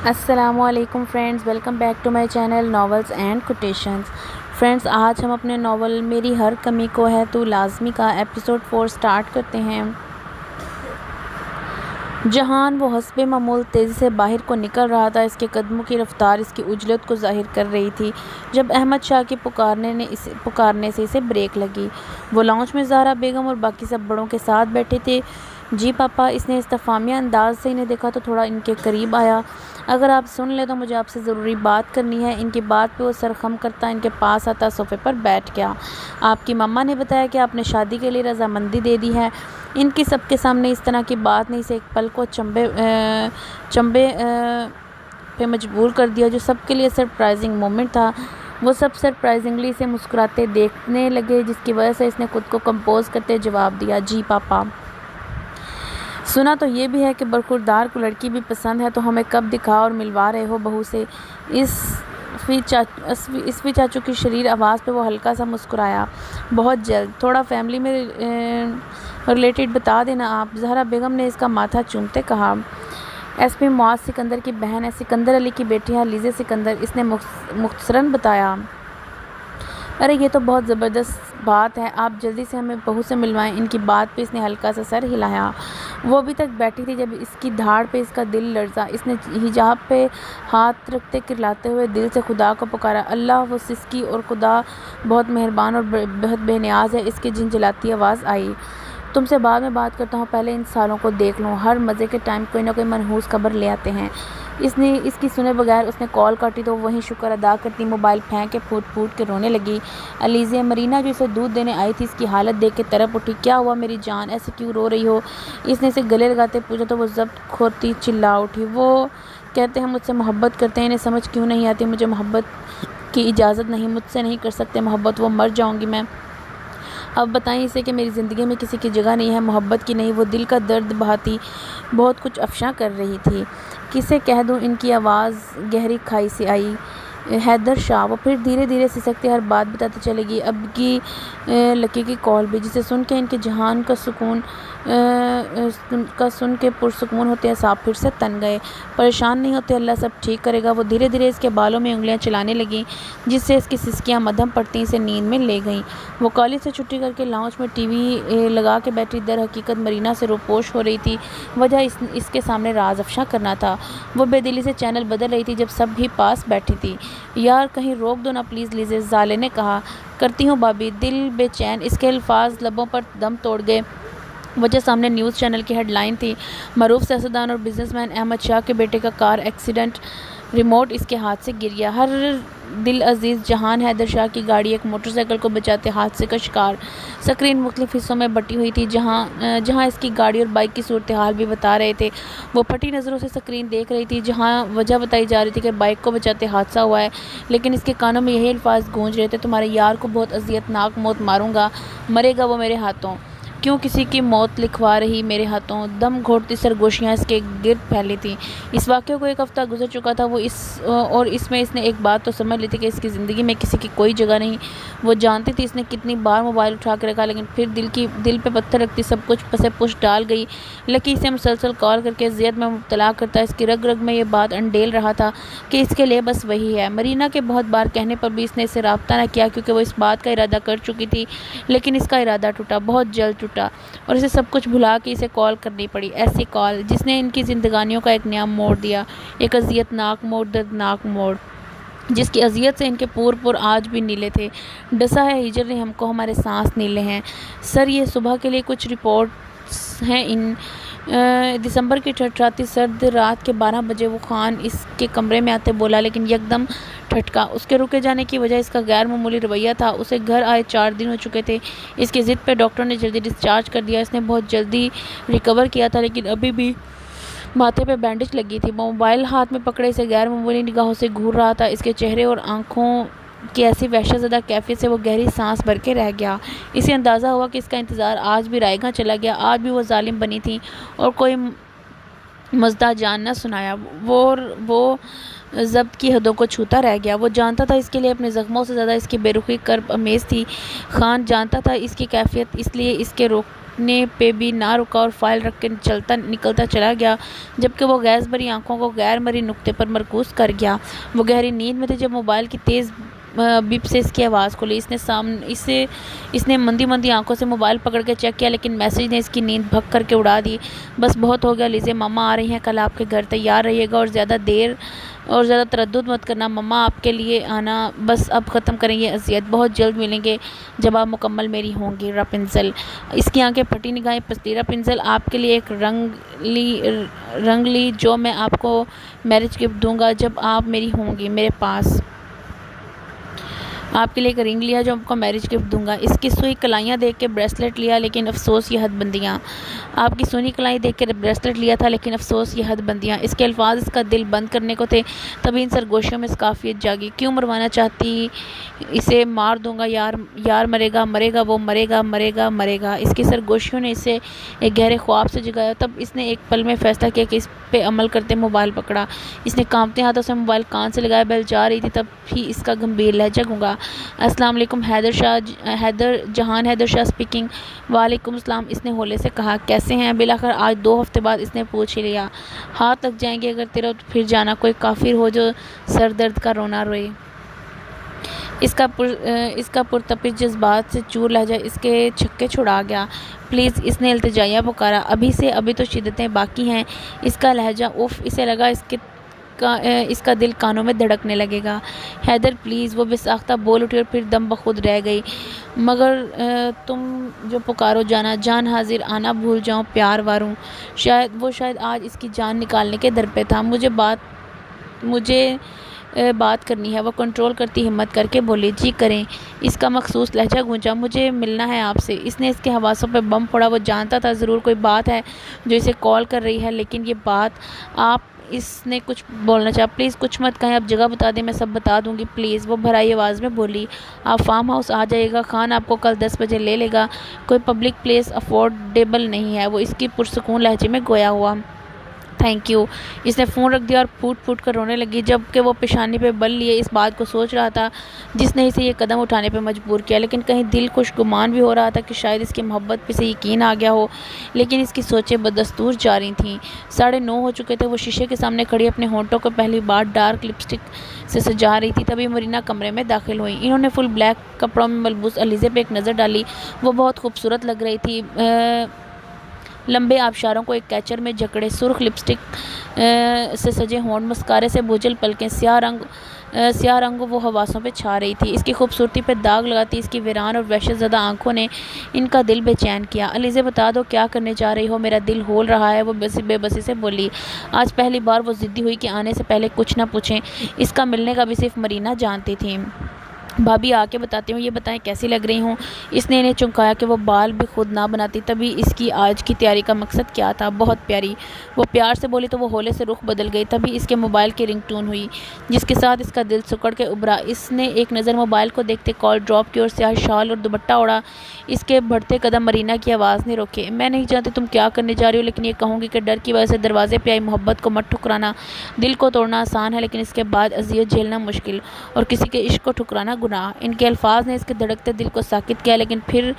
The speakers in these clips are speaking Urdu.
السلام علیکم friends, welcome back to my channel novels and quotations. Friends, آج ہم اپنے ناول میری ہر کمی کو ہے تو لازمی کا ایپیسوڈ 4 سٹارٹ کرتے ہیں۔ جہان وہ حسب معمول تیزی سے باہر کو نکل رہا تھا۔ اس کے قدموں کی رفتار اس کی عجلت کو ظاہر کر رہی تھی جب احمد شاہ کے پکارنے سے اسے بریک لگی۔ وہ لاؤنج میں زہرا بیگم اور باقی سب بڑوں کے ساتھ بیٹھے تھے۔ جی پاپا، اس نے استفہامیہ انداز سے انہیں دیکھا تو تھوڑا ان کے قریب آیا۔ اگر آپ سن لیں تو مجھے آپ سے ضروری بات کرنی ہے۔ ان کی بات پہ وہ سر خم کرتا ان کے پاس آتا صوفے پر بیٹھ گیا۔ آپ کی مما نے بتایا کہ آپ نے شادی کے لیے رضامندی دے دی ہے۔ ان کی سب کے سامنے اس طرح کی بات نے اسے ایک پل کو چنبے پہ مجبور کر دیا جو سب کے لیے سرپرائزنگ مومنٹ تھا۔ وہ سب سرپرائزنگلی اسے مسکراتے دیکھنے لگے، جس کی وجہ سے اس نے خود کو کمپوز کرتے جواب دیا، جی پاپا۔ سنا تو یہ بھی ہے کہ برخوردار کو لڑکی بھی پسند ہے، تو ہمیں کب دکھا اور ملوا رہے ہو بہو سے؟ اسفی چاچو کی شریر آواز پہ وہ ہلکا سا مسکرایا، بہت جلد، تھوڑا فیملی میں ریلیٹڈ بتا دینا آپ، زہرا بیگم نے اس کا ماتھا چومتے کہا۔ ایس پی معاذ سکندر کی بہن ہے، سکندر علی کی بیٹی ہے لیزے سکندر، اس نے مختصراً بتایا۔ ارے یہ تو بہت زبردست بات ہے، آپ جلدی سے ہمیں بہو سے ملوائیں۔ ان کی بات پہ اس نے ہلکا سا سر ہلایا۔ وہ ابھی تک بیٹھی تھی جب اس کی دھاڑ پہ اس کا دل لرزا۔ اس نے حجاب پہ ہاتھ رکھتے کرلاتے ہوئے دل سے خدا کو پکارا، اللہ وہ سسکی اور خدا بہت مہربان اور بہت بے نیاز ہے۔ اس کی جھنجھلاتی آواز آئی، تم سے بعد میں بات کرتا ہوں، پہلے ان سالوں کو دیکھ لوں، ہر مزے کے ٹائم کوئی نہ کوئی منحوس خبر لے آتے ہیں۔ اس کی سنے بغیر اس نے کال کاٹی تو وہیں شکر ادا کرتی موبائل پھینک کے پھوٹ پھوٹ کے رونے لگی۔ علیزے، مرینا جو اسے دودھ دینے آئی تھی، اس کی حالت دیکھ کے تڑپ اٹھی، کیا ہوا میری جان، ایسے کیوں رو رہی ہو؟ اس نے اسے گلے لگاتے پوچھا تو وہ ضبط کھوتی چلا اٹھی، وہ کہتے ہیں مجھ سے محبت کرتے ہیں، انہیں سمجھ کیوں نہیں آتی، مجھے محبت کی اجازت نہیں، مجھ سے نہیں کر سکتے محبت، وہ مر جاؤں گی میں۔ اب بتائیں اسے کہ میری زندگی میں کسی کی جگہ نہیں ہے، محبت کی نہیں۔ وہ دل کا درد بہاتی بہت کچھ افشاں کر رہی تھی۔ کسے کہہ دوں؟ ان کی آواز گہری کھائی سے آئی، حیدر شاہ۔ وہ پھر دھیرے دھیرے سسکتے ہر بات بتاتی چلے گی، اب کی لکی کی کال بھی، جسے سن کے ان کے جہان کا سن کے پرسکون ہوتے اعصاب پھر سے تن گئے۔ پریشان نہیں ہوتے، اللہ سب ٹھیک کرے گا۔ وہ دھیرے دھیرے اس کے بالوں میں انگلیاں چلانے لگیں جس سے اس کی سسکیاں مدھم پڑتی اسے نیند میں لے گئیں۔ وہ کالج سے چھٹی کر کے لاؤنج میں ٹی وی لگا کے بیٹھی، در حقیقت مرینا سے روپوش ہو رہی تھی، وجہ اس کے سامنے راز افشاں کرنا تھا۔ وہ بے دلی سے چینل بدل رہی تھی جب سب بھی پاس بیٹھی تھی۔ یار کہیں روک دو نا پلیز لیزے، زالے نے کہا۔ کرتی ہوں بابی، دل بے چین۔ اس کے الفاظ لبوں پر دم توڑ گئے، وجہ سامنے نیوز چینل کی ہیڈ لائن تھی، معروف سیاستدان اور بزنس مین احمد شاہ کے بیٹے کا کار ایکسیڈنٹ، ریموٹ اس کے ہاتھ سے گر گیا۔ ہر دل عزیز جہان حیدر شاہ کی گاڑی ایک موٹر سائیکل کو بچاتے حادثے کا شکار۔ سکرین مختلف حصوں میں بٹی ہوئی تھی جہاں اس کی گاڑی اور بائک کی صورتحال بھی بتا رہے تھے۔ وہ پھٹی نظروں سے سکرین دیکھ رہی تھی جہاں وجہ بتائی جا رہی تھی کہ بائک کو بچاتے حادثہ ہوا ہے، لیکن اس کے کانوں میں یہی الفاظ گونج رہے تھے، تمہارے یار کو بہت اذیت ناک موت ماروں گا، مرے گا وہ میرے ہاتھوں، کیوں کسی کی موت لکھوا رہی میرے ہاتھوں۔ دم گھوٹتی سرگوشیاں اس کے گرد پھیلی تھیں۔ اس واقعے کو ایک ہفتہ گزر چکا تھا، اور اس میں اس نے ایک بات تو سمجھ لی تھی کہ اس کی زندگی میں کسی کی کوئی جگہ نہیں۔ وہ جانتی تھی اس نے کتنی بار موبائل اٹھا کے رکھا، لیکن پھر دل پہ پتھر رکھتی سب کچھ پسے پش ڈال گئی۔ لکی اسے مسلسل کال کر کے اذیت میں مبتلا کرتا، اس کی رگ رگ میں یہ بات انڈیل رہا تھا کہ اس کے لیے بس وہی ہے۔ مرینا کے بہت بار کہنے پر بھی اس نے اسے رابطہ نہ کیا کیونکہ وہ اس بات کا ارادہ کر چکی تھی، لیکن اس کا ارادہ ٹوٹا، بہت جلد ٹوٹا، اور اسے سب کچھ بھلا کے اسے کال کرنی پڑی، ایسی کال جس نے ان کی زندگانیوں کا ایک نیا موڑ دیا، ایک اذیت ناک موڑ، دردناک موڑ، جس کی اذیت سے ان کے پور آج بھی نیلے تھے۔ ڈسا ہے ہجر نے ہم کو، ہمارے سانس نیلے ہیں۔ سر یہ صبح کے لیے کچھ رپورٹس ہیں۔ دسمبر کی ٹھٹھاتی سرد رات کے 12 بجے وہ خان اس کے کمرے میں آتے بولا، لیکن یکدم ٹھٹکا۔ اس کے رکے جانے کی وجہ اس کا غیر معمولی رویہ تھا۔ اسے گھر آئے 4 دن ہو چکے تھے۔ اس کی ضد پہ ڈاکٹر نے جلدی ڈسچارج کر دیا۔ اس نے بہت جلدی ریکور کیا تھا، لیکن ابھی بھی ماتھے پہ بینڈیج لگی تھی۔ وہ موبائل ہاتھ میں پکڑے اسے غیر معمولی نگاہوں سے گھور رہا تھا۔ اس کے چہرے اور آنکھوں کی ایسی وحشت زدہ کیفیت سے وہ گہری سانس بھر کے رہ گیا۔ اسے اندازہ ہوا کہ اس کا انتظار آج بھی رائے گاں چلا گیا، آج بھی وہ ظالم بنی تھی اور کوئی مزدہ جان نہ سنایا۔ وہ ضبط کی حدوں کو چھوتا رہ گیا۔ وہ جانتا تھا اس کے لیے اپنے زخموں سے زیادہ اس کی بے رخی کرب امیز تھی۔ خان جانتا تھا اس کی کیفیت، اس لیے اس کے نے پہ بھی نہ رکا اور فائل رکھ کے نکلتا چلا گیا، جبکہ وہ گیس بھری آنکھوں کو غیر مرئی نقطے پر مرکوز کر گیا۔ وہ گہری نیند میں تھے جب موبائل کی تیز بیپ سے اس کی آواز کھلی۔ اس نے مندی مندی آنکھوں سے موبائل پکڑ کے چیک کیا، لیکن میسج نے اس کی نیند بھگ کر کے اڑا دی۔ بس بہت ہو گیا لیزے، مما آ رہی ہیں کل آپ کے گھر، تیار رہیے گا اور زیادہ تردد مت کرنا، مما آپ کے لیے آنا، بس اب ختم کریں یہ اذیت، بہت جلد ملیں گے جب آپ مکمل میری ہوں گی راپنزل۔ اس کی آنکھیں پھٹی، نگاہیں پستی۔ راپنزل، آپ کے لیے ایک رنگ لی جو میں آپ کو میرج گفٹ دوں گا جب آپ میری ہوں گی میرے پاس۔ آپ کے لیے ایک رنگ لیا جو آپ کو میرج گفٹ دوں گا۔ اس کی سوئی کلائیاں دیکھ کے بریسلٹ لیا، لیکن افسوس یہ حد بندیاں۔ آپ کی سونی کلائی دیکھ کے بریسلٹ لیا تھا، لیکن افسوس یہ حد بندیاں۔ اس کے الفاظ اس کا دل بند کرنے کو تھے، تبھی ان سرگوشیوں میں قافیت جاگی۔ کیوں مروانا چاہتی، اسے مار دوں گا، یار مرے گا، مرے گا، وہ مرے گا، مرے گا، مرے گا۔ اس کی سرگوشیوں نے اسے ایک گہرے خواب سے جگایا۔ تب اس نے ایک پل میں فیصلہ کیا کہ اس پہ عمل کرتے موبائل پکڑا۔ اس نے کانپتے ہاتھوں سے موبائل کان سے لگایا، بیل جا رہی تھی، تب بھی اس کا گمبھیر لہجہ گونگا۔ السلام علیکم، جہان حیدر شاہ اسپیکنگ۔ وعلیکم السلام، اس نے ہولے سے کہا۔ کیسے ہیں؟ بالآخر آج 2 ہفتے بعد اس نے پوچھ ہی لیا۔ ہاتھ لگ جائیں گے اگر تیرا تو پھر جانا، کوئی کافر ہو جو سر درد کا رونا روئے۔ اس کا پرتپش جذبات سے چور لہجہ اس کے چھکے چھڑا گیا۔ پلیز، اس نے التجائیہ پکارا، ابھی تو شدتیں باقی ہیں۔ اس کا لہجہ اف، اسے لگا اس کا دل کانوں میں دھڑکنے لگے گا۔ حیدر پلیز، وہ بے ساختہ بول اٹھی اور پھر دم بخود رہ گئی۔ مگر تم جو پکارو جانا، جان حاضر، آنا بھول جاؤں، پیار واروں۔ شاید آج اس کی جان نکالنے کے در پہ تھا۔ مجھے بات کرنی ہے، وہ کنٹرول کرتی ہمت کر کے بولی۔ جی کریں، اس کا مخصوص لہجہ گونجا۔ مجھے ملنا ہے آپ سے۔ اس نے اس کے حواسوں پہ بم پھوڑا۔ وہ جانتا تھا ضرور کوئی بات ہے جو اسے کال کر رہی ہے، لیکن یہ بات اس نے کچھ بولنا چاہا۔ پلیز کچھ مت کہیں، آپ جگہ بتا دیں، میں سب بتا دوں گی، پلیز، وہ بھرائی آواز میں بولی۔ آپ فارم ہاؤس آ جائیے گا، خان آپ کو کل 10 بجے لے لے گا، کوئی پبلک پلیس افورڈیبل نہیں ہے، وہ اس کی پرسکون لہجے میں گویا ہوا۔ Thank you. اس نے فون رکھ دیا اور پھوٹ پھوٹ کر رونے لگی، جبکہ وہ پیشانی پہ بل لیے اس بات کو سوچ رہا تھا جس نے اسے یہ قدم اٹھانے پہ مجبور کیا، لیکن کہیں دل خوش گمان بھی ہو رہا تھا کہ شاید اس کی محبت پہ سے یقین آ گیا ہو، لیکن اس کی سوچیں بدستور جاری تھیں۔ 9:30 ہو چکے تھے۔ وہ شیشے کے سامنے کھڑی اپنے ہونٹوں کو پہلی بار ڈارک لپسٹک سے سجا رہی تھی، تبھی مرینا کمرے میں داخل ہوئی۔ انہوں نے فل بلیک کپڑوں میں ملبوس علیزے پہ ایک نظر ڈالی۔ وہ بہت خوبصورت لگ رہی تھی۔ لمبے آبشاروں کو ایک کیچر میں جکڑے، سرخ لپسٹک سے سجے ہونٹ، مسکارے سے بوجھل پلکیں، سیاہ رنگ وہ حواسوں پہ چھا رہی تھی۔ اس کی خوبصورتی پہ داغ لگاتی اس کی ویران اور وحشت زدہ آنکھوں نے ان کا دل بے چین کیا۔ علیزے، بتا دو کیا کرنے جا رہی ہو، میرا دل ہول رہا ہے، وہ بے بسی سے بولی۔ آج پہلی بار وہ ضدی ہوئی کہ آنے سے پہلے کچھ نہ پوچھیں۔ اس کا ملنے کا بھی صرف مرینا جانتی تھی۔ بھابھی آ کے بتاتی ہوں، یہ بتائیں کیسی لگ رہی ہوں۔ اس نے انہیں چونکایا کہ وہ بال بھی خود نہ بناتی۔ تبھی اس کی آج کی تیاری کا مقصد کیا تھا؟ بہت پیاری، وہ پیار سے بولی تو وہ ہولے سے رخ بدل گئی۔ تبھی اس کے موبائل کی رنگ ٹون ہوئی جس کے ساتھ اس کا دل سکڑ کے ابھرا۔ اس نے ایک نظر موبائل کو دیکھتے کال ڈراپ کی اور سیاہ شال اور دوپٹہ اوڑھا۔ اس کے بڑھتے قدم مرینا کی آواز نے روکے۔ میں نہیں جانتی تم کیا کرنے جا رہی ہو، لیکن یہ کہوں گی کہ ڈر کی وجہ سے دروازے پہ آئی محبت کو مت ٹھکرانا۔ دل کو توڑنا آسان ہے، لیکن اس کے بعد اذیت جھیلنا مشکل، اور کسی کے عشق کو ٹھکرانا گناہ۔ ان کے الفاظ نے اس کے دھڑکتے دل کو ساکت کیا، لیکن پھر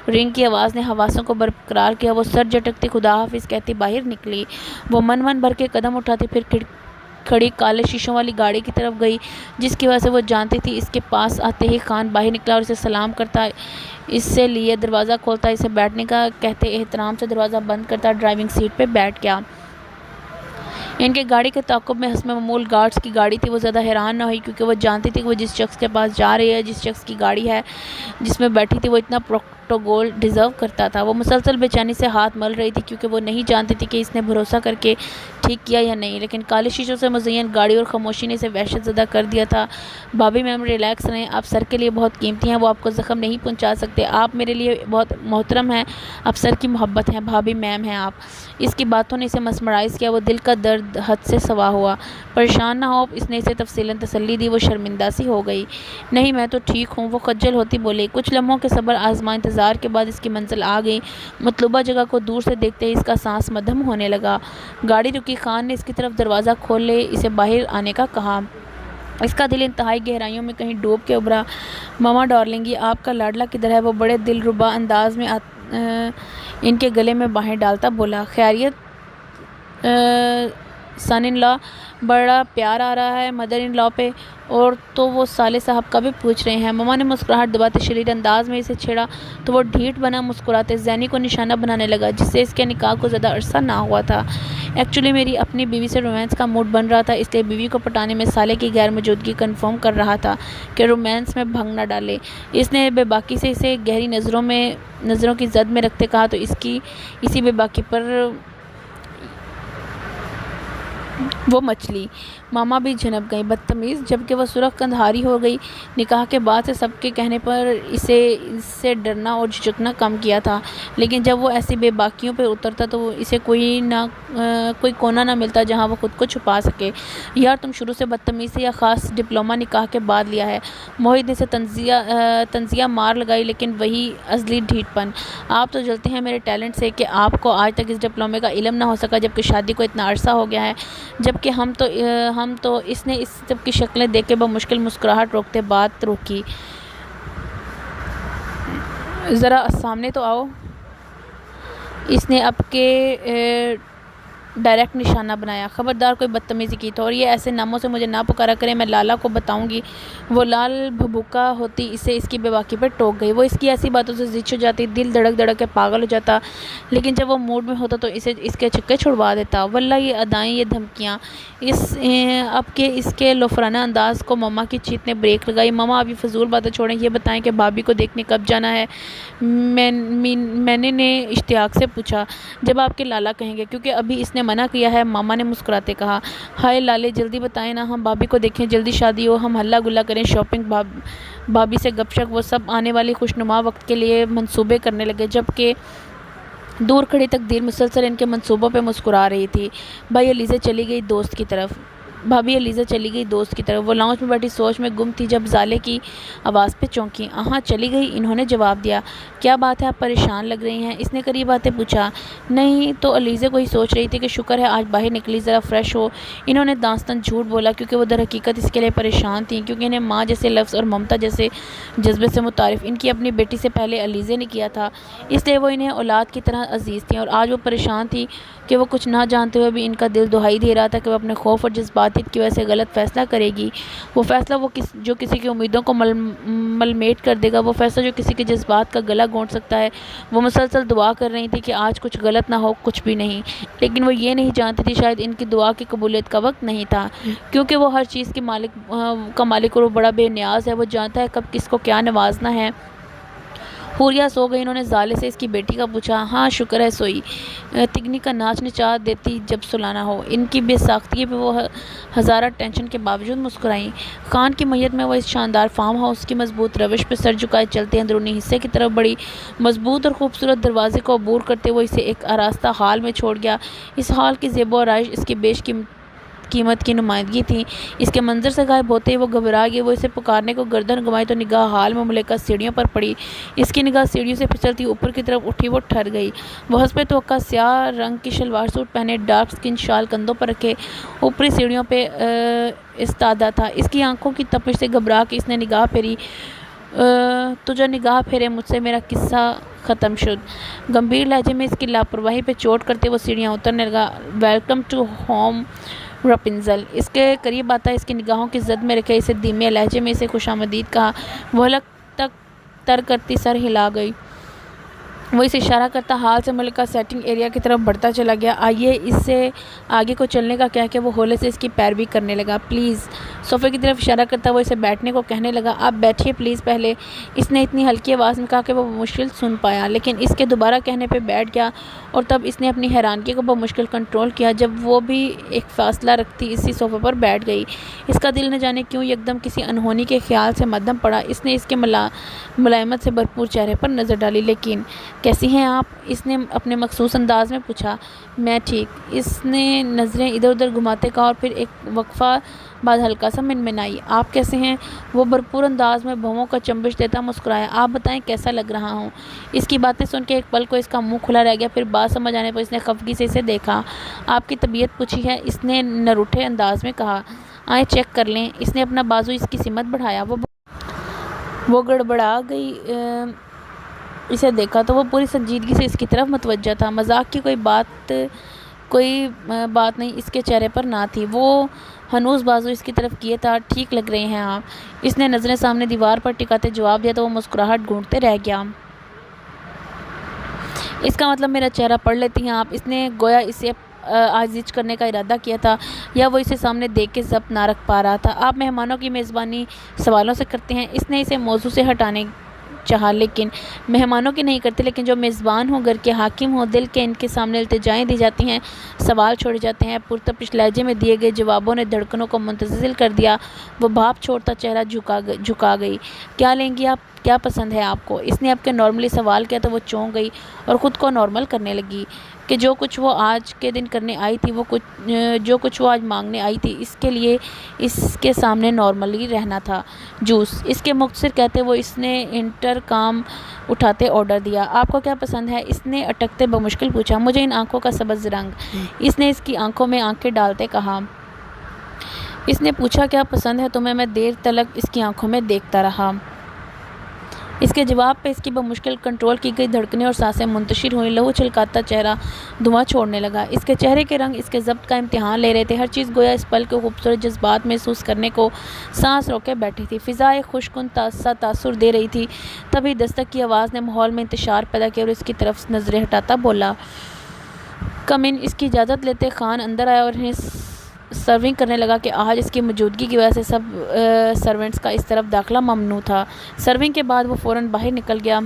رنگ کی آواز نے حواسوں کو برقرار کیا۔ وہ سر جھٹکتی خدا حافظ کہتی باہر نکلی۔ وہ من بھر کے قدم اٹھاتی پھر کھڑی کالے شیشوں والی گاڑی کی طرف گئی جس کی وجہ سے وہ جانتی تھی۔ اس کے پاس آتے ہی خان باہر نکلا اور اسے سلام کرتا، اس سے لیے دروازہ کھولتا، اسے بیٹھنے کا کہتے احترام سے دروازہ بند کرتا، ڈرائیونگ سیٹ پہ بیٹھ گیا۔ ان کے گاڑی کے تعاقب میں حسب معمول گارڈز کی گاڑی تھی۔ وہ زیادہ حیران نہ ہوئی کیونکہ وہ جانتی تھی کہ وہ جس شخص کے پاس جا رہی ہے، جس شخص کی گاڑی ہے جس میں بیٹھی تھی، وہ اتنا پروٹوکول ڈیزرو کرتا تھا۔ وہ مسلسل بے چینی سے ہاتھ مل رہی تھی کیونکہ وہ نہیں جانتی تھی کہ اس نے بھروسہ کر کے ٹھیک کیا یا نہیں، لیکن کالے شیشوں سے مزین گاڑی اور خاموشی نے اسے وحشت زدہ کر دیا تھا۔ بھابھی میم ریلیکس رہیں، آپ سر کے لیے بہت قیمتی ہیں، وہ آپ کو زخم نہیں پہنچا سکتے، آپ میرے لیے بہت محترم ہیں، آپ سر کی محبت ہیں، بھابھی میم ہیں آپ۔ اس کی باتوں نے اسے مسمرائز کیا۔ وہ دل کا درد حد سے سوا ہوا۔ پریشان نہ ہو، اس نے اسے تفصیلاً تسلی دی۔ وہ شرمندہ سی ہو گئی۔ نہیں، میں تو ٹھیک ہوں، وہ خجل ہوتی بولی۔ کچھ لمحوں کے صبر آزما انتظار کے بعد اس کی منزل آ گئی۔ مطلوبہ جگہ کو دور سے دیکھتے ہی اس کا سانس مدھم ہونے لگا۔ گاڑی رکی۔ خان نے اس کی طرف دروازہ کھولے اسے باہر آنے کا کہا۔ اس کا دل انتہائی گہرائیوں میں کہیں ڈوب کے ابھرا۔ مما ڈارلنگ، یہ آپ کا لاڈلا کدھر ہے؟ وہ بڑے دلربا انداز میں ان کے گلے میں باہیں ڈالتا بولا، خیریت سن ان لا، بڑا پیار آ رہا ہے مدر ان لا پہ، اور تو وہ سالے صاحب کا بھی پوچھ رہے ہیں۔ ماما نے مسکراہٹ دباتے شریر انداز میں اسے چھیڑا تو وہ ڈھیٹ بنا مسکراتے زینی کو نشانہ بنانے لگا، جس سے اس کے نکاح کو زیادہ عرصہ نہ ہوا تھا۔ ایکچولی میری اپنی بیوی سے رومانس کا موڈ بن رہا تھا، اس لیے بیوی کو پٹانے میں سالے کی غیر موجودگی کنفرم کر رہا تھا کہ رومانس میں بھنگ نہ ڈالے۔ اس نے بے باکی سے اسے گہری نظروں کی زد میں رکھتے کہا تو اسی بے باکی پر وہ مچلی۔ ماما بھی جھنپ گئیں، بدتمیز، جبکہ وہ سرخ کندھاری ہو گئی۔ نکاح کے بعد سے سب کے کہنے پر اس سے ڈرنا اور جھجکنا کم کیا تھا، لیکن جب وہ ایسی بے باکیوں پہ اترتا تو اسے کوئی کونا نہ ملتا جہاں وہ خود کو چھپا سکے۔ یار تم شروع سے بدتمیز تھے، یا خاص ڈپلومہ نکاح کے بعد لیا ہے؟ موہت نے اسے تنزیہ مار لگائی، لیکن وہی ازلی ڈھیٹ پن۔ آپ تو جلتے ہیں میرے ٹیلنٹ سے کہ آپ کو آج تک اس ڈپلومے کا علم نہ ہو سکا، جبکہ شادی کو اتنا عرصہ ہو گیا ہے۔ جبکہ ہم تو اس نے اس سب کی شکلیں دیکھ کے بمشکل مسکراہٹ روکتے بات روکی۔ ذرا سامنے تو آؤ۔ اس نے اب کے ڈائریکٹ نشانہ بنایا۔ خبردار کوئی بدتمیزی کی تو، اور یہ ایسے ناموں سے مجھے نہ پکارا کرے، میں لالا کو بتاؤں گی۔ وہ لال بھبوکا ہوتی اسے اس کی بے باکی پر ٹوک گئی۔ وہ اس کی ایسی باتوں سے زچ ہو جاتی، دل دھڑک دھڑک کے پاگل ہو جاتا، لیکن جب وہ موڈ میں ہوتا تو اس کے چھکے چھڑوا دیتا۔ واللہ یہ ادائیں، یہ دھمکیاں، اس کے لوفرانہ انداز کو ماما کی چیت نے بریک لگائی۔ ماما اب یہ فضول باتیں چھوڑیں، یہ بتائیں کہ بھابھی کو دیکھنے کب جانا ہے؟ میں نے اشتیاق سے پوچھا۔ جب آپ کے لالا کہیں گے، کیونکہ ابھی اس نے منع کیا ہے، ماما نے مسکراتے کہا۔ ہائے لالے، جلدی بتائیں نا، ہم بھابھی کو دیکھیں، جلدی شادی ہو، ہم ہلا گلا کریں، شاپنگ، بھابھی سے گپ شپ، وہ سب آنے والی خوشنما وقت کے لیے منصوبے کرنے لگے، جبکہ دور کھڑی تقدیر مسلسل ان کے منصوبوں پہ مسکرا رہی تھی۔ بھابی علیزہ چلی گئی دوست کی طرف۔ وہ لاؤنج میں بیٹھی سوچ میں گم تھی جب زالے کی آواز پہ چونکی۔ ہاں چلی گئی، انہوں نے جواب دیا۔ کیا بات ہے، آپ پریشان لگ رہی ہیں؟ اس نے قریب آتے پوچھا۔ نہیں تو علیزہ کو ہی سوچ رہی تھی کہ شکر ہے آج باہر نکلی، ذرا فریش ہو۔ انہوں نے داستان جھوٹ بولا کیونکہ وہ در حقیقت اس کے لیے پریشان تھیں، کیونکہ انہیں ماں جیسے لفظ اور ممتا جیسے جذبے سے متعارف ان کی اپنی بیٹی سے پہلے علیزہ نے کیا تھا، اس لیے وہ انہیں اولاد کی طرح عزیز تھیں، اور آج وہ پریشان تھی کہ وہ کچھ نہ جانتے ہوئے بھی ان کا دل دہائی دے رہا تھا کہ وہ اپنے خوف اور جذباتیت کی وجہ سے غلط فیصلہ کرے گی۔ وہ فیصلہ جو کسی کی امیدوں کو ملمیٹ کر دے گا، وہ فیصلہ جو کسی کے جذبات کا گلا گھونٹ سکتا ہے۔ وہ مسلسل دعا کر رہی تھی کہ آج کچھ غلط نہ ہو، کچھ بھی نہیں، لیکن وہ یہ نہیں جانتی تھی شاید ان کی دعا کی قبولیت کا وقت نہیں تھا، کیونکہ وہ ہر چیز کا مالک اور وہ بڑا بے نیاز ہے، وہ جانتا ہے کب کس کو کیا نوازنا ہے۔ حوریہ سو گئی؟ انہوں نے زالے سے اس کی بیٹی کا پوچھا۔ ہاں شکر ہے سوئی، تگنی کا ناچ نچا دیتی جب سلانا ہو۔ ان کی بے ساختگی پہ وہ ہزارہ ٹینشن کے باوجود مسکرائیں۔ خان کی میت میں وہ اس شاندار فارم ہاؤس کی مضبوط روش پہ سر جھکائے چلتے اندرونی حصے کی طرف بڑی مضبوط اور خوبصورت دروازے کو عبور کرتے ہوئے اسے ایک آراستہ ہال میں چھوڑ گیا۔ اس ہال کی زیب و آرائش اس کی بیش قیمت کی نمائندگی تھی۔ اس کے منظر سے غائب ہوتے ہی وہ گھبرا گئی۔ وہ اسے پکارنے کو گردن گھمائی تو نگاہ حال میں ملکہ سیڑھیوں پر پڑی۔ اس کی نگاہ سیڑھیوں سے پھسلتی اوپر کی طرف اٹھی، وہ ٹھہر گئی۔ وہ حسب توقع سیاہ رنگ کی شلوار سوٹ پہنے، ڈارک سکن شال کندھوں پر رکھے اوپری سیڑھیوں پہ استادہ تھا۔ اس کی آنکھوں کی تپش سے گھبرا کے اس نے نگاہ پھیری۔ تو جو نگاہ پھیرے مجھ سے میرا قصہ ختم شد۔ گمبھیر لہجے میں اس کی لاپرواہی پہ چوٹ کرتے وہ سیڑھیاں اترنے لگا۔ Welcome to home Rapunzel. اس کے قریب آتا اس کی نگاہوں کی زد میں رکھے اسے دھیمے لہجے میں اسے خوش آمدید کہا۔ وہ حلق تک تر کرتی سر ہلا گئی۔ وہ اسے اشارہ کرتا ہال سے ملکہ سیٹنگ ایریا کی طرف بڑھتا چلا گیا۔ آئیے، اس سے آگے کو چلنے کا کہہ کے وہ ہولے سے اس کی پیروی کرنے لگا۔ پلیز، صوفے کی طرف اشارہ کرتا وہ اسے بیٹھنے کو کہنے لگا۔ آپ بیٹھیے پلیز پہلے، اس نے اتنی ہلکی آواز میں کہا کہ وہ بمشکل سن پایا، لیکن اس کے دوبارہ کہنے پہ بیٹھ گیا، اور تب اس نے اپنی حیرانگی کو بمشکل کنٹرول کیا جب وہ بھی ایک فاصلہ رکھتی اسی صوفے پر بیٹھ گئی۔ اس کا دل نہ جانے کیوں یکدم کسی انہونی کے خیال سے مدھم پڑا۔ اس نے اس کے ملائمت سے بھرپور چہرے پر نظر ڈالی۔ لیکن کیسی ہیں آپ؟ اس نے اپنے مخصوص انداز میں پوچھا۔ میں ٹھیک، اس نے نظریں ادھر ادھر گھماتے کہا، اور پھر ایک وقفہ بعد ہلکا سا منمنائی۔ آپ کیسے ہیں؟ وہ بھرپور انداز میں بھووں کا چنبش دیتا مسکرایا۔ آپ بتائیں کیسا لگ رہا ہوں؟ اس کی باتیں سن کے ایک پل کو اس کا منہ کھلا رہ گیا، پھر بات سمجھ آنے پر اس نے خفگی سے اسے دیکھا۔ آپ کی طبیعت پوچھی ہے؟ اس نے نروٹھے انداز میں کہا۔ آئیں چیک کر لیں۔ اس نے اپنا بازو اس کی سمت بڑھایا۔ وہ گڑبڑا گئی۔ اسے دیکھا تو وہ پوری سنجیدگی سے اس کی طرف متوجہ تھا۔ مذاق کی کوئی بات نہیں اس کے چہرے پر نہ تھی۔ وہ ہنوز بازو اس کی طرف کیے تھا۔ ٹھیک لگ رہے ہیں آپ، اس نے نظریں سامنے دیوار پر ٹکاتے جواب دیا تو وہ مسکراہٹ گھونٹتے رہ گیا۔ اس کا مطلب میرا چہرہ پڑھ لیتی ہیں آپ؟ اس نے گویا اسے آزیج کرنے کا ارادہ کیا تھا، یا وہ اسے سامنے دیکھ کے ضبط نہ رکھ پا رہا تھا۔ آپ مہمانوں کی میزبانی سوالوں سے کرتے ہیں؟ اس نے اسے موضوع سے ہٹانے چاہا، لیکن مہمانوں کی نہیں کرتے، لیکن جو میزبان ہوں، گھر کے حاکم ہوں، دل کے ان کے سامنے التجائیں دی جاتی ہیں، سوال چھوڑے جاتے ہیں۔ پرتپش لہجے میں دیے گئے جوابوں نے دھڑکنوں کو منتظر کر دیا۔ وہ بھاپ چھوڑتا چہرہ جھکا گئی۔ کیا لیں گی آپ؟ کیا پسند ہے آپ کو؟ اس نے اب کے نارملی سوال کیا تو وہ چونک گئی اور خود کو نارمل کرنے لگی کہ جو کچھ وہ آج کے دن کرنے آئی تھی، جو کچھ وہ آج مانگنے آئی تھی، اس کے لیے اس کے سامنے نارملی رہنا تھا۔ جوس، اس کے مختصر کہتے وہ اس نے انٹرکام اٹھاتے آرڈر دیا۔ آپ کو کیا پسند ہے؟ اس نے اٹکتے بمشکل پوچھا۔ مجھے ان آنکھوں کا سبز رنگ، اس نے اس کی آنکھوں میں آنکھیں ڈالتے کہا۔ اس نے پوچھا کیا پسند ہے تمہیں؟ میں دیر تلک اس کی آنکھوں میں دیکھتا رہا۔ اس کے جواب پہ اس کی بمشکل کنٹرول کی گئی دھڑکنیں اور سانسیں منتشر ہوئیں۔ لہو چھلکاتا چہرہ دھواں چھوڑنے لگا۔ اس کے چہرے کے رنگ اس کے ضبط کا امتحان لے رہے تھے۔ ہر چیز گویا اس پل کے خوبصورت جذبات محسوس کرنے کو سانس روکے بیٹھی تھی۔ فضا ایک خوش کن سا تاثر دے رہی تھی۔ تبھی دستک کی آواز نے ماحول میں انتشار پیدا کیا اور اس کی طرف نظریں ہٹاتا بولا، کم ان۔ اس کی اجازت لیتے خان اندر آیا اور انہیں سرونگ کرنے لگا کہ آج اس کی موجودگی کی وجہ سے سب سرونٹس کا اس طرف داخلہ ممنوع تھا۔ سرونگ کے بعد وہ فوراً باہر نکل گیا۔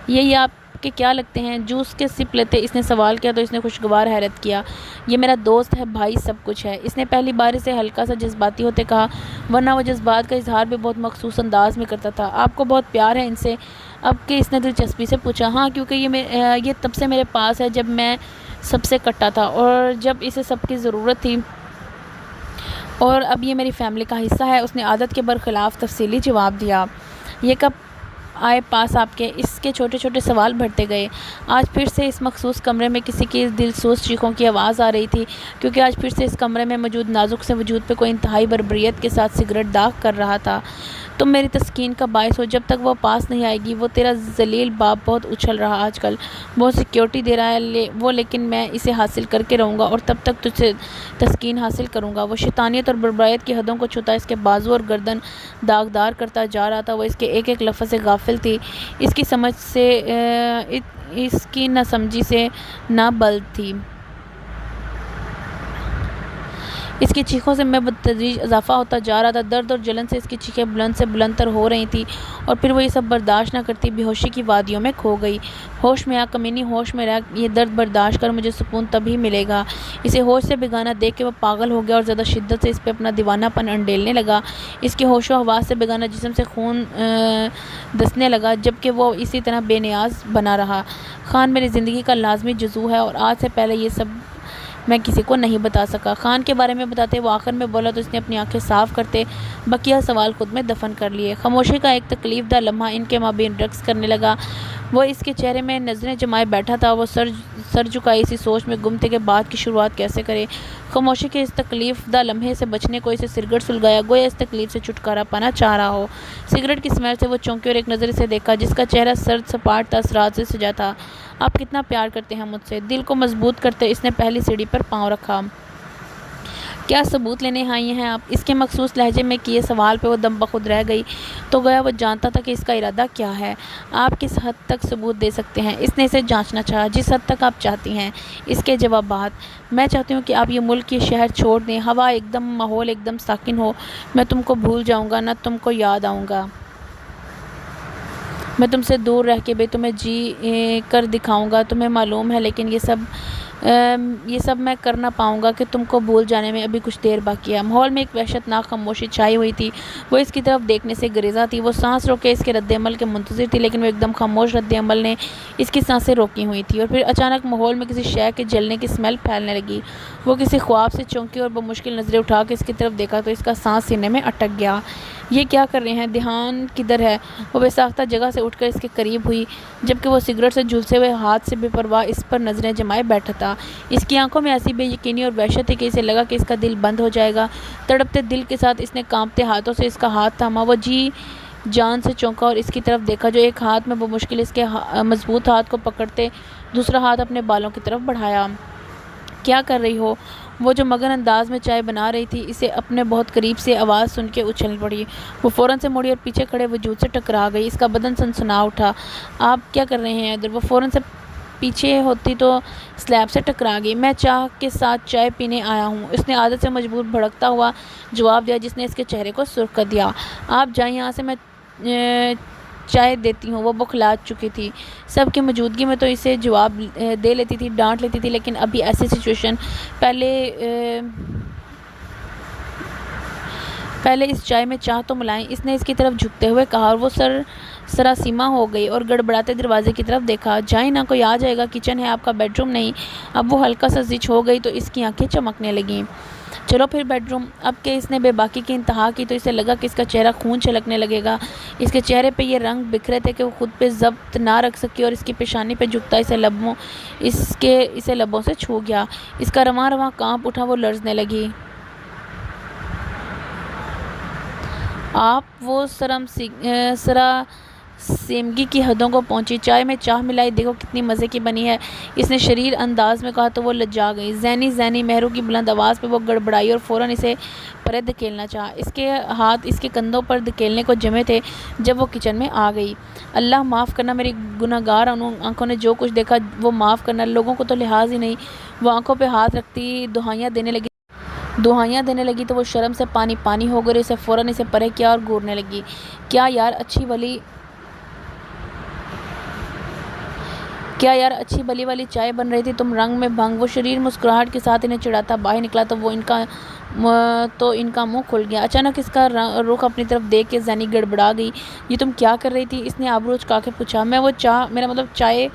یہ آپ کے کیا لگتے ہیں؟ جوس کے سپ لیتے اس نے سوال کیا تو اس نے خوشگوار حیرت کیا۔ یہ میرا دوست ہے بھائی، سب کچھ ہے۔ اس نے پہلی بار اسے ہلکا سا جذباتی ہوتے کہا، ورنہ وہ جذبات کا اظہار بھی بہت مخصوص انداز میں کرتا تھا۔ آپ کو بہت پیار ہے ان سے؟ اب کہ اس نے دلچسپی سے پوچھا۔ ہاں، کیونکہ یہ تب سے میرے پاس ہے جب میں سب سے کٹا تھا اور جب اسے سب کی ضرورت تھی، اور اب یہ میری فیملی کا حصہ ہے۔ اس نے عادت کے برخلاف تفصیلی جواب دیا۔ یہ کب آئے پاس آپ کے؟ اس کے چھوٹے چھوٹے سوال بڑھتے گئے۔ آج پھر سے اس مخصوص کمرے میں کسی کی دلسوز چیخوں کی آواز آ رہی تھی، کیونکہ آج پھر سے اس کمرے میں موجود نازک سے وجود پہ کوئی انتہائی بربریت کے ساتھ سگریٹ داغ کر رہا تھا۔ تم میری تسکین کا باعث ہو۔ جب تک وہ پاس نہیں آئے گی، وہ تیرا ذلیل باپ بہت اچھل رہا آج کل، بہت سیکیورٹی دے رہا ہے وہ، لیکن میں اسے حاصل کر کے رہوں گا اور تب تک تجھ سے تسکین حاصل کروں گا۔ وہ شیطانیت اور بربریت کی حدوں کو چھوتا اس کے بازو اور گردن داغدار کرتا جا رہا تھا۔ وہ اس کے ایک ایک لفظ سے غافل تھی، اس کی سمجھ سے، اس کی نہ سمجھی سے نہ بلد تھی۔ اس کی چیخوں سے میں بتدریج اضافہ ہوتا جا رہا تھا۔ درد اور جلن سے اس کی چیخیں بلند سے بلند تر ہو رہی تھیں، اور پھر وہ یہ سب برداشت نہ کرتی بے ہوشی کی وادیوں میں کھو گئی۔ ہوش میں آ کمینی، ہوش میں رہ، یہ درد برداشت کر، مجھے سکون تبھی ملے گا۔ اسے ہوش سے بیگانہ دیکھ کے وہ پاگل ہو گیا اور زیادہ شدت سے اس پہ اپنا دیوانہ پن انڈیلنے لگا۔ اس کے ہوش و حواس سے بیگانہ جسم سے خون دسنے لگا، جبکہ وہ اسی طرح بے نیاز بنا رہا۔ خان میری زندگی کا لازمی جزو ہے، اور آج سے پہلے یہ سب میں کسی کو نہیں بتا سکا۔ خان کے بارے میں بتاتے وہ آخر میں بولا تو اس نے اپنی آنکھیں صاف کرتے بقیہ سوال خود میں دفن کر لیے۔ خاموشی کا ایک تکلیف دہ لمحہ ان کے مابین رقص کرنے لگا۔ وہ اس کے چہرے میں نظریں جمائے بیٹھا تھا۔ وہ سر جھکائے اسی سوچ میں گم تھے کہ بات کی شروعات کیسے کرے۔ خاموشی کے اس تکلیف دہ لمحے سے بچنے کو اسے سگریٹ سلگایا، گویا اس تکلیف سے چھٹکارا پانا چاہ رہا ہو۔ سگریٹ کی اسمیل سے وہ چونکی اور ایک نظر اسے دیکھا، جس کا چہرہ سرد سپاٹ تاثرات سے سجا تھا۔ آپ کتنا پیار کرتے ہیں مجھ سے؟ دل کو مضبوط کرتے اس نے پہلی سیڑھی پر پاؤں رکھا۔ کیا ثبوت لینے آئی ہیں آپ؟ اس کے مخصوص لہجے میں کیے سوال پہ وہ دم بخود رہ گئی، تو گویا وہ جانتا تھا کہ اس کا ارادہ کیا ہے۔ آپ کس حد تک ثبوت دے سکتے ہیں؟ اس نے اسے جانچنا چاہا۔ جس حد تک آپ چاہتی ہیں۔ اس کے جوابات، میں چاہتی ہوں کہ آپ یہ ملک، یہ شہر چھوڑ دیں، ہوا ایک دم، ماحول ایک دم ساکن ہو، میں تم کو بھول جاؤں گا، نہ تم کو یاد آؤں گا۔ میں تم سے دور رہ کے بھی تمہیں جی کر دکھاؤں گا۔ تمہیں معلوم ہے، لیکن یہ سب میں کر نہ پاؤں گا کہ تم کو بھول جانے میں ابھی کچھ دیر باقی ہے۔ ماحول میں ایک وحشت ناک خاموشی چھائی ہوئی تھی۔ وہ اس کی طرف دیکھنے سے گریزاں تھی۔ وہ سانس روکے اس کے رد عمل کے منتظر تھی، لیکن وہ ایک دم خاموش رد عمل نے اس کی سانسیں روکی ہوئی تھی۔ اور پھر اچانک ماحول میں کسی شے کے جلنے کی اسمیل پھیلنے لگی۔ وہ کسی خواب سے چونکی اور بمشکل نظریں اٹھا کے اس کی طرف دیکھا تو اس کا سانس سینے میں اٹک گیا۔ یہ کیا کر رہے ہیں؟ دھیان کدھر ہے؟ وہ بے ساختہ جگہ سے اٹھ کر اس کے قریب ہوئی، جبکہ وہ سگریٹ سے جھلسے ہوئے ہاتھ سے بے پرواہ اس پر نظریں جمائے بیٹھا تھا۔ اس کی آنکھوں میں ایسی بے یقینی اور وحشت تھی کہ اسے لگا کہ اس کا دل بند ہو جائے گا۔ تڑپتے دل کے ساتھ اس نے کانپتے ہاتھوں سے اس کا ہاتھ تھاما۔ وہ جی جان سے چونکا اور اس کی طرف دیکھا جو ایک ہاتھ میں بمشکل اس کے مضبوط ہاتھ کو پکڑتے دوسرا ہاتھ اپنے بالوں کی طرف بڑھایا۔ کیا کر رہی ہو؟ وہ جو مگن انداز میں چائے بنا رہی تھی اسے اپنے بہت قریب سے آواز سن کے اچھل پڑی۔ وہ فوراً سے مڑی اور پیچھے کھڑے وجود سے ٹکرا گئی۔ اس کا بدن سنسنا اٹھا۔ آپ کیا کر رہے ہیں ادھر؟ وہ فوراً سے پیچھے ہوتی تو سلیب سے ٹکرا گئی۔ میں چاہ کے ساتھ چائے پینے آیا ہوں، اس نے عادت سے مجبور بھڑکتا ہوا جواب دیا جس نے اس کے چہرے کو سرخ کر دیا۔ آپ جائیں یہاں سے، میں چائے دیتی ہوں۔ وہ بخلا چکی تھی۔ سب کی موجودگی میں تو اسے جواب دے لیتی تھی، ڈانٹ لیتی تھی، لیکن ابھی ایسی سچویشن پہلے اس چائے میں چاہ تو ملائیں، اس نے اس کی طرف جھکتے ہوئے کہا اور وہ سراسیمہ ہو گئی اور گڑبڑاتے دروازے کی طرف دیکھا۔ جائیں نہ، کوئی آ جائے گا، کچن ہے، آپ کا بیڈ روم نہیں۔ اب وہ ہلکا سا زچ ہو گئی تو اس کی آنکھیں چمکنے لگیں۔ چلو پھر بیڈ روم۔ اب کہ اس نے بے باکی کی انتہا کی تو اسے لگا کہ اس کا چہرہ خون چھلکنے لگے گا۔ اس کے چہرے پہ یہ رنگ بکھرے تھے کہ وہ خود پہ ضبط نہ رکھ سکی اور اس کی پیشانی پہ جھکتا اسے لبوں سے چھو گیا۔ اس کا رواں رواں کانپ اٹھا، وہ لرزنے لگی۔ آپ وہ سراسیمگی کی حدوں کو پہنچی۔ چائے میں چاہ ملائی، دیکھو کتنی مزے کی بنی ہے، اس نے شریر انداز میں کہا تو وہ لجا گئی۔ زینی مہرو کی بلند آواز پہ وہ گڑبڑائی اور فوراً اسے پرے دھکیلنا چاہا۔ اس کے ہاتھ اس کے کندھوں پر دھکیلنے کو جمے تھے جب وہ کچن میں آ گئی۔ اللہ معاف کرنا میری گنہگار آنکھوں نے جو کچھ دیکھا وہ معاف کرنا، لوگوں کو تو لحاظ ہی نہیں۔ وہ آنکھوں پہ ہاتھ رکھتی دہائیاں دینے لگی تو وہ شرم سے پانی ہو گئی، اسے فوراً اسے پرے کیا اور گورنے لگی۔ کیا یار اچھی بھلی والی چائے بن رہی تھی، تم رنگ میں بھنگ۔ وہ شریر مسکراہٹ کے ساتھ انہیں چڑھاتا باہر نکلا تو ان کا منہ کھل گیا۔ اچانک اس کا رخ اپنی طرف دیکھ کے زینی گڑبڑا گئی۔ یہ تم کیا کر رہی تھی؟ اس نے آبرو اچکا کے پوچھا۔ میرا مطلب چائے،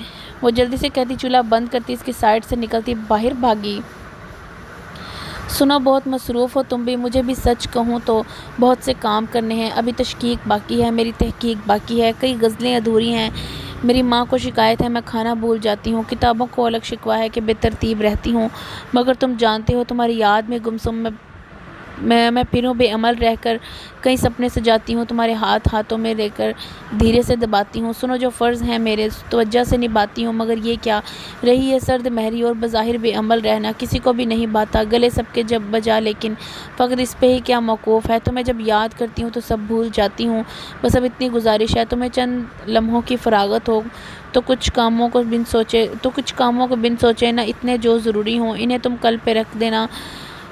وہ جلدی سے کہتی چولہا بند کرتی اس کی سائڈ سے نکلتی باہر بھاگی۔ سنو، بہت مصروف ہو تم بھی، مجھے بھی سچ کہوں تو بہت سے کام کرنے ہیں، ابھی تشقیق باقی ہے، میری تحقیق باقی ہے، کئی غزلیں ادھوری ہیں، میری ماں کو شکایت ہے میں کھانا بھول جاتی ہوں، کتابوں کو الگ شکوہ ہے کہ بے ترتیب رہتی ہوں، مگر تم جانتے ہو تمہاری یاد میں گمسم میں پھروں بے عمل رہ کر کئی سپنے سجاتی ہوں، تمہارے ہاتھوں میں لے کر دھیرے سے دباتی ہوں، سنو جو فرض ہیں میرے توجہ سے نبھاتی ہوں، مگر یہ کیا رہی ہے سرد مہری اور بظاہر بے عمل رہنا، کسی کو بھی نہیں بھاتا، گلے سب کے جب بجا لیکن فقط اس پہ ہی کیا موقوف ہے، تمہیں جب یاد کرتی ہوں تو سب بھول جاتی ہوں، بس اب اتنی گزارش ہے تمہیں چند لمحوں کی فراغت ہو تو کچھ کاموں کو بن سوچے نہ اتنے جو ضروری ہوں، انہیں تم کل پہ رکھ دینا،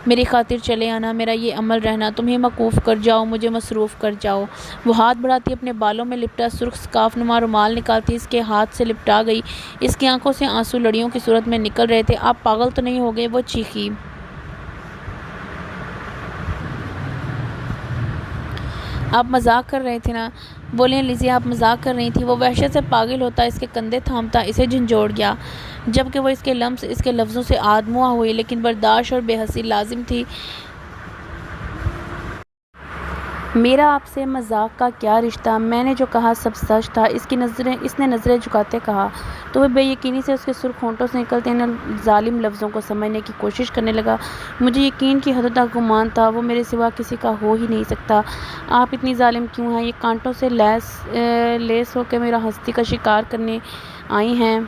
میری خاطر چلے آنا، میرا یہ عمل رہنا، تمہیں موقوف کر جاؤ، مجھے مصروف کر جاؤ۔ وہ ہاتھ بڑھاتی اپنے بالوں میں لپٹا سرخ سکارف نما رومال نکالتی اس کے ہاتھ سے لپٹا گئی، اس کی آنکھوں سے آنسو لڑیوں کی صورت میں نکل رہے تھے۔ آپ پاگل تو نہیں ہو گئے؟ وہ چیخی۔ آپ مذاق کر رہے تھے نا؟ بولیں لیزی، آپ مذاق کر رہی تھی؟ وہ وحشت سے پاگل ہوتا اس کے کندھے تھامتا اسے جھنجھوڑ گیا، جبکہ وہ اس کے لفظوں سے آدموا ہوئی، لیکن برداشت اور بے حسی لازم تھی۔ میرا آپ سے مذاق کا کیا رشتہ؟ میں نے جو کہا سب سچ تھا، اس نے نظریں جھکاتے کہا، تو وہ بے یقینی سے اس کے سرخ ہونٹوں سے نکلتے ان ظالم لفظوں کو سمجھنے کی کوشش کرنے لگا۔ مجھے یقین کی حدوں تک گمان تھا وہ میرے سوا کسی کا ہو ہی نہیں سکتا۔ آپ اتنی ظالم کیوں ہیں؟ یہ کانٹوں سے لیس ہو کے میری ہستی کا شکار کرنے آئی ہیں۔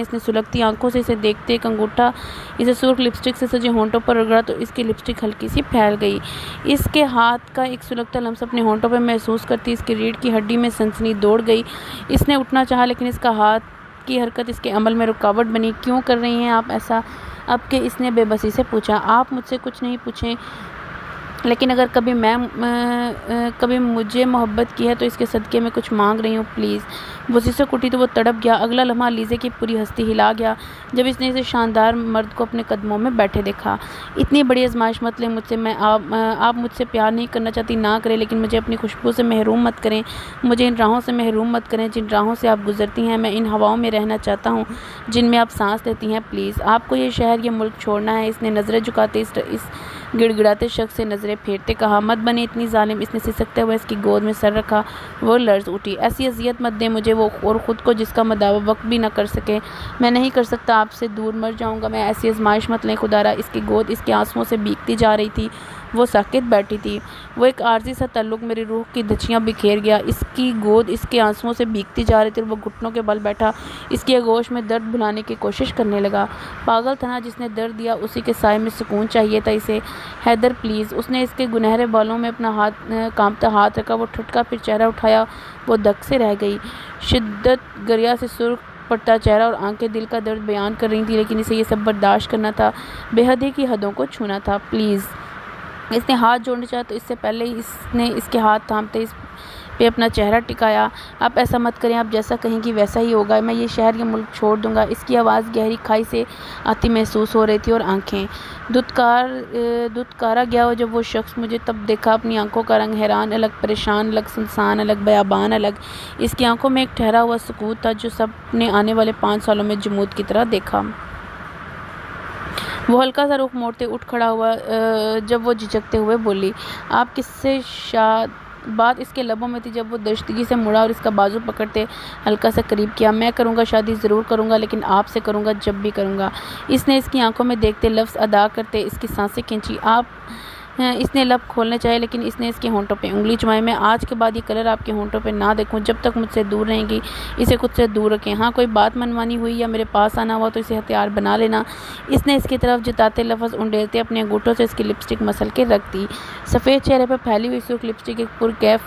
اس نے سلگتی آنکھوں سے اسے دیکھتے ایک انگوٹھا اسے سرخ لپسٹک سے سجے ہونٹوں پر رگڑا تو اس کی لپسٹک ہلکی سی پھیل گئی۔ اس کے ہاتھ کا ایک سلگتا لمس اپنے ہونٹوں پہ محسوس کرتی اس کی ریڑھ کی ہڈی میں سنسنی دوڑ گئی۔ اس نے اٹھنا چاہا لیکن اس کا ہاتھ کی حرکت اس کے عمل میں رکاوٹ بنی۔ کیوں کر رہی ہیں آپ ایسا؟ اب کہ اس نے بے بسی سے پوچھا۔ آپ مجھ سے کچھ نہیں پوچھیں، لیکن اگر کبھی مجھے محبت کی ہے تو اس کے صدقے میں کچھ مانگ رہی ہوں، پلیز۔ وہ سسک اٹھی تو وہ تڑپ گیا۔ اگلا لمحہ لیزے کی پوری ہستی ہلا گیا جب اس نے اسے شاندار مرد کو اپنے قدموں میں بیٹھے دیکھا۔ اتنی بڑی آزمائش مت لیں مجھ سے، آپ مجھ سے پیار نہیں کرنا چاہتی نہ کریں، لیکن مجھے اپنی خوشبو سے محروم مت کریں، مجھے ان راہوں سے محروم مت کریں جن راہوں سے آپ گزرتی ہیں، میں ان ہواؤں میں رہنا چاہتا ہوں جن میں آپ سانس لیتی ہیں، پلیز۔ آپ کو یہ شہر، یہ ملک چھوڑنا ہے۔ اس نے نظریں جھکاتے اس گڑ گڑاتے شخص سے نظریں پھیرتے کہا۔ مت بنے اتنی ظالم۔ اس نے سسکتے ہوئے اس کی گود میں سر رکھا۔ وہ لرز اٹھی۔ ایسی اذیت مت دیں مجھے، وہ اور خود کو جس کا مداوا وقت بھی نہ کر سکے۔ میں نہیں کر سکتا، آپ سے دور مر جاؤں گا میں، ایسی آزمائش مت لیں خدا را۔ اس کی گود اس کے آنسوؤں سے بھیگتی جا رہی تھی۔ وہ ساکت بیٹھی تھی۔ وہ ایک عارضی سا تعلق میری روح کی دھچیاں بکھیر گیا۔ اس کی گود اس کے آنسوؤں سے بھیگتی جا رہی تھی اور وہ گھٹنوں کے بل بیٹھا اس کی آغوش میں درد بھلانے کی کوشش کرنے لگا۔ پاگل تھا نا جس نے درد دیا، اسی کے سائے میں سکون چاہیے تھا اسے۔ حیدر پلیز۔ اس نے اس کے گنہرے بالوں میں اپنا کانپتا ہاتھ رکھا۔ وہ ٹھٹکا، پھر چہرہ اٹھایا۔ وہ دک سے رہ گئی۔ شدت گریا سے سرخ پڑتا چہرہ اور آنکھیں دل کا درد بیان کر رہی تھیں، لیکن اسے یہ سب برداشت کرنا تھا، بے حدی کی حدوں کو چھونا تھا۔ پلیز۔ اس نے ہاتھ جوڑنا چاہا تو اس سے پہلے ہی اس نے اس کے ہاتھ تھامتے اس پہ اپنا چہرہ ٹکایا۔ آپ ایسا مت کریں، آپ جیسا کہیں گی ویسا ہی ہوگا۔ میں یہ شہر، یہ ملک چھوڑ دوں گا۔ اس کی آواز گہری کھائی سے آتی محسوس ہو رہی تھی اور آنکھیں دھتکارا گیا جب وہ شخص مجھے تب دیکھا۔ اپنی آنکھوں کا رنگ حیران الگ، پریشان الگ، سنسان الگ، بیابان الگ۔ اس کی آنکھوں میں ایک ٹھہرا ہوا سکوت تھا جو سب نے آنے والے 5 سالوں میں جمود کی طرح دیکھا۔ وہ ہلکا سا رخ موڑتے اٹھ کھڑا ہوا جب وہ جھجکتے ہوئے بولی، آپ کس سے شاد؟ بات اس کے لبوں میں تھی جب وہ درشتگی سے مڑا اور اس کا بازو پکڑتے ہلکا سا قریب کیا۔ میں کروں گا، شادی ضرور کروں گا، لیکن آپ سے کروں گا، جب بھی کروں گا۔ اس نے اس کی آنکھوں میں دیکھتے لفظ ادا کرتے اس کی سانسیں کھینچی۔ اس نے لب کھولنے چاہے لیکن اس نے اس کے ہونٹوں پہ انگلی جمائی۔ میں آج کے بعد یہ کلر آپ کے ہونٹوں پہ نہ دیکھوں جب تک مجھ سے دور رہیں گی۔ اسے خود سے دور رکھیں۔ ہاں کوئی بات منوانی ہوئی یا میرے پاس آنا ہوا تو اسے ہتھیار بنا لینا۔ اس نے اس کی طرف جتاتے لفظ انڈیلتے اپنے انگوٹھوں سے اس کی لپسٹک مسل کے رکھ دی۔ سفید چہرے پر پھیلی ہوئی سرخ لپسٹک ایک پرکیف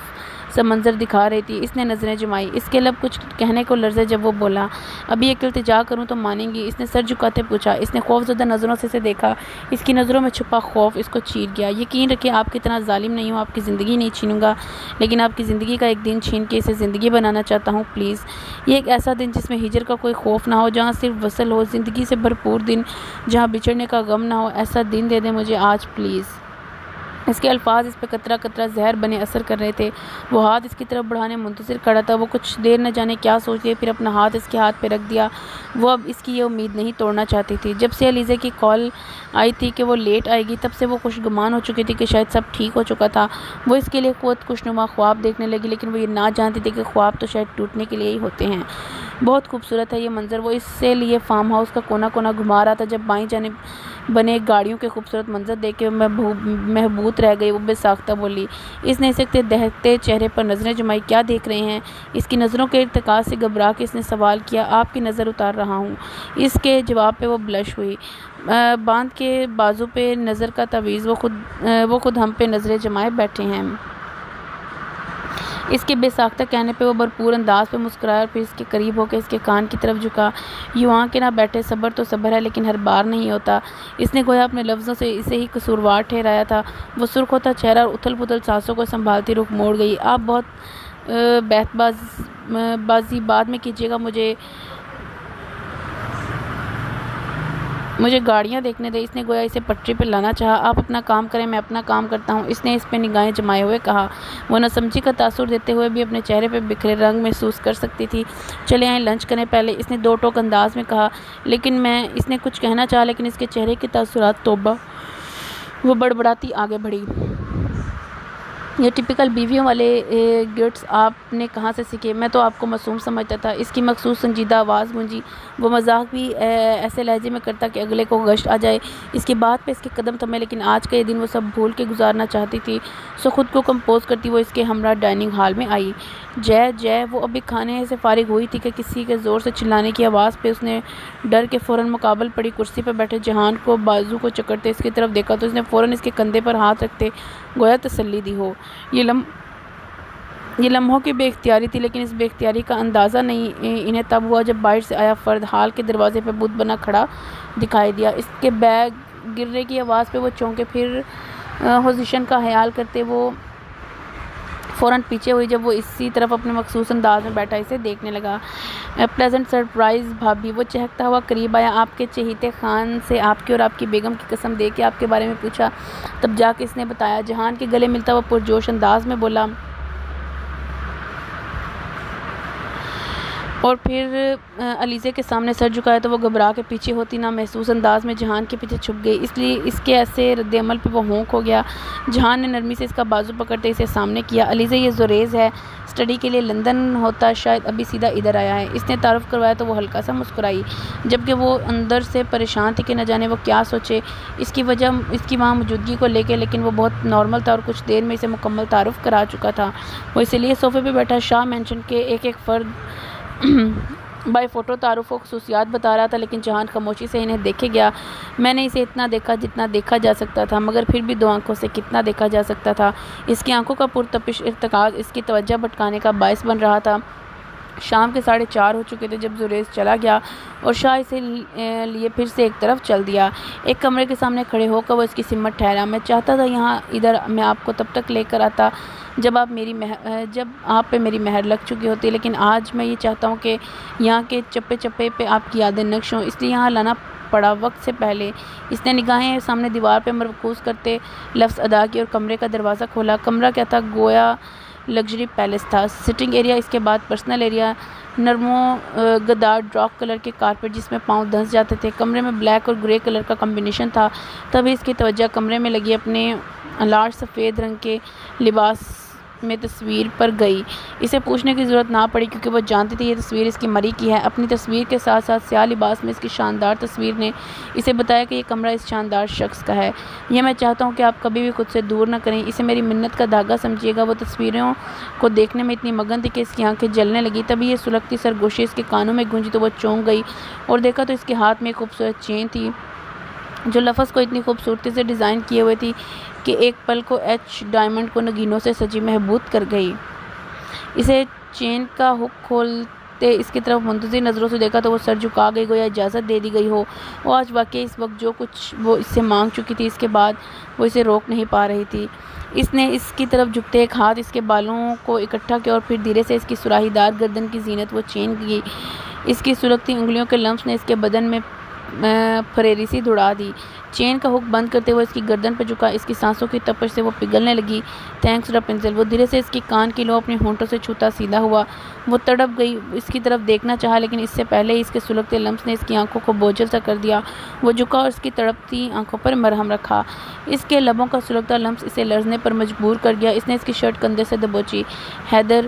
سا منظر دکھا رہی تھی۔ اس نے نظریں جمائی۔ اس کے لب کچھ کہنے کو لرزے جب وہ بولا، ابھی ایک التجا کروں تو مانیں گی؟ اس نے سر جھکاتے پوچھا۔ اس نے خوفزدہ نظروں سے اسے دیکھا۔ اس کی نظروں میں چھپا خوف اس کو چیر گیا۔ یقین رکھیں آپ کی طرح ظالم نہیں ہوں، آپ کی زندگی نہیں چھینوں گا، لیکن آپ کی زندگی کا ایک دن چھین کے اسے زندگی بنانا چاہتا ہوں۔ پلیز۔ یہ ایک ایسا دن جس میں ہجر کا کوئی خوف نہ ہو، جہاں صرف وصل ہو، زندگی سے بھرپور دن جہاں بچھڑنے کا غم نہ ہو۔ ایسا دن دے دیں مجھے آج پلیز۔ اس کے الفاظ اس پہ قطرہ قطرہ زہر بنے اثر کر رہے تھے۔ وہ ہاتھ اس کی طرف بڑھانے منتظر کھڑا تھا۔ وہ کچھ دیر نہ جانے کیا سوچ لیے، پھر اپنا ہاتھ اس کے ہاتھ پہ رکھ دیا۔ وہ اب اس کی یہ امید نہیں توڑنا چاہتی تھی۔ جب سے علیزہ کی کال آئی تھی کہ وہ لیٹ آئے گی، تب سے وہ خوش گمان ہو چکی تھی کہ شاید سب ٹھیک ہو چکا تھا۔ وہ اس کے لیے خود خوشنما خواب دیکھنے لگی، لیکن وہ یہ نہ جانتی تھی کہ خواب تو شاید ٹوٹنے کے لیے ہی ہوتے ہیں۔ بہت خوبصورت ہے یہ منظر۔ وہ اس سے لیے فارم ہاؤس کا کونا کونا گھما رہا تھا جب بائیں جانب بنے گاڑیوں کے خوبصورت منظر دیکھ کے محبوط رہ گئی۔ وہ بے ساختہ بولی۔ اس نے اسے دہتے چہرے پر نظریں جمائی۔ کیا دیکھ رہے ہیں؟ اس کی نظروں کے ارتکاز سے گھبرا کے اس نے سوال کیا۔ آپ کی نظر اتار رہا ہوں۔ اس کے جواب پہ وہ بلش ہوئی۔ باندھ کے بازو پہ نظر کا تعویذ، وہ خود ہم پہ نظریں جمائے بیٹھے ہیں۔ اس کے بے ساختہ کہنے پہ وہ بھرپور انداز پہ مسکرایا اور پھر اس کے قریب ہو کے اس کے کان کی طرف جھکا۔ یوں آنکھیں نہ بیٹھے، صبر تو صبر ہے لیکن ہر بار نہیں ہوتا۔ اس نے گویا اپنے لفظوں سے اسے ہی قصوروار ٹھہرایا تھا۔ وہ سرخ ہوتا چہرہ اور اتھل پتھل سانسوں کو سنبھالتی رخ موڑ گئی۔ آپ بہت بیت بازی بعد میں کیجیے گا، مجھے گاڑیاں دیکھنے دیں۔ اس نے گویا اسے پٹری پہ لانا چاہا۔ آپ اپنا کام کریں، میں اپنا کام کرتا ہوں، اس نے اس پہ نگاہیں جمائے ہوئے کہا۔ وہ نہ سمجھی کا تاثر دیتے ہوئے بھی اپنے چہرے پہ بکھرے رنگ محسوس کر سکتی تھی۔ چلے آئیں لنچ کریں پہلے، اس نے دو ٹوک انداز میں کہا۔ اس نے کچھ کہنا چاہا لیکن اس کے چہرے کے تاثرات توبہ! وہ بڑبڑاتی آگے بڑھی۔ یہ ٹپیکل بیویوں والے گٹس آپ نے کہاں سے سیکھے؟ میں تو آپ کو معصوم سمجھتا تھا۔ اس کی مخصوص سنجیدہ آواز گونجی۔ وہ مذاق بھی ایسے لہجے میں کرتا کہ اگلے کو گشت آ جائے۔ اس کی بات پہ اس کے قدم تھمے، لیکن آج کا یہ دن وہ سب بھول کے گزارنا چاہتی تھی۔ سو خود کو کمپوز کرتی وہ اس کے ہمراہ ڈائننگ ہال میں آئی۔ جے وہ ابھی کھانے سے فارغ ہوئی تھی کہ کسی کے زور سے چلانے کی آواز پہ اس نے ڈر کے فوراً مقابل پڑی کرسی پہ بیٹھے جہان کو بازو کو چکرتے اس کی طرف دیکھا تو اس نے فوراً اس کے کندھے پر ہاتھ رکھتے گویا تسلی دی ہو۔ یہ لمحوں کی بے اختیاری تھی، لیکن اس بے اختیاری کا اندازہ انہیں تب ہوا جب باہر سے آیا فرد ہال کے دروازے پہ بت بنا کھڑا دکھائی دیا۔ اس کے بیگ گرنے کی آواز پہ وہ چونکے، پھر پوزیشن کا خیال کرتے وہ فوراً پیچھے ہوئی جب وہ اسی طرف اپنے مخصوص انداز میں بیٹھا اسے دیکھنے لگا۔ پلیزنٹ سرپرائز بھابھی! وہ چہکتا ہوا قریب آیا۔ آپ کے چہیتے خان سے آپ کی اور آپ کی بیگم کی قسم دے کے آپ کے بارے میں پوچھا، تب جا کے اس نے بتایا۔ جہان کے گلے ملتا وہ پرجوش انداز میں بولا، اور پھر علیزے کے سامنے سر جھکایا تو وہ گھبرا کے پیچھے ہوتی نہ محسوس انداز میں جہان کے پیچھے چھپ گئی، اس لیے اس کے ایسے رد عمل پہ وہ ہونک ہو گیا۔ جہان نے نرمی سے اس کا بازو پکڑتے اسے سامنے کیا۔ علیزہ یہ زوریز ہے، اسٹڈی کے لیے لندن ہوتا، شاید ابھی سیدھا ادھر آیا ہے۔ اس نے تعارف کروایا تو وہ ہلکا سا مسکرائی، جبکہ وہ اندر سے پریشان تھی کہ نہ جانے وہ کیا سوچے اس کی وجہ اس کی وہاں موجودگی کو لے کے، لیکن وہ بہت نارمل تھا اور کچھ دیر میں اسے مکمل تعارف کرا چکا تھا۔ وہ اسی لیے صوفے پہ بیٹھا شاہ مینشن کے ایک ایک فرد بائی فوٹو تعارف و خصوصیات بتا رہا تھا، لیکن جہان خاموشی سے انہیں دیکھے گیا۔ میں نے اسے اتنا دیکھا جتنا دیکھا جا سکتا تھا، مگر پھر بھی 2 آنکھوں سے کتنا دیکھا جا سکتا تھا۔ اس کی آنکھوں کا پرتپش ارتکاز اس کی توجہ بھٹکانے کا باعث بن رہا تھا۔ شام کے 4:30 ہو چکے تھے جب زوریز چلا گیا اور شاہ اسے لیے پھر سے ایک طرف چل دیا۔ ایک کمرے کے سامنے کھڑے ہو کر وہ اس کی سمت ٹھہرا۔ میں چاہتا تھا یہاں ادھر میں آپ کو تب تک لے کر آتا جب آپ پہ میری مہر لگ چکی ہوتی، لیکن آج میں یہ چاہتا ہوں کہ یہاں کے چپے چپے پہ آپ کی یادیں نقش ہوں، اس لیے یہاں لانا پڑا وقت سے پہلے۔ اس نے نگاہیں سامنے دیوار پہ مرکوز کرتے لفظ ادا کیے اور کمرے کا دروازہ کھولا۔ کمرہ کیا تھا، گویا لگژری پیلس تھا۔ سٹنگ ایریا، اس کے بعد پرسنل ایریا، نرم و گدار ڈارک کلر کے کارپیٹ جس میں پاؤں دھنس جاتے تھے۔ کمرے میں بلیک اور گرے کلر کا کمبینیشن تھا۔ تبھی اس کی توجہ کمرے میں لگی اپنے لارج سفید رنگ کے لباس میں تصویر پر گئی۔ اسے پوچھنے کی ضرورت نہ پڑی کیونکہ وہ جانتی تھی یہ تصویر اس کی مری کی ہے۔ اپنی تصویر کے ساتھ ساتھ سیاہ لباس میں اس کی شاندار تصویر نے اسے بتایا کہ یہ کمرہ اس شاندار شخص کا ہے۔ یہ میں چاہتا ہوں کہ آپ کبھی بھی خود سے دور نہ کریں، اسے میری منت کا دھاگا سمجھیے گا۔ وہ تصویروں کو دیکھنے میں اتنی مگن تھی کہ اس کی آنکھیں جلنے لگی۔ تبھی یہ سلگتی سرگوشی اس کے کانوں میں گونجی تو وہ چونک گئی اور دیکھا تو اس کے ہاتھ میں ایک خوبصورت چین تھی جو لفظ کو اتنی خوبصورتی سے ڈیزائن کیے ہوئے تھی کہ ایک پل کو ڈائمنڈ کو نگینوں سے سجی محبوب کر گئی۔ اسے چین کا ہک کھولتے اس کی طرف منتظر نظروں سے دیکھا تو وہ سر جھکا گئی، گویا اجازت دے دی گئی ہو۔ وہ آج واقعی اس وقت جو کچھ وہ اس سے مانگ چکی تھی، اس کے بعد وہ اسے روک نہیں پا رہی تھی۔ اس نے اس کی طرف جھکتے ایک ہاتھ اس کے بالوں کو اکٹھا کیا اور پھر دھیرے سے اس کی سراہی دار گردن کی زینت وہ چین کی۔ اس کی سلگتی انگلیوں کے لمس نے اس کے بدن میں پھریری سی دوڑا دی۔ چین کا ہک بند کرتے ہوئے اس کی گردن پہ جھکا، اس کی سانسوں کی تپش سے وہ پگھلنے لگی۔ تھینکس راپنزل۔ وہ دھیرے سے اس کی کان کی لو اپنے ہونٹوں سے چھوتا سیدھا ہوا۔ وہ تڑپ گئی، اس کی طرف دیکھنا چاہا لیکن اس سے پہلے ہی اس کے سلگتے لمس نے اس کی آنکھوں کو بوجھل سا کر دیا۔ وہ جھکا اور اس کی تڑپتی آنکھوں پر مرہم رکھا۔ اس کے لبوں کا سلگتا لمس اسے لرزنے پر مجبور کر گیا۔ اس نے اس کی شرٹ کندھے سے دبوچی۔ حیدر،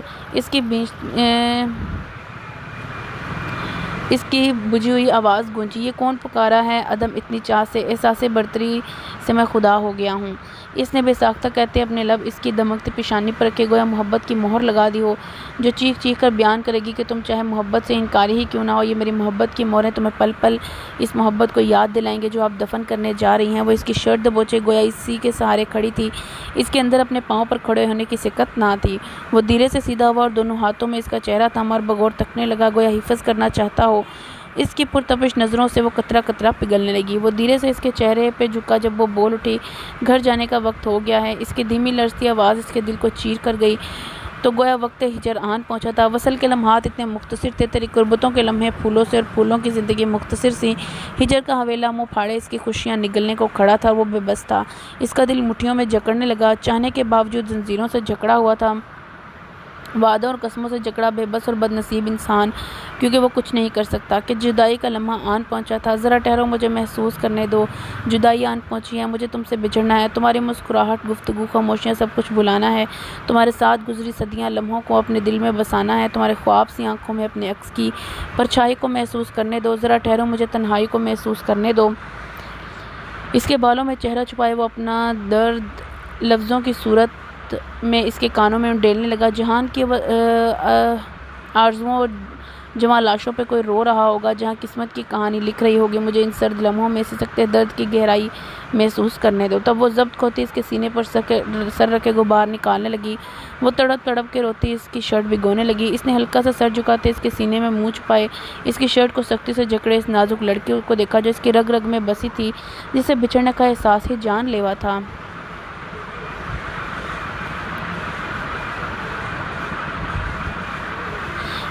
اس کی بجھی ہوئی آواز گونجی، یہ کون پکارا ہے عدم اتنی چاہ سے، احساس برتری سے میں خدا ہو گیا ہوں۔ اس نے بے ساختہ کہتے اپنے لب اس کی دمکتی پیشانی پر رکھے، گویا محبت کی مہر لگا دی ہو جو چیخ چیخ کر بیان کرے گی کہ تم چاہے محبت سے انکاری ہی کیوں نہ ہو، یہ میری محبت کی مہریں تمہیں پل پل اس محبت کو یاد دلائیں گے جو آپ دفن کرنے جا رہی ہیں۔ وہ اس کی شرٹ دبوچے، گویا اسی کے سہارے کھڑی تھی، اس کے اندر اپنے پاؤں پر کھڑے ہونے کی سکت نہ تھی۔ وہ دھیرے سے سیدھا ہوا اور دونوں ہاتھوں میں اس کا چہرہ تھاما اور بغور تکنے لگا، گویا حفظ کرنا چاہتا ہو۔ اس کی پرتپش نظروں سے وہ قطرہ قطرہ پگھلنے لگی۔ وہ دھیرے سے اس کے چہرے پہ جھکا جب وہ بول اٹھی، گھر جانے کا وقت ہو گیا ہے۔ اس کی دھیمی لرزتی آواز اس کے دل کو چیر کر گئی تو گویا وقت ہجر آن پہنچا تھا۔ وصل کے لمحات اتنے مختصر تھے، تیری قربتوں کے لمحے پھولوں سے، اور پھولوں کی زندگی مختصر سی۔ ہجر کا حویلا منہ پھاڑے اس کی خوشیاں نگلنے کو کھڑا تھا اور وہ بے بس تھا۔ اس کا دل مٹھیوں میں جکڑنے لگا، چاہنے کے باوجود زنجیروں سے جکڑا ہوا تھا، وعدوں اور قسموں سے جکڑا بے بس اور بد نصیب انسان، کیونکہ وہ کچھ نہیں کر سکتا کہ جدائی کا لمحہ آن پہنچا تھا۔ ذرا ٹھہرو، مجھے محسوس کرنے دو، جدائی آن پہنچی ہے، مجھے تم سے بچھڑنا ہے، تمہاری مسکراہٹ، گفتگو، خاموشیاں، سب کچھ بھلانا ہے، تمہارے ساتھ گزری صدیاں لمحوں کو اپنے دل میں بسانا ہے، تمہارے خواب سی آنکھوں میں اپنے عکس کی پرچھائی کو محسوس کرنے دو، ذرا ٹھہرو، مجھے تنہائی کو محسوس کرنے دو۔ اس کے بالوں میں چہرہ چھپائے وہ اپنا درد لفظوں کی صورت میں اس کے کانوں میں انڈیلنے لگا۔ جہان کی آرزوؤں اور جواں لاشوں پہ کوئی رو رہا ہوگا، جہاں قسمت کی کہانی لکھ رہی ہوگی، مجھے ان سرد لمحوں میں سے سکتے درد کی گہرائی محسوس کرنے دو۔ تب وہ ضبط کھوتی اس کے سینے پر سر رکھے غبار نکالنے لگی۔ وہ تڑپ تڑپ کے روتی اس کی شرٹ بھگونے لگی۔ اس نے ہلکا سا سر جھکاتے اس کے سینے میں منہ چھپائے، اس کی شرٹ کو سختی سے جکڑے اس نازک لڑکی کو دیکھا جو اس کی رگ رگ میں بسی تھی، جسے بچھڑنے کا احساس ہی جان لیوا تھا۔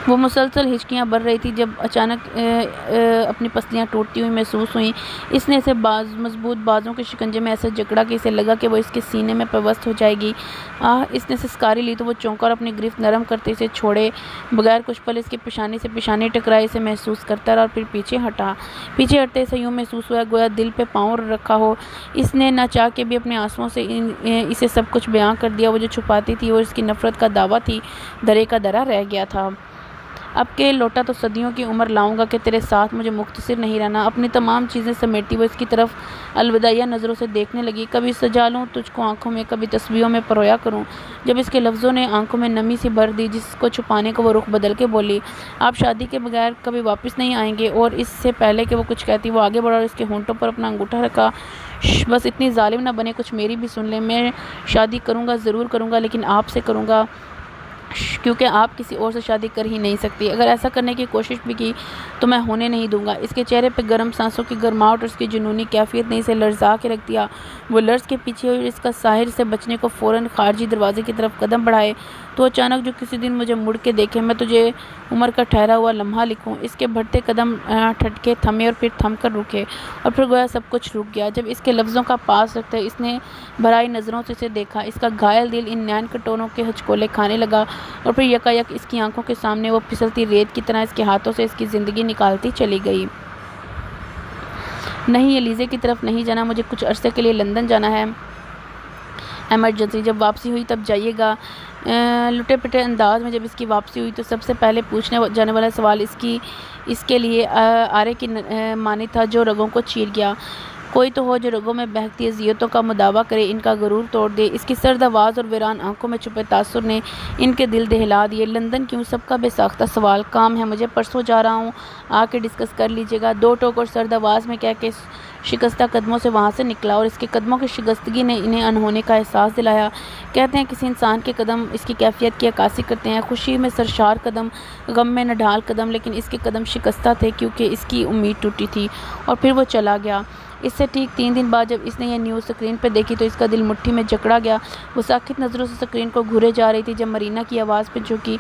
وہ مسلسل ہچکیاں بھر رہی تھی جب اچانک اپنی پسلیاں ٹوٹتی ہوئی محسوس ہوئیں۔ اس نے اسے مضبوط بازوں کے شکنجے میں ایسا جکڑا کہ اسے لگا کہ وہ اس کے سینے میں پیوست ہو جائے گی۔ اس نے سسکاری لی تو وہ چونکا اور اپنی گرفت نرم کرتے اسے چھوڑے بغیر کچھ پل اس کے پیشانی سے پیشانی ٹکرائے اسے محسوس کرتا رہا اور پھر پیچھے ہٹا۔ پیچھے ہٹتے اسے یوں محسوس ہوا گویا دل پہ پاؤں رکھا ہو۔ اس نے نہ چاہ کے بھی اپنے آنسوؤں سے اسے سب کچھ بیان کر دیا۔ وہ جو چھپاتی تھی اور اس کی نفرت کا دعویٰ تھی درے کا درا رہ گیا تھا۔ اب کہ لوٹا تو صدیوں کی عمر لاؤں گا کہ تیرے ساتھ مجھے مختصر نہیں رہنا۔ اپنی تمام چیزیں سمیٹی وہ اس کی طرف الوداعیہ نظروں سے دیکھنے لگی۔ کبھی سجا لوں تجھ کو آنکھوں میں، کبھی تسبیحوں میں پرویا کروں۔ جب اس کے لفظوں نے آنکھوں میں نمی سی بھر دی جس کو چھپانے کو وہ رخ بدل کے بولی، آپ شادی کے بغیر کبھی واپس نہیں آئیں گے؟ اور اس سے پہلے کہ وہ کچھ کہتی وہ آگے بڑھا اور اس کے ہونٹوں پر اپنا انگوٹھا رکھا۔ بس اتنی ظالم نہ بنے، کچھ میری بھی سن لیں۔ میں شادی کروں گا، ضرور کروں گا، لیکن آپ سے کروں گا کیونکہ آپ کسی اور سے شادی کر ہی نہیں سکتی۔ اگر ایسا کرنے کی کوشش بھی کی تو میں ہونے نہیں دوں گا۔ اس کے چہرے پہ گرم سانسوں کی گرماہٹ اور اس کی جنونی کیفیت نے اسے لرزا کے رکھ دیا۔ وہ لرز کے پیچھے ہوئی اور اس کا ساحر سے بچنے کو فوراً خارجی دروازے کی طرف قدم بڑھائے تو اچانک جو کسی دن مجھے مڑ کے دیکھے، میں تجھے عمر کا ٹھہرا ہوا لمحہ لکھوں۔ اس کے بڑھتے قدم ٹھٹکے، تھمے اور پھر تھم کر رکے اور پھر گویا سب کچھ رک گیا جب اس کے لفظوں کا پاس رکھتے اس نے بھرائی نظروں سے اسے دیکھا۔ اس کا گھائل دل ان نین کٹوروں کے ہچکولے کھانے لگا اور پھر یکایک اس کی آنکھوں کے سامنے وہ پھسلتی ریت کی طرح اس کے ہاتھوں سے اس کی زندگی نکالتی چلی گئی۔ نہیں، ایلیزے کی طرف نہیں جانا، مجھے کچھ عرصے کے لیے لندن جانا ہے، ایمرجنسی۔ جب واپسی ہوئی تب جائیے گا۔ لٹے پٹے انداز میں جب اس کی واپسی ہوئی تو سب سے پہلے پوچھنے جانے والا سوال اس کے لیے آرے کی معنی تھا جو رگوں کو چیر گیا۔ کوئی تو ہو جو رگوں میں بہکتی اذیتوں کا مداوع کرے، ان کا غرور توڑ دے۔ اس کی سرد آواز اور ویران آنکھوں میں چھپے تاثر نے ان کے دل دہلا دیے۔ لندن کیوں؟ سب کا بے ساختہ سوال۔ کام ہے مجھے، پرسوں جا رہا ہوں، آ کے ڈسکس کر لیجیے گا، دو ٹوک اور سرد آواز میں کہہ کے شکستہ قدموں سے وہاں سے نکلا اور اس کے قدموں کی شکستگی نے انہیں انہونے کا احساس دلایا۔ کہتے ہیں کسی انسان کے قدم اس کی کیفیت کی عکاسی کرتے ہیں، خوشی میں سرشار قدم، غم میں نڈھال قدم، لیکن اس کے قدم شکستہ تھے کیونکہ اس کی امید ٹوٹی تھی اور پھر وہ چلا گیا۔ اس سے ٹھیک 3 دن بعد جب اس نے یہ نیوز سکرین پہ دیکھی تو اس کا دل مٹھی میں جکڑا گیا۔ وہ ساکت نظروں سے سکرین کو گھورے جا رہی تھی جب مرینا کی آواز پہ جھکی،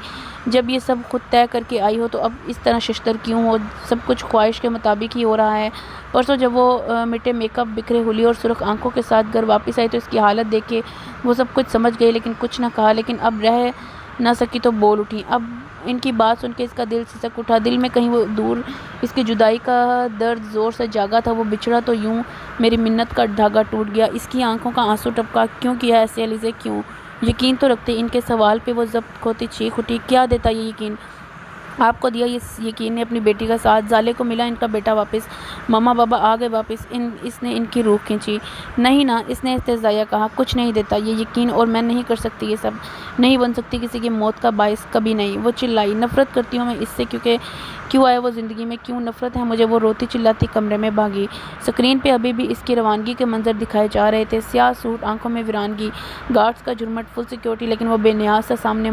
جب یہ سب خود طے کر کے آئی ہو تو اب اس طرح ششدر کیوں ہو؟ سب کچھ خواہش کے مطابق ہی ہو رہا ہے۔ پرسوں جب وہ مٹے میک اپ، بکھرے ہولی اور سرخ آنکھوں کے ساتھ گھر واپس آئی تو اس کی حالت دیکھ کے وہ سب کچھ سمجھ گئی لیکن کچھ نہ کہا، لیکن اب رہ نہ سکی تو بول اٹھی۔ اب ان کی بات سن کے اس کا دل سسک اٹھا، دل میں کہیں وہ دور اس کی جدائی کا درد زور سے جاگا تھا۔ وہ بچھڑا تو یوں میری منت کا دھاگا ٹوٹ گیا۔ اس کی آنکھوں کا آنسو ٹپکا۔ کیوں کیا ایسے ایلیزے، کیوں؟ یقین تو رکھتے؟ ان کے سوال پہ وہ ضبط کھوتی چیخ اٹھی، کیا دیتا یہ یقین؟ آپ کو دیا یہ یقین نے اپنی بیٹی کا ساتھ، زالے کو ملا ان کا بیٹا واپس، ماما بابا آ گئے واپس۔ اس نے ان کی روح کھینچی۔ نہیں نا، اس نے استہزائیہ کہا، کچھ نہیں دیتا یہ یقین، اور میں نہیں کر سکتی یہ سب، نہیں بن سکتی کسی کی موت کا باعث، کبھی نہیں۔ وہ چلائی، نفرت کرتی ہوں میں اس سے، کیونکہ کیوں آیا وہ زندگی میں، کیوں نفرت ہے مجھے؟ وہ روتی چلاتی کمرے میں بھاگی۔ سکرین پہ ابھی بھی اس کی روانگی کے منظر دکھائے جا رہے تھے، سیاہ سوٹ، آنکھوں میں ویرانگی، گارڈز کا جھرمٹ، فل سیکیورٹی، لیکن وہ بے نیاز سا سامنے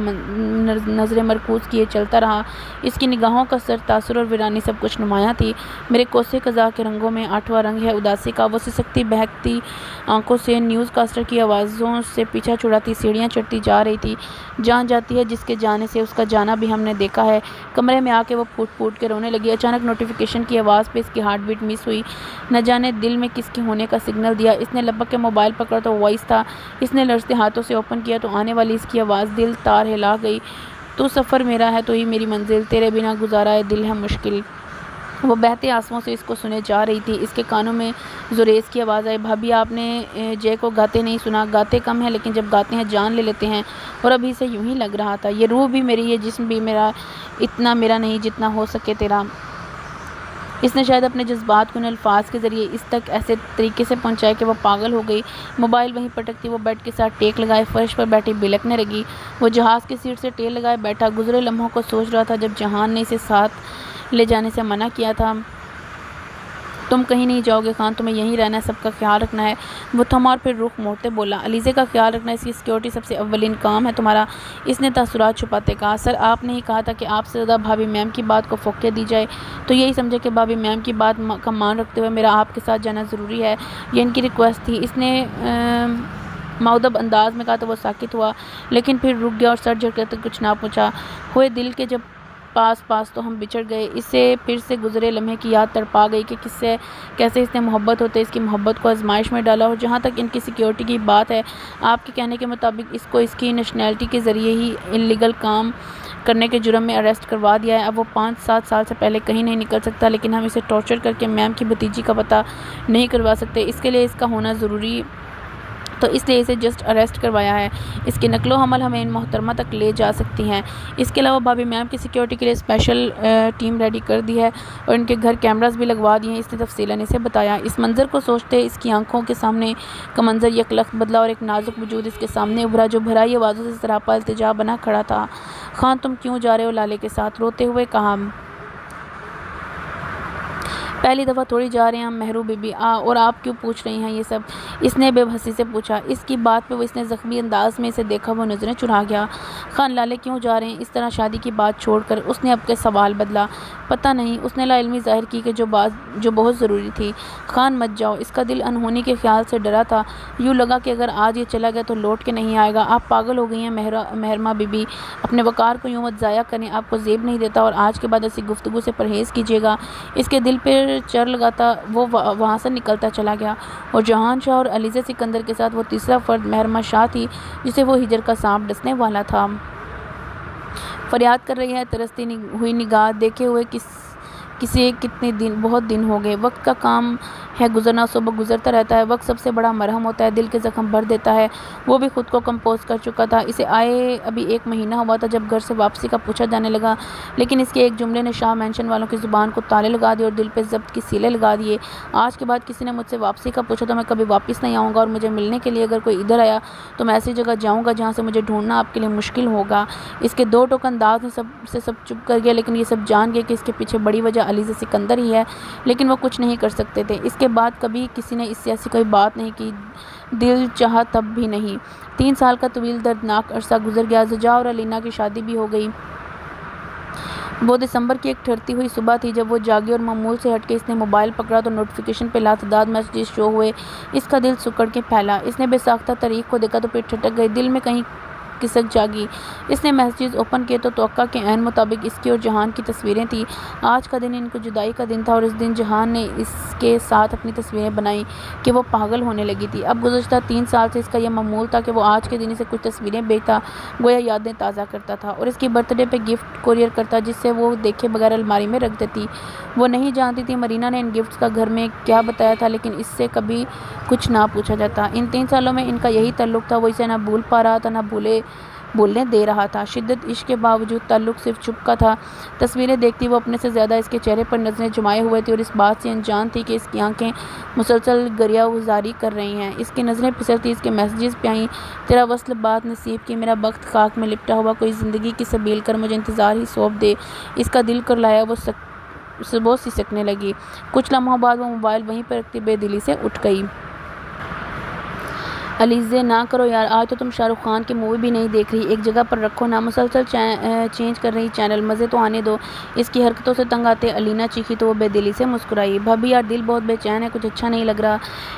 نظریں مرکوز کیے چلتا رہا۔ اس کی نگاہوں کا سر تاثر اور ویرانی سب کچھ نمایاں تھی۔ میرے کوسے قضا کے رنگوں میں 8واں رنگ ہے اداسی کا۔ وہ سسکتی بہکتی آنکھوں سے نیوز کاسٹر کی آوازوں سے پیچھا چھڑاتی سیڑھیاں چڑھتی جا رہی تھی۔ جان جاتی ہے جس کے جانے سے، اس کا جانا بھی ہم نے دیکھا ہے۔ کمرے میں آ کے وہ پھوٹ پھوٹ کے رونے لگی۔ اچانک نوٹیفیکیشن کی آواز پہ اس کی ہارٹ بیٹ مس ہوئی، نہ جانے دل میں کس کے ہونے کا سگنل دیا۔ اس نے لپک کے موبائل پکڑا تو وائس تھا۔ اس نے لرزتے ہاتھوں سے اوپن کیا تو آنے والی اس کی آواز دل تار ہلا گئی، تو سفر میرا ہے تو ہی میری منزل، تیرے بنا گزارا ہے دل ہے مشکل۔ وہ بہتے آنسوؤں سے اس کو سنے جا رہی تھی۔ اس کے کانوں میں زوریز کی آواز آئی، بھابھی آپ نے جے کو گاتے نہیں سنا؟ گاتے کم ہیں لیکن جب گاتے ہیں جان لے لیتے ہیں، اور ابھی سے یوں ہی لگ رہا تھا، یہ روح بھی میری، یہ جسم بھی میرا، اتنا میرا نہیں جتنا ہو سکے تیرا۔ اس نے شاید اپنے جذبات کو ان الفاظ کے ذریعے اس تک ایسے طریقے سے پہنچایا کہ وہ پاگل ہو گئی۔ موبائل وہیں پٹکتی وہ بیڈ کے ساتھ ٹیک لگائے فرش پر بیٹھی بلکنے لگی۔ وہ جہاز کی سیٹ سے ٹیل لگائے بیٹھا گزرے لمحوں کو سوچ رہا تھا جب جہان نے اسے ساتھ لے جانے سے منع کیا تھا۔ تم کہیں نہیں جاؤ گے خان، تمہیں یہیں رہنا ہے، سب کا خیال رکھنا ہے۔ وہ تھما اور پھر رخ موڑتے بولا، علیزے کا خیال رکھنا، اس کی سیکیورٹی سب سے اولین کام ہے تمہارا۔ اس نے تاثرات چھپاتے کہا، سر آپ نے ہی کہا تھا کہ آپ سے زیادہ بھابھی میم کی بات کو فوقیت دی جائے، تو یہی سمجھے کہ بھابھی میم کی بات کا مان رکھتے ہوئے میرا آپ کے ساتھ جانا ضروری ہے، یہ ان کی ریکویسٹ تھی۔ اس نے مؤدب انداز میں کہا تو وہ ساکت ہوا، لیکن پھر رک گیا اور سر جھٹکتے کچھ نہ پوچھا۔ ہوئے دل کے جب پاس تو ہم بچھڑ گئے۔ اسے پھر سے گزرے لمحے کی یاد تڑپا گئی کہ کیسے اس نے محبت ہوتے اس کی محبت کو آزمائش میں ڈالا، اور جہاں تک ان کی سیکیورٹی کی بات ہے، آپ کے کہنے کے مطابق اس کو اس کی نیشنلٹی کے ذریعے ہی انلیگل کام کرنے کے جرم میں اریسٹ کروا دیا ہے۔ اب وہ 5-7 سال سے پہلے کہیں نہیں نکل سکتا، لیکن ہم اسے ٹارچر کر کے میم کی بھتیجی کا پتہ نہیں کروا سکتے۔ اس کے لیے اس کا ہونا ضروری، تو اس لیے اسے جسٹ اریسٹ کروایا ہے۔ اس کی نقل و حمل ہمیں ان محترمہ تک لے جا سکتی ہیں۔ اس کے علاوہ بھابھی میم کی سیکیورٹی کے لیے اسپیشل ٹیم ریڈی کر دی ہے اور ان کے گھر کیمراز بھی لگوا دیے ہیں، اس نے تفصیلاً اسے بتایا۔ اس منظر کو سوچتے اس کی آنکھوں کے سامنے کا منظر یکلخت بدلا اور ایک نازک وجود اس کے سامنے ابھرا جو بھرائی آوازوں سے سراپا التجا بنا کھڑا تھا۔ خان تم کیوں جا رہے ہو لالے کے ساتھ؟ روتے ہوئے کہا۔ پہلی دفعہ تھوڑی جا رہے ہیں ہم مہرو بی بی، اور آپ کیوں پوچھ رہی ہیں یہ سب؟ اس نے بے بسی سے پوچھا۔ اس کی بات پہ وہ اس نے زخمی انداز میں اسے دیکھا، وہ نظریں چرا گیا۔ خان لالے کیوں جا رہے ہیں اس طرح شادی کی بات چھوڑ کر؟ اس نے اب کے سوال بدلا۔ پتہ نہیں، اس نے لا علمی ظاہر کی کہ جو بہت ضروری تھی۔ خان مت جاؤ، اس کا دل انہونی کے خیال سے ڈرا تھا۔ یوں لگا کہ اگر آج یہ چلا گیا تو لوٹ کے نہیں آئے گا۔ آپ پاگل ہو گئی ہیں مہرمہ بی بی، اپنے وقار کو یوں مت ضائع کریں، آپ کو زیب نہیں دیتا، اور آج کے بعد ایسی گفتگو سے پرہیز کیجیے گا۔ اس کے دل پہ چر لگاتا وہ وہاں سے نکلتا چلا گیا، اور جہان شاہ اور علیزہ سکندر کے ساتھ وہ تیسرا فرد مہرمہ شاہ تھی جسے وہ ہجر کا سانپ ڈسنے والا تھا۔ فریاد کر رہی ہے ترستی ہوئی نگاہ دیکھے ہوئے کسی کتنے دن، بہت دن ہو گئے۔ وقت کا کام ہے گزرنا، صبح گزرتا رہتا ہے۔ وقت سب سے بڑا مرہم ہوتا ہے، دل کے زخم بھر دیتا ہے۔ وہ بھی خود کو کمپوز کر چکا تھا۔ اسے آئے ابھی 1 مہینہ ہوا تھا جب گھر سے واپسی کا پوچھا جانے لگا، لیکن اس کے ایک جملے نے شاہ مینشن والوں کی زبان کو تالے لگا دیے اور دل پہ ضبط کی سیلیں لگا دیے۔ آج کے بعد کسی نے مجھ سے واپسی کا پوچھا تو میں کبھی واپس نہیں آؤں گا، اور مجھے ملنے کے لیے اگر کوئی ادھر آیا تو میں ایسی جگہ جاؤں گا جہاں سے مجھے ڈھونڈنا آپ کے لیے مشکل ہوگا۔ اس کے 2 ٹوک انداز میں سب چپ کر گیا، لیکن یہ سب جان گئے کہ اس کے پیچھے بڑی وجہ علیزہ سکندر ہی ہے، لیکن وہ کچھ نہیں کر سکتے تھے۔ اس کے بعد کبھی کسی نے اس سے ایسی کوئی بات نہیں کی، دل چاہا تب بھی نہیں۔ 3 سال کا طویل دردناک عرصہ گزر گیا۔ زجا اور علینا کی شادی بھی ہو گئی۔ وہ دسمبر کی ایک ٹھرتی ہوئی صبح تھی جب وہ جاگی اور معمول سے ہٹ کے اس نے موبائل پکڑا تو نوٹیفیکیشن پہ لاتعداد میسیجز شو ہوئے۔ اس کا دل سکڑ کے پھیلا۔ اس نے بے ساختہ تاریخ کو دیکھا تو پھر ٹھٹک گئی، دل میں کہیں کسک جاگی۔ اس نے میسیجز اوپن کیے تو توقع کے عین مطابق اس کی اور جہان کی تصویریں تھیں۔ آج کا دن ان کی جدائی کا دن تھا، اور اس دن جہان نے اس کے ساتھ اپنی تصویریں بنائیں کہ وہ پاگل ہونے لگی تھی۔ اب گزشتہ 3 سال سے اس کا یہ معمول تھا کہ وہ آج کے دن اسے کچھ تصویریں بھیجتا، گویا یادیں تازہ کرتا تھا، اور اس کی برتھ ڈے پہ گفٹ کوریئر کرتا جس سے وہ دیکھے بغیر الماری میں رکھ دیتی۔ وہ نہیں جانتی تھی مرینا نے ان گفٹس کا گھر میں کیا بتایا تھا، لیکن اس سے کبھی کچھ نہ پوچھا جاتا۔ ان 3 سالوں میں ان کا یہی تعلق تھا، وہ اسے نہ بھول پا رہا تھا نہ بولنے دے رہا تھا۔ شدت عشق کے باوجود تعلق صرف چپ کا تھا۔ تصویریں دیکھتی وہ اپنے سے زیادہ اس کے چہرے پر نظریں جمائے ہوئے تھی، اور اس بات سے انجان تھی کہ اس کی آنکھیں مسلسل گریہ گزاری کر رہی ہیں۔ اس کی نظریں پھسلتی اس کے میسیجز پہ آئیں، تیرا وصل بات نصیب کی، میرا بخت خاک میں لپٹا ہوا، کوئی زندگی کی سبیل کر مجھے انتظار ہی سونپ دے۔ اس کا دل کرلایا وہ سسکنے لگی۔ کچھ لمحوں بعد وہ موبائل وہیں پر رکھتی بے دلی سے اٹھ گئی۔ علیزے نہ کرو یار، آج تو تم شاہ رخ خان کی مووی بھی نہیں دیکھ رہی، ایک جگہ پر رکھو نا، مسلسل چینج کر رہی چینل، مزے تو آنے دو۔ اس کی حرکتوں سے تنگ آتے علینا چیخی تو وہ بے دلی سے مسکرائی۔ بھابھی یار دل بہت بے چین ہے، کچھ اچھا نہیں لگ رہا،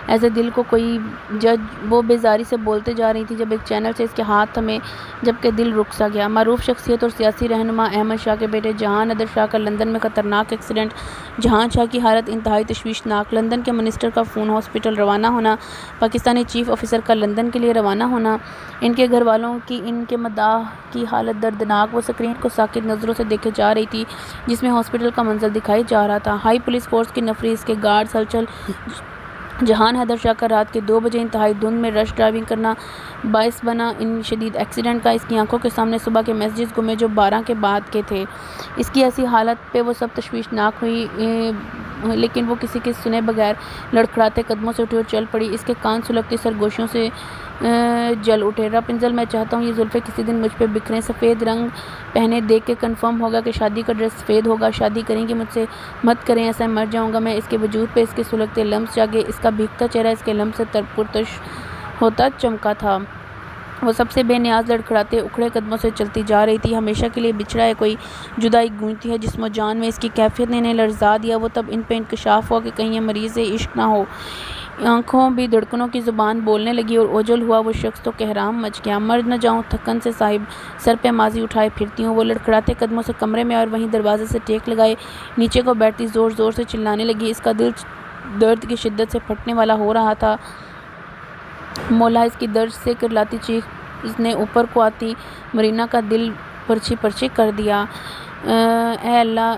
ایسے دل کو کوئی جج، وہ بیزاری سے بولتے جا رہی تھی جب ایک چینل سے اس کے ہاتھ تھمے، جبکہ دل رک سا گیا۔ معروف شخصیت اور سیاسی رہنما احمد شاہ کے بیٹے جہان ندر شاہ کا لندن میں خطرناک ایکسیڈنٹ، جہان شاہ کی حالت انتہائی تشویشناک، لندن کے منسٹر کا فون ہاسپٹل روانہ ہونا، پاکستانی چیف آفیسر کا لندن کے لیے روانہ ہونا، ان کے گھر والوں کی ان کے مداح کی حالت دردناک۔ وہ اسکرین کو ساکت نظروں سے دیکھے جا رہی تھی جس میں ہاسپٹل کا منظر دکھائی جا رہا تھا، ہائی پولیس فورس کی نفری، اس کے گارڈز، ہلچل۔ جہان حیدر شاہ کا رات کے 2 بجے انتہائی دھند میں رش ڈرائیونگ کرنا باعث بنا ان شدید ایکسیڈنٹ کا۔ اس کی آنکھوں کے سامنے صبح کے میسیجز گمے جو 12 کے بعد کے تھے۔ اس کی ایسی حالت پہ وہ سب تشویشناک ہوئی، لیکن وہ کسی کے سنے بغیر لڑکھڑاتے قدموں سے اٹھی اور چل پڑی۔ اس کے کان سلگتی سرگوشیوں سے جل اٹھے۔ رپنزل میں چاہتا ہوں یہ زلفیں کسی دن مجھ پہ بکھریں، سفید رنگ پہنے دیکھ کے کنفرم ہوگا کہ شادی کا ڈریس سفید ہوگا، شادی کریں گی مجھ سے، مت کریں ایسا، مر جاؤں گا میں۔ اس کے وجود پہ اس کے سلگتے لمس جاگے، اس کا بھیگتا چہرہ اس کے لمس سے پرتش ہوتا چمکا تھا۔ وہ سب سے بے نیاز لڑکھڑاتے اکھڑے قدموں سے چلتی جا رہی تھی۔ ہمیشہ کے لیے بچھڑا ہے کوئی، جدائی گونجتی ہے جسم و جان میں۔ اس کی کیفیت نے انہیں لرزا دیا۔ وہ تب ان پہ انکشاف ہوا کہ کہیں یہ مریض عشق نہ ہو، آنکھوں بھی دھڑکنوں کی زبان بولنے لگی اور اوجھل ہوا وہ شخص تو کہرام مچ گیا۔ مر نہ جاؤں تھکن سے صاحب، سر پہ ماضی اٹھائے پھرتی ہوں۔ وہ لڑکھڑاتے قدموں سے کمرے میں اور وہیں دروازے سے ٹیک لگائے نیچے کو بیٹھتی زور زور سے چلانے لگی۔ اس کا دل درد کی شدت سے پھٹنے والا ہو رہا تھا۔ مولا، اس کی درد سے کرلاتی چیخ اس نے اوپر کو آتی مرینا کا دل پرچھی پرچھی کر دیا۔ اے اللہ!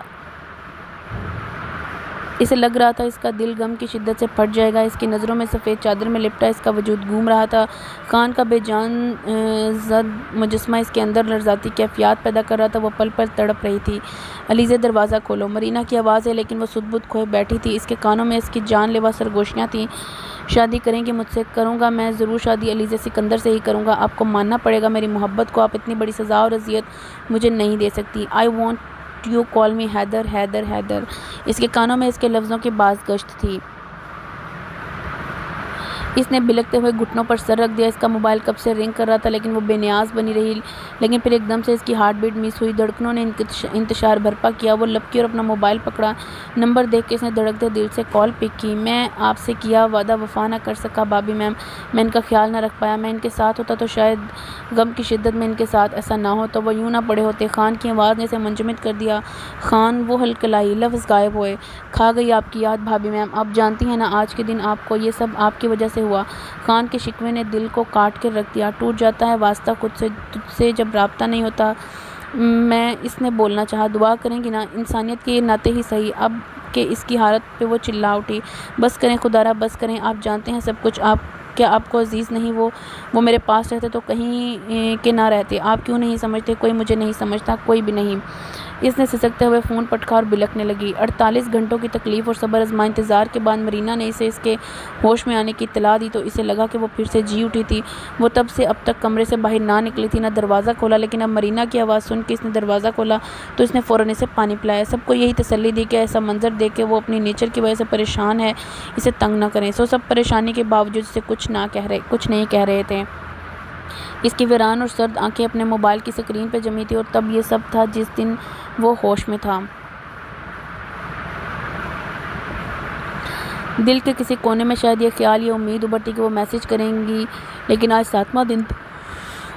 اسے لگ رہا تھا اس کا دل غم کی شدت سے پھٹ جائے گا۔ اس کی نظروں میں سفید چادر میں لپٹا اس کا وجود گھوم رہا تھا۔ خان کا بے جان زد مجسمہ اس کے اندر لرزاتی کیفیات پیدا کر رہا تھا۔ وہ پل پل تڑپ رہی تھی۔ علیزے، دروازہ کھولو! مرینا کی آواز ہے، لیکن وہ سدھ بدھ کھوئے بیٹھی تھی۔ اس کے کانوں میں اس کی جان لیوا سرگوشیاں تھیں۔ شادی کریں گی مجھ سے؟ کروں گا میں ضرور شادی علیزے سکندر سے ہی کروں گا۔ آپ کو ماننا پڑے گا میری محبت کو۔ آپ اتنی بڑی سزا اور اذیت مجھے نہیں دے سکتی۔ آئی وانٹ یو کال می حیدر، حیدر، حیدر۔ اس کے کانوں میں اس کے لفظوں کی باز گشت تھی۔ اس نے بلکتے ہوئے گھٹنوں پر سر رکھ دیا۔ اس کا موبائل کب سے رنگ کر رہا تھا لیکن وہ بے نیاز بنی رہی۔ لیکن پھر ایک دم سے اس کی ہارٹ بیٹ مس ہوئی۔ دھڑکنوں نے انتشار برپا کیا۔ وہ لپکی اور اپنا موبائل پکڑا۔ نمبر دیکھ کے اس نے دھڑکتے دل سے کال پک کی۔ میں آپ سے کیا وعدہ وفا نہ کر سکا بھابی میم، میں ان کا خیال نہ رکھ پایا۔ میں ان کے ساتھ ہوتا تو شاید غم کی شدت میں ان کے ساتھ ایسا نہ ہوتا، وہ یوں نہ پڑے ہوتے۔ خان کی آواز نے اسے منجمد کر دیا۔ خان! وہ ہلکلائی، لفظ غائب ہوئے۔ کھا گئی آپ کی یاد بھابی میم۔ آپ جانتی ہیں نا آج کے دن آپ کو یہ سب آپ کی وجہ سے ہوا۔ خان کے شکوے نے دل کو کاٹ کے رکھ دیا۔ ٹوٹ جاتا ہے واسطہ خود سے، تجھ سے جب رابطہ نہیں ہوتا۔ میں اس نے بولنا چاہا، دعا کریں گی نا انسانیت کے یہ ناطے ہی صحیح۔ اب کہ اس کی حالت پہ وہ چلا اٹھی، بس کریں خدارا، بس کریں۔ آپ جانتے ہیں سب کچھ۔ کیا آپ کو عزیز نہیں وہ میرے پاس رہتے تو کہیں کہ نہ رہتے؟ آپ کیوں نہیں سمجھتے؟ کوئی مجھے نہیں سمجھتا، کوئی بھی نہیں۔ اس نے سسکتے ہوئے فون پٹکا اور بلکنے لگی۔ 48 گھنٹوں کی تکلیف اور صبر آزما انتظار کے بعد مرینا نے اسے اس کے ہوش میں آنے کی اطلاع دی تو اسے لگا کہ وہ پھر سے جی اٹھی تھی۔ وہ تب سے اب تک کمرے سے باہر نہ نکلی تھی، نہ دروازہ کھولا، لیکن اب مرینا کی آواز سن کے اس نے دروازہ کھولا تو اس نے فوراً اسے پانی پلایا۔ سب کو یہی تسلی دی کہ ایسا منظر دیکھ کے وہ اپنی نیچر کی وجہ سے پریشان ہے، اسے تنگ نہ کریں۔ سب پریشانی کے باوجود اسے کچھ نہیں کہہ رہے تھے۔ اس کی ویران اور سرد آنکھیں اپنے موبائل کی سکرین پہ جمی تھی اور تب یہ سب تھا جس دن وہ ہوش میں تھا۔ دل کے کسی کونے میں شاید یہ خیال، یہ امید ابھرتی کہ وہ میسج کریں گی، لیکن آج 7واں دن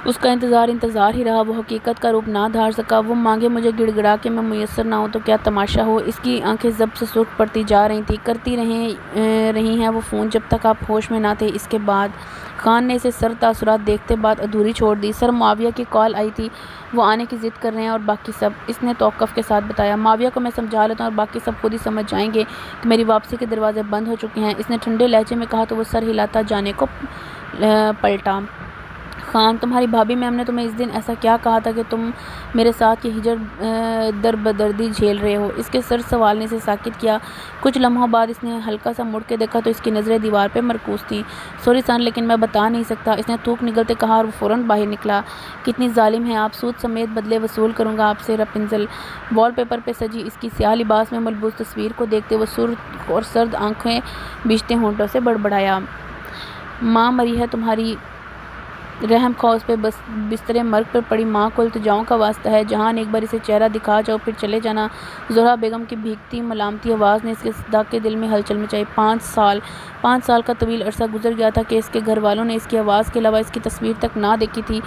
اس کا انتظار ہی رہا۔ وہ حقیقت کا روپ نہ دھار سکا۔ وہ مانگے مجھے گڑ گڑا کے میں میسر نہ ہوں تو کیا تماشا ہو۔ اس کی آنکھیں ضبط سے سرخ پڑتی جا رہی تھیں۔ کرتی رہی ہیں وہ فون جب تک آپ ہوش میں نہ تھے۔ اس کے بعد خان نے اسے سر تاثرات دیکھتے بعد ادھوری چھوڑ دی۔ سر معاویہ کی کال آئی تھی، وہ آنے کی ضد کر رہے ہیں اور باقی سب، اس نے توقف کے ساتھ بتایا۔ معاویہ کو میں سمجھا لیتا ہوں اور باقی سب خود ہی سمجھ جائیں گے کہ میری واپسی کے دروازے بند ہو چکے ہیں، اس نے ٹھنڈے لہجے میں کہا تو وہ سر ہلاتا جانے کو پلٹا۔ خان، تمہاری بھابی میم نے تمہیں اس دن ایسا کیا کہا تھا کہ تم میرے ساتھ یہ ہجر در بدردی جھیل رہے ہو؟ اس کے سر سوال نے اسے ساکت کیا۔ کچھ لمحوں بعد اس نے ہلکا سا مڑ کے دیکھا تو اس کی نظریں دیوار پہ مرکوز تھیں۔ سوری سان، لیکن میں بتا نہیں سکتا، اس نے تھوک نگلتے کہا اور وہ فوراً باہر نکلا۔ کتنی ظالم ہیں آپ! سود سمیت بدلے وصول کروں گا آپ سے۔ رپنزل وال پیپر پہ سجی اس کی سیاہ لباس میں ملبوس تصویر کو دیکھتے وہ سرخ اور سرد آنکھیں بھیجتے ہونٹوں سے بڑبڑایا۔ ماں مری ہے تمہاری، رحم خواہ اس پہ، بستر مرگ پر پڑی ماں کو التجاؤں کا واسطہ ہے، جہان ایک بار اسے چہرہ دکھا جاؤ پھر چلے جانا۔ زہرا بیگم کی بھیگتی ملامتی آواز نے اس کے صداقے دل میں ہلچل مچائی۔ 5 سال کا طویل عرصہ گزر گیا تھا کہ اس کے گھر والوں نے اس کی آواز کے علاوہ اس کی تصویر تک نہ دیکھی تھی،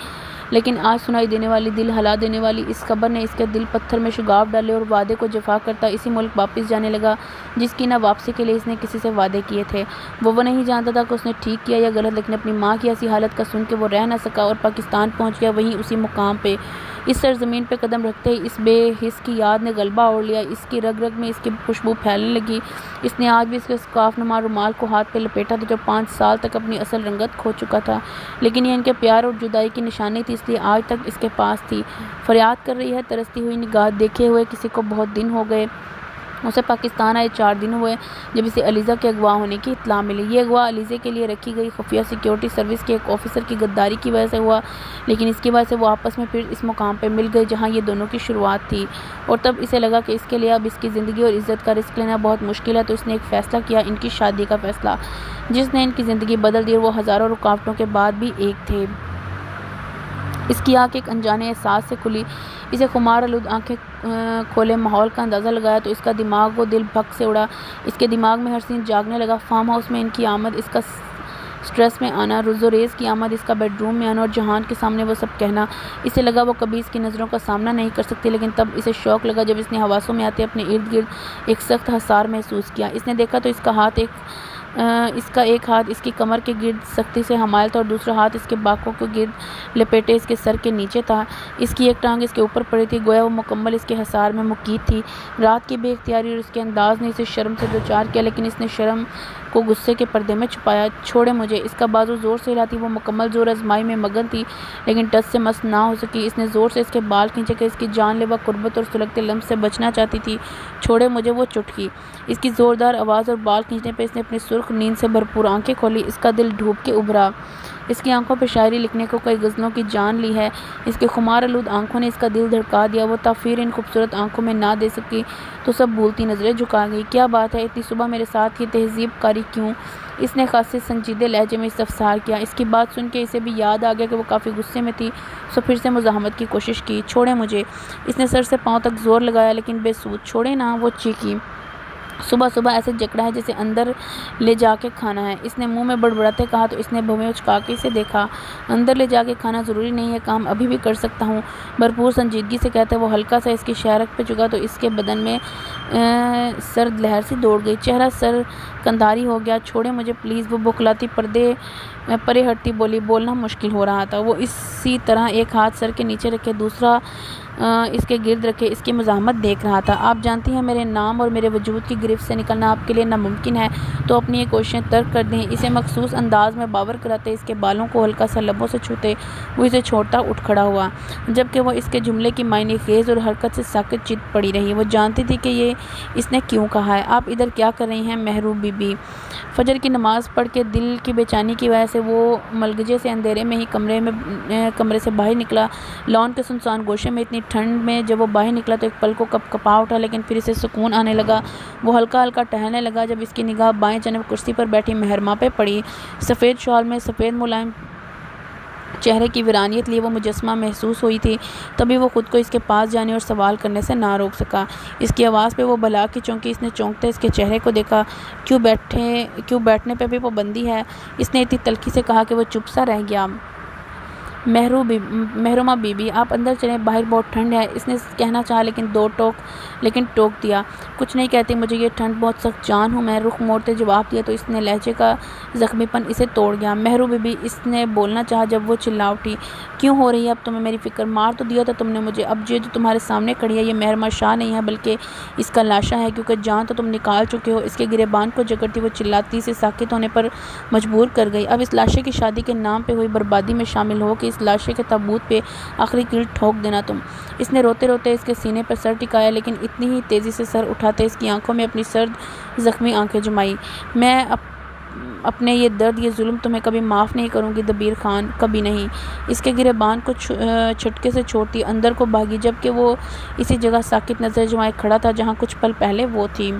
لیکن آج سنائی دینے والی، دل ہلا دینے والی اس خبر نے اس کے دل پتھر میں شگاف ڈالے اور وعدے کو جفا کرتا اسی ملک واپس جانے لگا جس کی نہ واپسی کے لیے اس نے کسی سے وعدے کیے تھے۔ وہ نہیں جانتا تھا کہ اس نے ٹھیک کیا یا غلط، لیکن اپنی ماں کی ایسی حالت کا سن کے وہ رہ نہ سکا اور پاکستان پہنچ گیا۔ وہیں اسی مقام پہ اس سرزمین پہ قدم رکھتے ہی اس بے حس کی یاد نے غلبہ اوڑھ لیا۔ اس کی رگ رگ میں اس کی خوشبو پھیلنے لگی۔ اس نے آج بھی اس کے سکارف نما رومال کو ہاتھ پہ لپیٹا تھا جو 5 سال تک اپنی اصل رنگت کھو چکا تھا، لیکن یہ ان کے پیار اور جدائی کی نشانی تھی، اس لیے آج تک اس کے پاس تھی۔ فریاد کر رہی ہے ترستی ہوئی نگاہ، دیکھے ہوئے کسی کو بہت دن ہو گئے۔ اسے پاکستان آئے 4 دن ہوئے جب اسے علیزہ کے اغوا ہونے کی اطلاع ملی۔ یہ اغوا علیزے کے لیے رکھی گئی خفیہ سیکیورٹی سروس کے ایک آفیسر کی غداری کی وجہ سے ہوا، لیکن اس کی وجہ سے وہ آپس میں پھر اس مقام پہ مل گئے جہاں یہ دونوں کی شروعات تھی، اور تب اسے لگا کہ اس کے لیے اب اس کی زندگی اور عزت کا رسک لینا بہت مشکل ہے، تو اس نے ایک فیصلہ کیا، ان کی شادی کا فیصلہ، جس نے ان کی زندگی بدل دی، اور وہ ہزاروں رکاوٹوں کے بعد بھی ایک تھے۔ اس کی آنکھ ایک انجانے احساس سے کھلی۔ اسے خمار آلود آنکھیں کھولے ماحول کا اندازہ لگایا تو اس کا دماغ و دل بھگ سے اڑا۔ اس کے دماغ میں ہر سین جاگنے لگا۔ فارم ہاؤس میں ان کی آمد، اس کا سٹریس میں آنا، زوریز کی آمد، اس کا بیڈ روم میں آنا اور جہان کے سامنے وہ سب کہنا۔ اسے لگا وہ کبھی اس کی نظروں کا سامنا نہیں کر سکتی، لیکن تب اسے شوق لگا جب اس نے حواسوں میں آتے اپنے ارد گرد ایک سخت حصار محسوس کیا۔ اس نے دیکھا تو اس کا ایک ہاتھ اس کی کمر کے گرد سختی سے حمایل تھا اور دوسرا ہاتھ اس کے باکوں کے گرد لپیٹے اس کے سر کے نیچے تھا۔ اس کی ایک ٹانگ اس کے اوپر پڑی تھی، گویا وہ مکمل اس کے حصار میں مقید تھی۔ رات کی بے اختیاری اور اس کے انداز نے اسے شرم سے دوچار کیا، لیکن اس نے شرم کو غصے کے پردے میں چھپایا۔ چھوڑے مجھے، اس کا بازو زور سے ہلاتی۔ وہ مکمل زور آزمائی میں مگن تھی، لیکن ٹس سے مس نہ ہو سکی۔ اس نے زور سے اس کے بال کھینچے کہ اس کی جان لیوا قربت اور سلگتے لمس سے بچنا چاہتی تھی۔ چھوڑے مجھے، وہ چٹکی۔ اس کی زوردار آواز اور بال کھینچنے پہ اس نے اپنی سرخ نیند سے بھرپور آنکھیں کھولی۔ اس کا دل ڈوب کے ابھرا۔ اس کی آنکھوں پہ شاعری لکھنے کو کئی غزلوں کی جان لی ہے۔ اس کے خمار آلود آنکھوں نے اس کا دل دھڑکا دیا۔ وہ تاثیر ان خوبصورت آنکھوں میں نہ دے سکی تو سب بھولتی نظریں جھکا گئی۔ کیا بات ہے، اتنی صبح میرے ساتھ یہ تہذیب کاری کیوں؟ اس نے خاصے سنجیدے لہجے میں استفسار کیا۔ اس کی بات سن کے اسے بھی یاد آ گیا کہ وہ کافی غصے میں تھی، سو پھر سے مزاحمت کی کوشش کی۔ چھوڑے مجھے۔ اس نے سر سے پاؤں تک زور لگایا، لیکن بے سود۔ چھوڑے نا، وہ چیخی۔ صبح صبح ایسے جکڑا ہے جسے اندر لے جا کے کھانا ہے۔ اس نے منہ میں بڑبڑاتے کہا تو اس نے بھویں اچکا کے اسے دیکھا۔ اندر لے جا کے کھانا ضروری نہیں ہے، کام ابھی بھی کر سکتا ہوں، بھرپور سنجیدگی سے کہتا ہے۔ وہ ہلکا سا اس کی شہرک پہ چکا تو اس کے بدن میں سرد لہر سی دوڑ گئی، چہرہ سر کندھاری ہو گیا۔ چھوڑے مجھے پلیز، وہ بوکھلاتی پرے ہٹتی بولی۔ بولنا مشکل ہو رہا تھا۔ وہ اسی طرح ایک ہاتھ سر کے نیچے رکھے دوسرا اس کے گرد رکھے اس کی مزاحمت دیکھ رہا تھا۔ آپ جانتی ہیں میرے نام اور میرے وجود کی گرفت سے نکلنا آپ کے لیے ناممکن ہے، تو اپنی یہ کوششیں ترک کر دیں۔ اسے مخصوص انداز میں باور کراتے، اس کے بالوں کو ہلکا سا لبوں سے چھوتے وہ اسے چھوڑتا اٹھ کھڑا ہوا، جبکہ وہ اس کے جملے کی معنی خیز اور حرکت سے ساکت چت پڑی رہی۔ وہ جانتی تھی کہ یہ اس نے کیوں کہا ہے۔ آپ ادھر کیا کر رہی ہیں مہرو بی بی؟ فجر کی نماز پڑھ کے دل کی بے چینی کی وجہ سے وہ ملگجے سے اندھیرے میں ہی کمرے سے باہر نکلا۔ لان کے سنسان گوشے میں اتنی ٹھنڈ میں جب وہ باہر نکلا تو ایک پل کو کپ کپا اٹھا، لیکن پھر اسے سکون آنے لگا۔ وہ ہلکا ہلکا ٹہلنے لگا جب اس کی نگاہ بائیں جانب کرسی پر بیٹھی مہرماں پہ پڑی۔ سفید شال میں سفید ملائم چہرے کی ویرانیت لیے وہ مجسمہ محسوس ہوئی تھی، تبھی وہ خود کو اس کے پاس جانے اور سوال کرنے سے نہ روک سکا۔ اس کی آواز پہ وہ بھلا کے چونکی۔ اس نے چونکتے اس کے چہرے کو دیکھا۔ کیوں بیٹھنے پہ بھی پابندی ہے؟ اس نے اتنی تلخی سے کہا کہ وہ چپ سا رہ گیا۔ مہرمہ بی بی، آپ اندر چلیں، باہر بہت ٹھنڈ ہے، اس نے کہنا چاہا لیکن ٹوک دیا۔ کچھ نہیں کہتی، مجھے یہ ٹھنڈ بہت سخت جان ہوں میں۔ رخ موڑتے جواب دیا تو اس نے لہجے کا زخمی پن اسے توڑ گیا۔ مہرو بی بی، اس نے بولنا چاہا جب وہ چلا اٹھی۔ کیوں ہو رہی ہے اب تمہیں میری فکر؟ مار تو دیا تھا تم نے مجھے، اب یہ جو تمہارے سامنے کھڑی ہے یہ مہرمہ شاہ نہیں ہے بلکہ اس کا لاشا ہے، کیونکہ جان تو تم نکال چکے ہو۔ اس کے گریبان کو جکڑتی وہ چلاتی سے ساکت ہونے پر مجبور کر گئی۔ اب اس لاشے کی شادی کے نام پہ ہوئی بربادی میں شامل ہو کہ اس لاشے کے تابوت پہ آخری کیل ٹھوک دینا تم۔ اس نے روتے روتے اس کے سینے پر سر ٹکایا، لیکن اتنی ہی تیزی سے سر اٹھاتے اس کی آنکھوں میں اپنی سرد زخمی آنکھیں جمائی۔ میں اپنے یہ درد، یہ ظلم تمہیں کبھی معاف نہیں کروں گی دبیر خان، کبھی نہیں۔ اس کے گریبان کو چھٹکے سے چھوڑتی اندر کو بھاگی، جبکہ وہ اسی جگہ ساکت نظر جمائے کھڑا تھا جہاں کچھ پل پہلے وہ تھی۔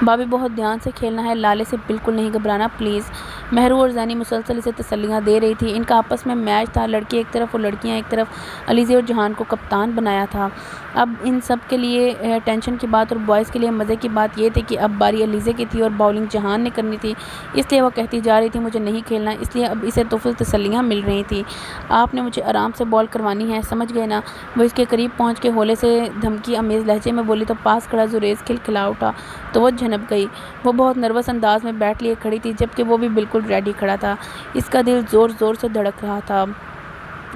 بابی، بہت دھیان سے کھیلنا ہے، لالے سے بالکل نہیں گھبرانا پلیز۔ مہرو اور زینی مسلسل اسے تسلیاں دے رہی تھی۔ ان کا آپس میں میچ تھا، لڑکے ایک طرف اور لڑکیاں ایک طرف۔ علیزے اور جہان کو کپتان بنایا تھا۔ اب ان سب کے لیے ٹینشن کی بات اور بوائز کے لیے مزے کی بات یہ تھی کہ اب باری علیزے کی تھی اور باؤلنگ جہان نے کرنی تھی، اس لیے وہ کہتی جا رہی تھی مجھے نہیں کھیلنا، اس لیے اب اسے طفل تسلیاں مل رہی تھی۔ آپ نے مجھے آرام سے بال کروانی ہے، سمجھ گئے نا؟ وہ اس کے قریب پہنچ کے ہولے سے دھمکی آمیز لہجے میں بولی تو پاس کھڑا زوریز کھلکھلا اٹھا تو وہ جھنپ گئی۔ وہ بہت نروس انداز میں بیٹ لیے کھڑی تھی، جبکہ وہ بھی بالکل ریڈی کھڑا تھا۔ اس کا دل زور زور سے دھڑک رہا تھا۔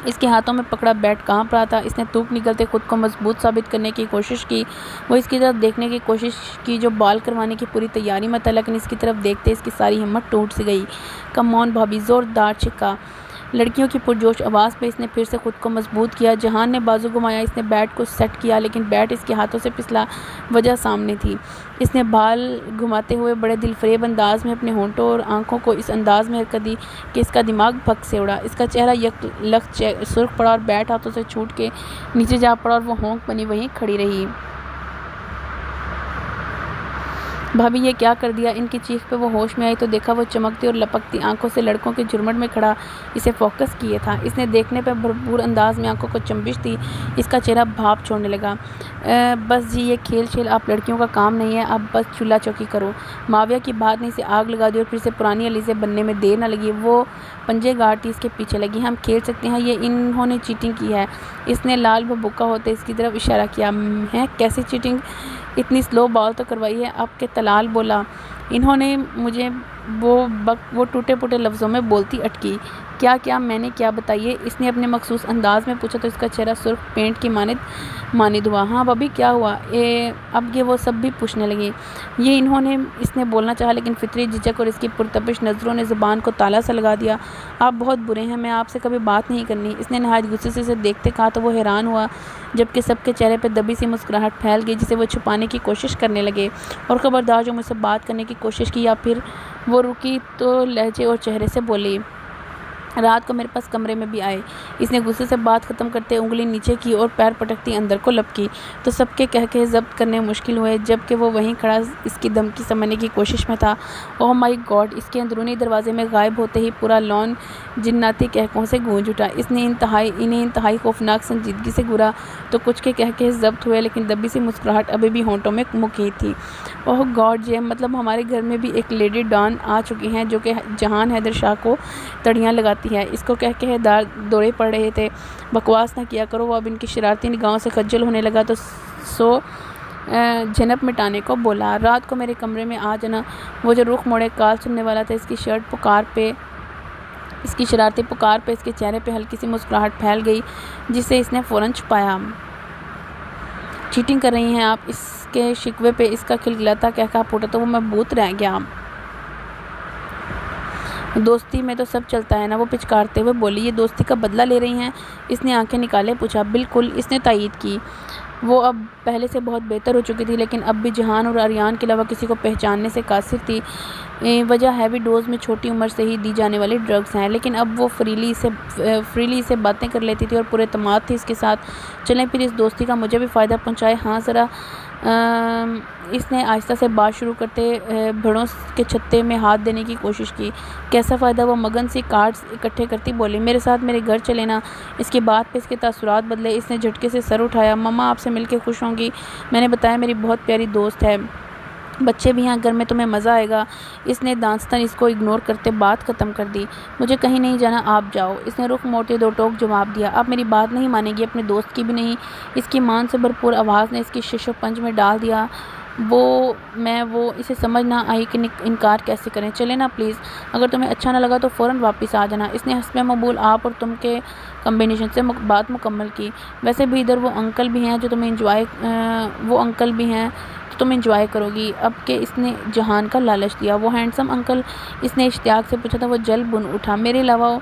اس کے ہاتھوں میں پکڑا بیٹ کانپ رہا تھا۔ اس نے تھوک نگلتے خود کو مضبوط ثابت کرنے کی کوشش کی۔ وہ اس کی طرف دیکھنے کی کوشش کی جو بال کروانے کی پوری تیاری میں تھا، لیکن اس کی طرف دیکھتے اس کی ساری ہمت ٹوٹ سی گئی۔ کم آن بھابی، زوردار چیخا۔ لڑکیوں کی پرجوش آواز پہ اس نے پھر سے خود کو مضبوط کیا۔ جہان نے بازو گھمایا، اس نے بیٹ کو سیٹ کیا، لیکن بیٹ اس کے ہاتھوں سے پھسلا، وجہ سامنے تھی۔ اس نے بال گھماتے ہوئے بڑے دل فریب انداز میں اپنے ہونٹوں اور آنکھوں کو اس انداز میں حرکت دی کہ اس کا دماغ بھگ سے اڑا۔ اس کا چہرہ یک لخت سرخ پڑا اور بیٹ ہاتھوں سے چھوٹ کے نیچے جا پڑا اور وہ ہونک بنی وہیں کھڑی رہی۔ بھابھی یہ کیا کر دیا؟ ان کی چیخ پہ وہ ہوش میں آئی تو دیکھا وہ چمکتی اور لپکتی آنکھوں سے لڑکوں کے جھرمٹ میں کھڑا اسے فوکس کیے تھا۔ اس نے دیکھنے پہ بھرپور انداز میں آنکھوں کو چنبش دی۔ اس کا چہرہ بھاپ چھوڑنے لگا۔ بس جی، یہ کھیل شیل آپ لڑکیوں کا کام نہیں ہے، اب بس چولہا چوکی کرو۔ معاویہ کی بات نے اسے آگ لگا دی اور پھر سے پرانی علیزے بننے میں دیر نہ لگی۔ وہ پنجے گاڑتی اس کے پیچھے لگی۔ ہم کھیل سکتے ہیں، یہ انہوں نے چیٹنگ کی ہے۔ اس نے لال بھبکا ہوتے اس کی طرف اشارہ کیا۔ ہے کیسی چیٹنگ؟ اتنی سلو بال تو کروائی ہے اب کہ طلال بولا۔ انہوں نے مجھے وہ ٹوٹے پھوٹے لفظوں میں بولتی اٹکی۔ کیا میں نے کیا بتائیے؟ اس نے اپنے مخصوص انداز میں پوچھا تو اس کا چہرہ سرخ پینٹ کی مانند ہوا۔ ہاں بھابھی کیا ہوا؟ اب یہ وہ سب بھی پوچھنے لگی۔ اس نے بولنا چاہا لیکن فطری جھجک اور اس کی پرتپش نظروں نے زبان کو تالا سا لگا دیا۔ آپ بہت برے ہیں، میں آپ سے کبھی بات نہیں کرنی، اس نے نہایت غصے سے اسے دیکھتے کہا تو وہ حیران ہوا جبکہ سب کے چہرے پہ دبی سی مسکراہٹ پھیل گئی جسے وہ چھپانے کی کوشش کرنے لگے۔ اور خبردار جو مجھ سے بات کرنے کی کوشش کی یا پھر وہ رکی تو لہجے اور چہرے سے بولی، رات کو میرے پاس کمرے میں بھی آئے۔ اس نے غصے سے بات ختم کرتے انگلی نیچے کی اور پیر پٹکتی اندر کو لپکی تو سب کے کہکہے ضبط کرنے مشکل ہوئے جبکہ وہ وہیں کھڑا اس کی دھمکی سمجھنے کی کوشش میں تھا۔ اوہ مائی گاڈ! اس کے اندرونی دروازے میں غائب ہوتے ہی پورا لان جناتی کہکوں سے گونج اٹھا۔ اس نے انہیں انتہائی خوفناک سنجیدگی سے گھورا تو کچھ کے کہکہے ضبط ہوئے لیکن دبی سی مسکراہٹ ابھی بھی ہونٹوں میں مقید تھی۔ اوہ گاڈ! یہ مطلب ہمارے گھر میں بھی ایک لیڈی ڈان آ چکی ہیں جو کہ جہان حیدر شاہ کو تڑیاں لگاتی ہے۔ اس کو کہکہے دوڑے پڑ رہے تھے۔ بکواس نہ کیا کرو۔ وہ اب ان کی شرارتی نگاہوں سے خجل ہونے لگا تو جھنپ مٹانے کو بولا، رات کو میرے کمرے میں آ جانا۔ وہ جو رخ موڑے کال سننے والا تھا، اس کی شرارتی پکار پہ اس کے چہرے پہ ہلکی سی مسکراہٹ پھیل گئی جسے اس نے فوراً چھپایا۔ چیٹنگ کر رہی ہیں آپ؟ اس کے شکوے پہ اس کا کھلکھلاتا کہکہا پھوٹا تو وہ مبہوت رہ گیا۔ دوستی میں تو سب چلتا ہے نا، وہ پچکارتے ہوئے بولی۔ یہ دوستی کا بدلہ لے رہی ہیں؟ اس نے آنکھیں نکالے پوچھا۔ بالکل، اس نے تائید کی۔ وہ اب پہلے سے بہت بہتر ہو چکی تھی لیکن اب بھی جہان اور آریان کے علاوہ کسی کو پہچاننے سے قاصر تھی۔ وجہ ہیوی ڈوز میں چھوٹی عمر سے ہی دی جانے والی ڈرگز ہیں، لیکن اب وہ فریلی سے باتیں کر لیتی تھی اور پورے اعتماد تھی اس کے ساتھ۔ چلیں پھر اس دوستی کا مجھے بھی فائدہ پہنچائے۔ ہاں ذرا۔ اس نے آہستہ سے بات شروع کرتے بھڑوں کے چھتے میں ہاتھ دینے کی کوشش کی۔ کیسا فائدہ؟ وہ مگن سی کارڈز اکٹھے کرتی بولی۔ میرے ساتھ میرے گھر چلے نا۔ اس کی بات پہ اس کے تاثرات بدلے۔ اس نے جھٹکے سے سر اٹھایا۔ مما آپ سے مل کے خوش ہوں گی۔ میں نے بتایا میری بہت پیاری دوست ہے، بچے بھی ہیں گھر میں، تمہیں مزہ آئے گا۔ اس نے دانستان اس کو اگنور کرتے بات ختم کر دی۔ مجھے کہیں نہیں جانا، آپ جاؤ۔ اس نے رخ موڑتے دو ٹوک جواب دیا۔ آپ میری بات نہیں مانیں گی، اپنے دوست کی بھی نہیں۔ اس کی مان سے بھرپور آواز نے اس کی شش و پنج میں ڈال دیا۔ اسے سمجھ نہ آئی کہ انکار کیسے کریں۔ چلے نا پلیز، اگر تمہیں اچھا نہ لگا تو فوراً واپس آ جانا۔ اس نے حسب معمول آپ اور تم کے کمبینیشن سے بات مکمل کی۔ ویسے بھی ادھر وہ انکل بھی ہیں جو تم انجوائے کرو گی۔ اب کہ اس نے جہان کا لالچ دیا۔ وہ ہینڈسم انکل؟ اس نے اشتیاق سے پوچھا تو وہ جل بن اٹھا۔ میرے علاوہ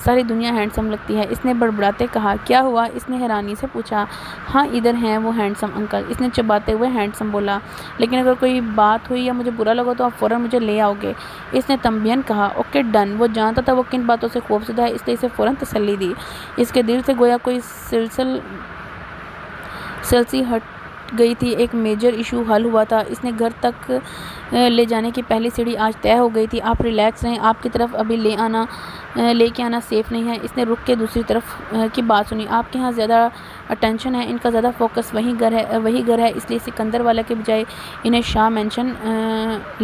ساری دنیا ہینڈسم لگتی ہے، اس نے بڑبڑاتے کہا۔ کیا ہوا؟ اس نے حیرانی سے پوچھا۔ ہاں ادھر ہیں وہ ہینڈسم انکل، اس نے چباتے ہوئے ہینڈسم بولا، لیکن اگر کوئی بات ہوئی یا مجھے برا لگا تو آپ فوراً مجھے لے آؤ گے، اس نے تنبیہاً کہا۔ Okay done. وہ جانتا تھا وہ کن باتوں سے خوفزدہ ہے اس لیے اسے فوراً تسلی دی۔ اس کے دل سے گویا کوئی سلسی ہٹ گئی تھی، ایک میجر ایشو حل ہوا تھا۔ اس نے گھر تک لے جانے کی پہلی سیڑھی آج طے ہو گئی تھی۔ آپ ریلیکس رہیں، آپ کی طرف ابھی لے کے آنا سیف نہیں ہے۔ اس نے رک کے دوسری طرف کی بات سنی۔ آپ کے ہاں زیادہ اٹینشن ہے، ان کا زیادہ فوکس وہی گھر ہے، اس لیے سکندر والا کے بجائے انہیں شاہ مینشن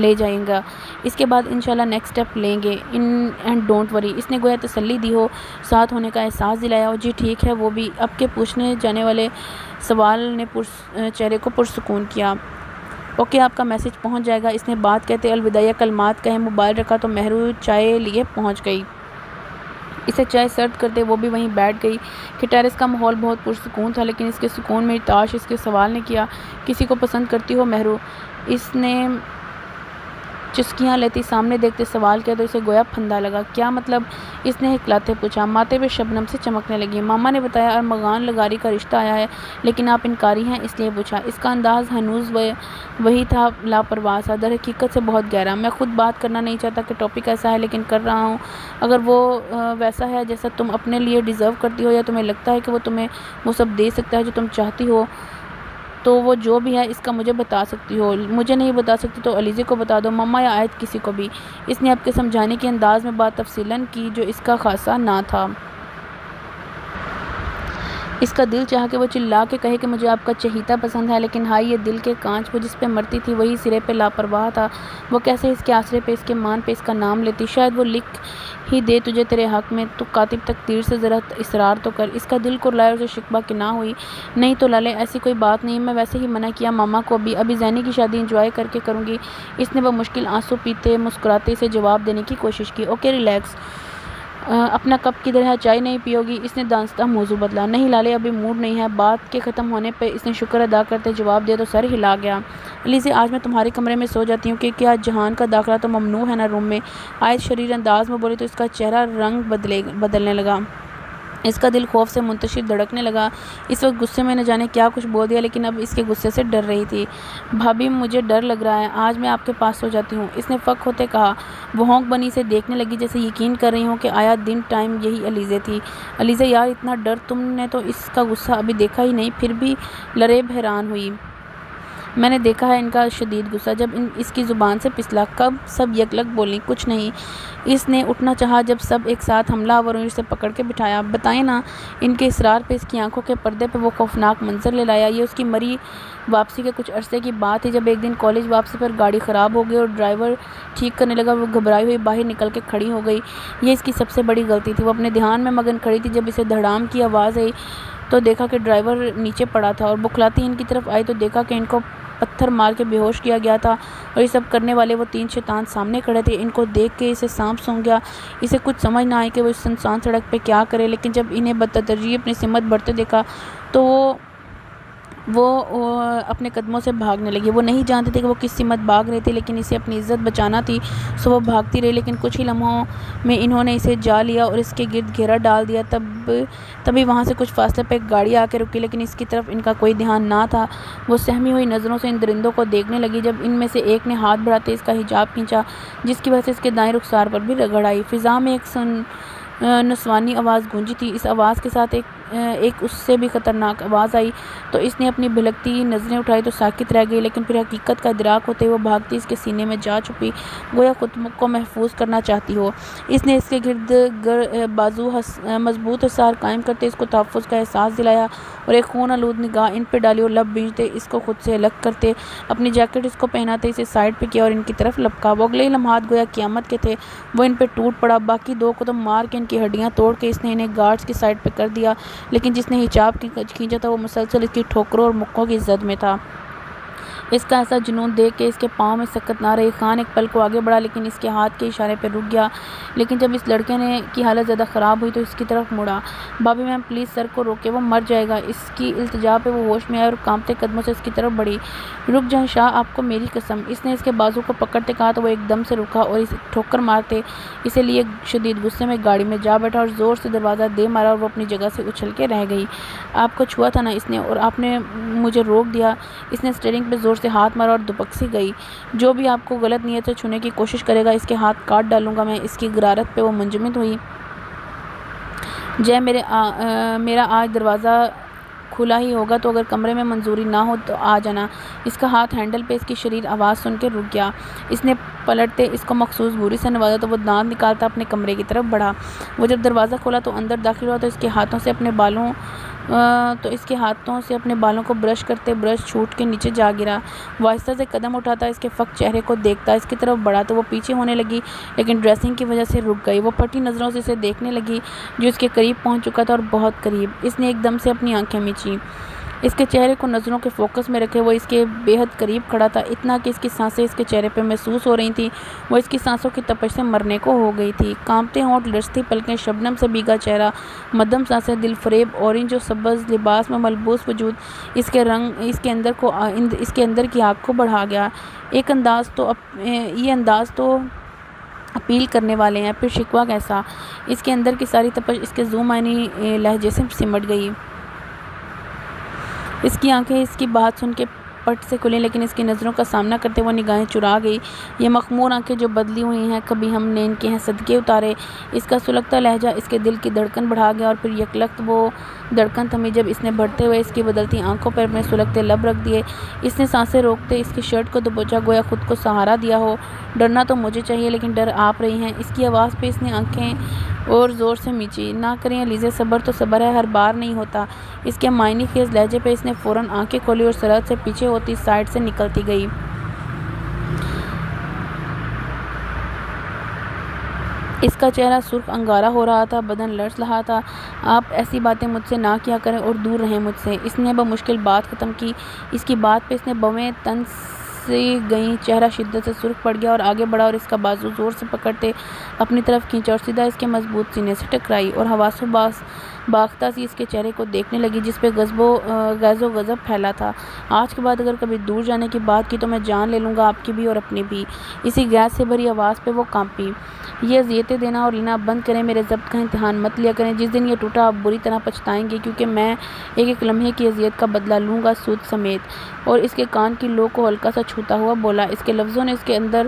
لے جائیں گا۔ اس کے بعد انشاءاللہ نیکسٹ اسٹیپ لیں گے، اینڈ ڈونٹ وری۔ اس نے گویا تسلی دی ہو، ساتھ ہونے کا احساس دلایا ہو۔ جی ٹھیک ہے۔ وہ بھی اب کے پوچھنے جانے والے سوال نے چہرے کو پرسکون کیا۔ اوکے آپ کا میسج پہنچ جائے گا۔ اس نے بات کہتے الوداعیہ کلمات کہے موبائل رکھا تو مہرو چائے لیے پہنچ گئی۔ اسے چائے سرو کرتے وہ بھی وہیں بیٹھ گئی کہ ٹیرس کا ماحول بہت پرسکون تھا لیکن اس کے سکون میں تاش اس کے سوال نے کیا، کسی کو پسند کرتی ہو مہرو؟ اس نے چسکیاں لیتی سامنے دیکھتے سوال کیا تو اسے گویا پھندا لگا۔ کیا مطلب؟ اس نے ہکلاتے پوچھا۔ ماتھے پہ شبنم سے چمکنے لگی۔ ماما نے بتایا ارمغان لغاری کا رشتہ آیا ہے لیکن آپ انکاری ہیں، اس لیے پوچھا۔ اس کا انداز ہنوز وہی تھا، لاپرواہ سا، در حقیقت سے بہت گہرا۔ میں خود بات کرنا نہیں چاہتا کہ ٹاپک ایسا ہے لیکن کر رہا ہوں۔ اگر وہ ویسا ہے جیسا تم اپنے لیے ڈیزرو کرتی ہو یا تمہیں لگتا ہے کہ وہ تمہیں وہ سب دے سکتا ہے جو تم چاہتی ہو تو وہ جو بھی ہے اس کا مجھے بتا سکتی ہو، مجھے نہیں بتا سکتی تو علیزے کو بتا دو، مما یا آیت کسی کو بھی۔ اس نے اب کے سمجھانے کے انداز میں بات تفصیلاً کی جو اس کا خاصا نہ تھا۔ اس کا دل چاہا کہ وہ چلا کے کہے کہ مجھے آپ کا چہیتا پسند ہے، لیکن ہائی یہ دل کے کانچ، وہ جس پہ مرتی تھی وہی سرے پہ لاپرواہ تھا۔ وہ کیسے اس کے آسرے پہ، اس کے مان پہ اس کا نام لیتی؟ شاید وہ لکھ ہی دے تجھے تیرے حق میں، تو کاتب تقدیر سے ذرا اصرار تو کر۔ اس کا دل کرلائے، اسے شکوہ کناہ ہوئی۔ نہیں تو لالے ایسی کوئی بات نہیں، میں ویسے ہی منع کیا ماما کو، ابھی زینی کی شادی انجوائے کر کے کروں گی۔ اس نے بمشکل آنسو پیتے مسکراتے اسے جواب دینے کی کوشش کی۔ اوکے ریلیکس، اپنا کپ کدھر ہے، چائے نہیں پیو گی؟ اس نے دانستہ موضوع بدلا۔ نہیں لالے ابھی موڈ نہیں ہے۔ بات کے ختم ہونے پہ اس نے شکر ادا کرتے جواب دیا تو سر ہلا گیا۔ علیزے آج میں تمہارے کمرے میں سو جاتی ہوں کہ کیا جہان کا داخلہ تو ممنوع ہے نا روم میں؟ آیت شریر انداز میں بولی تو اس کا چہرہ رنگ بدلنے لگا۔ اس کا دل خوف سے منتشر دھڑکنے لگا۔ اس وقت غصے میں نہ جانے کیا کچھ بول دیا، لیکن اب اس کے غصے سے ڈر رہی تھی۔ بھابھی مجھے ڈر لگ رہا ہے، آج میں آپ کے پاس سو جاتی ہوں، اس نے فق ہوتے کہا۔ وہ ہونک بنی سے دیکھنے لگی جیسے یقین کر رہی ہوں کہ آیا دن ٹائم یہی علیزے تھی۔ علیزے یار اتنا ڈر، تم نے تو اس کا غصہ ابھی دیکھا ہی نہیں، پھر بھی لریب حیران ہوئی۔ میں نے دیکھا ہے ان کا شدید غصہ، جب اس کی زبان سے پسلا۔ کب؟ سب یک لگ بولیں۔ کچھ نہیں۔ اس نے اٹھنا چاہا جب سب ایک ساتھ حملہ آوروں اسے پکڑ کے بٹھایا۔ بتائیں نا۔ ان کے اصرار پہ اس کی آنکھوں کے پردے پہ وہ خوفناک منظر لے لایا۔ یہ اس کی مری واپسی کے کچھ عرصے کی بات ہے، جب ایک دن کالج واپسی پر گاڑی خراب ہو گئی اور ڈرائیور ٹھیک کرنے لگا۔ وہ گھبرائی ہوئی باہر نکل کے کھڑی ہو گئی۔ یہ اس کی سب سے بڑی غلطی تھی۔ وہ اپنے دھیان میں مگن کھڑی تھی، جب اسے دھڑام کی آواز آئی تو دیکھا کہ ڈرائیور نیچے پڑا تھا، اور بکھلاتی ان کی طرف آئی تو دیکھا کہ ان کو پتھر مار کے بے ہوش کیا گیا تھا، اور یہ سب کرنے والے وہ 3 شیطان سامنے کھڑے تھے۔ ان کو دیکھ کے اسے سانپ سونگ گیا۔ اسے کچھ سمجھ نہ آئی کہ وہ اس سنسان سڑک پہ کیا کرے، لیکن جب انہیں بتدریج اپنی سمت بڑھتے دیکھا تو وہ اپنے قدموں سے بھاگنے لگی۔ وہ نہیں جانتے تھے کہ وہ کس سمت بھاگ رہے تھے، لیکن اسے اپنی عزت بچانا تھی، سو وہ بھاگتی رہی۔ لیکن کچھ ہی لمحوں میں انہوں نے اسے جا لیا اور اس کے گرد گھیرا ڈال دیا۔ تبھی وہاں سے کچھ فاصلے پہ ایک گاڑی آ کے رکی، لیکن اس کی طرف ان کا کوئی دھیان نہ تھا۔ وہ سہمی ہوئی نظروں سے ان درندوں کو دیکھنے لگی، جب ان میں سے ایک نے ہاتھ بڑھاتے اس کا حجاب کھینچا، جس کی وجہ سے اس کے دائیں رخسار پر بھی رگڑ آئی۔ فضا میں ایک نسوانی آواز گونجی تھی۔ اس آواز کے ساتھ ایک اس سے بھی خطرناک آواز آئی تو اس نے اپنی بھلکتی نظریں اٹھائی تو ساکت رہ گئی، لیکن پھر حقیقت کا ادراک ہوتے وہ بھاگتی اس کے سینے میں جا چھپی، گویا خود کو محفوظ کرنا چاہتی ہو۔ اس نے اس کے گرد بازو مضبوط حصار قائم کرتے اس کو تحفظ کا احساس دلایا، اور ایک خون آلود نگاہ ان پہ ڈالی اور لب بھیجتے اس کو خود سے الگ کرتے اپنی جیکٹ اس کو پہناتے اسے سائڈ پہ کیا اور ان کی طرف لپکا۔ وہ اگلے ہی لمحات گویا قیامت کے تھے۔ وہ ان پہ ٹوٹ پڑا، باقی 2 کو تو مار کے ان کی ہڈیاں توڑ کے اس نے انہیں گارڈز کی سائڈ پہ کر دیا، لیکن جس نے حجاب کھینچا تھا وہ مسلسل اس کی ٹھوکروں اور مکوں کی زد میں تھا۔ اس کا ایسا جنون دیکھ کے اس کے پاؤں میں سکت نہ رہی۔ خان ایک پل کو آگے بڑھا، لیکن اس کے ہاتھ کے اشارے پہ رک گیا۔ لیکن جب اس لڑکے کی حالت زیادہ خراب ہوئی تو اس کی طرف مڑا۔ بھابھی میم پلیز سر کو روکے، وہ مر جائے گا۔ اس کی التجا پہ وہ ہوش میں آئی اور کانپتے قدموں سے اس کی طرف بڑھی۔ رک جائیں شاہ، آپ کو میری قسم، اس نے اس کے بازو کو پکڑتے کہا تو وہ ایک دم سے رکا اور اسے ٹھوکر مارتے اسے لیے شدید غصے میں گاڑی میں جا بیٹھا اور زور سے دروازہ دے مارا، اور وہ اپنی جگہ سے اچھل کے رہ گئی۔ آپ کو چھوا تھا نا اس نے، اور آپ نے مجھے روک دیا۔ اس نے اسٹیئرنگ پہ زور سے ہاتھ مارا اور دپک سی گئی۔ جو بھی آپ کو غلط نیت سے چھونے کی کوشش کرے گا اس کے ہاتھ کاٹ ڈالوں گا میں۔ اس کی غرارت پہ وہ منجمد ہوئی۔ جے میرا آج دروازہ کھلا ہی ہوگا، تو اگر کمرے میں منظوری نہ ہو تو آ جانا۔ اس کا ہاتھ ہینڈل پہ اس کی شریر آواز سن کے رک گیا۔ اس نے پلٹتے اس کو مخصوص بوری سے نوازا تو وہ دانت نکالتا اپنے کمرے کی طرف بڑھا۔ وہ جب دروازہ کھولا تو اندر داخل ہوا تو اس کے ہاتھوں سے اپنے بالوں کو برش کرتے برش چھوٹ کے نیچے جا گرا۔ وہ آہستہ سے قدم اٹھاتا اس کے فق چہرے کو دیکھتا اس کی طرف بڑھا تو وہ پیچھے ہونے لگی، لیکن ڈریسنگ کی وجہ سے رک گئی۔ وہ پھٹی نظروں سے اسے دیکھنے لگی جو اس کے قریب پہنچ چکا تھا، اور بہت قریب۔ اس نے ایک دم سے اپنی آنکھیں میچیں، اس کے چہرے کو نظروں کے فوکس میں رکھے۔ وہ اس کے بے حد قریب کھڑا تھا، اتنا کہ اس کی سانسیں اس کے چہرے پہ محسوس ہو رہی تھیں۔ وہ اس کی سانسوں کی تپش سے مرنے کو ہو گئی تھی۔ کانپتے ہونٹ، لرزتی پلکیں، شبنم سے بھیگا چہرہ، مدھم سانسیں، دل فریب اورنج و سبز لباس میں ملبوس وجود، اس کے اندر کی آگ کو بڑھا گیا۔ یہ انداز تو اپیل کرنے والے ہیں، پھر شکوہ کیسا؟ اس کے اندر کی ساری تپش اس کے ذو معنی لہجے سے سمٹ گئی۔ اس کی آنکھیں اس کی بات سن کے پٹ سے کھلی لیکن اس کی نظروں کا سامنا کرتے وہ نگاہیں چرا گئی۔ یہ مخمور آنکھیں جو بدلی ہوئی ہیں، کبھی ہم نے ان کے ہیں صدقے اتارے۔ اس کا سلگتا لہجہ اس کے دل کی دھڑکن بڑھا گیا اور پھر یکلخت وہ دھڑکن تھمی جب اس نے بڑھتے ہوئے اس کی بدلتی آنکھوں پر اپنے سلگتے لب رکھ دیے۔ اس نے سانسیں روکتے اس کی شرٹ کو دبوچا، گویا خود کو سہارا دیا ہو۔ ڈرنا تو مجھے چاہیے لیکن ڈر آپ رہی ہیں۔ اس کی آواز پہ اس نے آنکھیں اور زور سے میچی۔ نہ کریں علیزے، صبر تو صبر ہے، ہر بار نہیں ہوتا۔ اس کے معنی خیز لہجے پہ اس نے فوراً آنکھیں کھولی اور سرحد سے پیچھے ہوتی سائڈ سے نکلتی گئی۔ اس کا چہرہ سرخ انگارہ ہو رہا تھا، بدن لرز رہا تھا۔ آپ ایسی باتیں مجھ سے نہ کیا کریں اور دور رہیں مجھ سے۔ اس نے بمشکل بات ختم کی۔ اس کی بات پہ اس نے بویں تن سی گئیں، چہرہ شدت سے سرخ پڑ گیا اور آگے بڑھا اور اس کا بازو زور سے پکڑتے اپنی طرف کھینچا اور سیدھا اس کے مضبوط سینے سے ٹکرائی اور حواس و باختہ سی اس کے چہرے کو دیکھنے لگی جس پہ غضب و غضب پھیلا تھا۔ آج کے بعد اگر کبھی دور جانے کی بات کی تو میں جان لے لوں گا، آپ کی بھی اور اپنی بھی۔ اسی گیس سے بھری آواز پہ وہ کانپی۔ یہ اذیتیں دینا اور لینا بند کریں، میرے ضبط کا امتحان مت لیا کریں۔ جس دن یہ ٹوٹا آپ بری طرح پچھتائیں گے، کیونکہ میں ایک ایک لمحے کی اذیت کا بدلہ لوں گا، سود سمیت۔ اور اس کے کان کی لو کو ہلکا سا چھوتا ہوا بولا۔ اس کے لفظوں نے اس کے اندر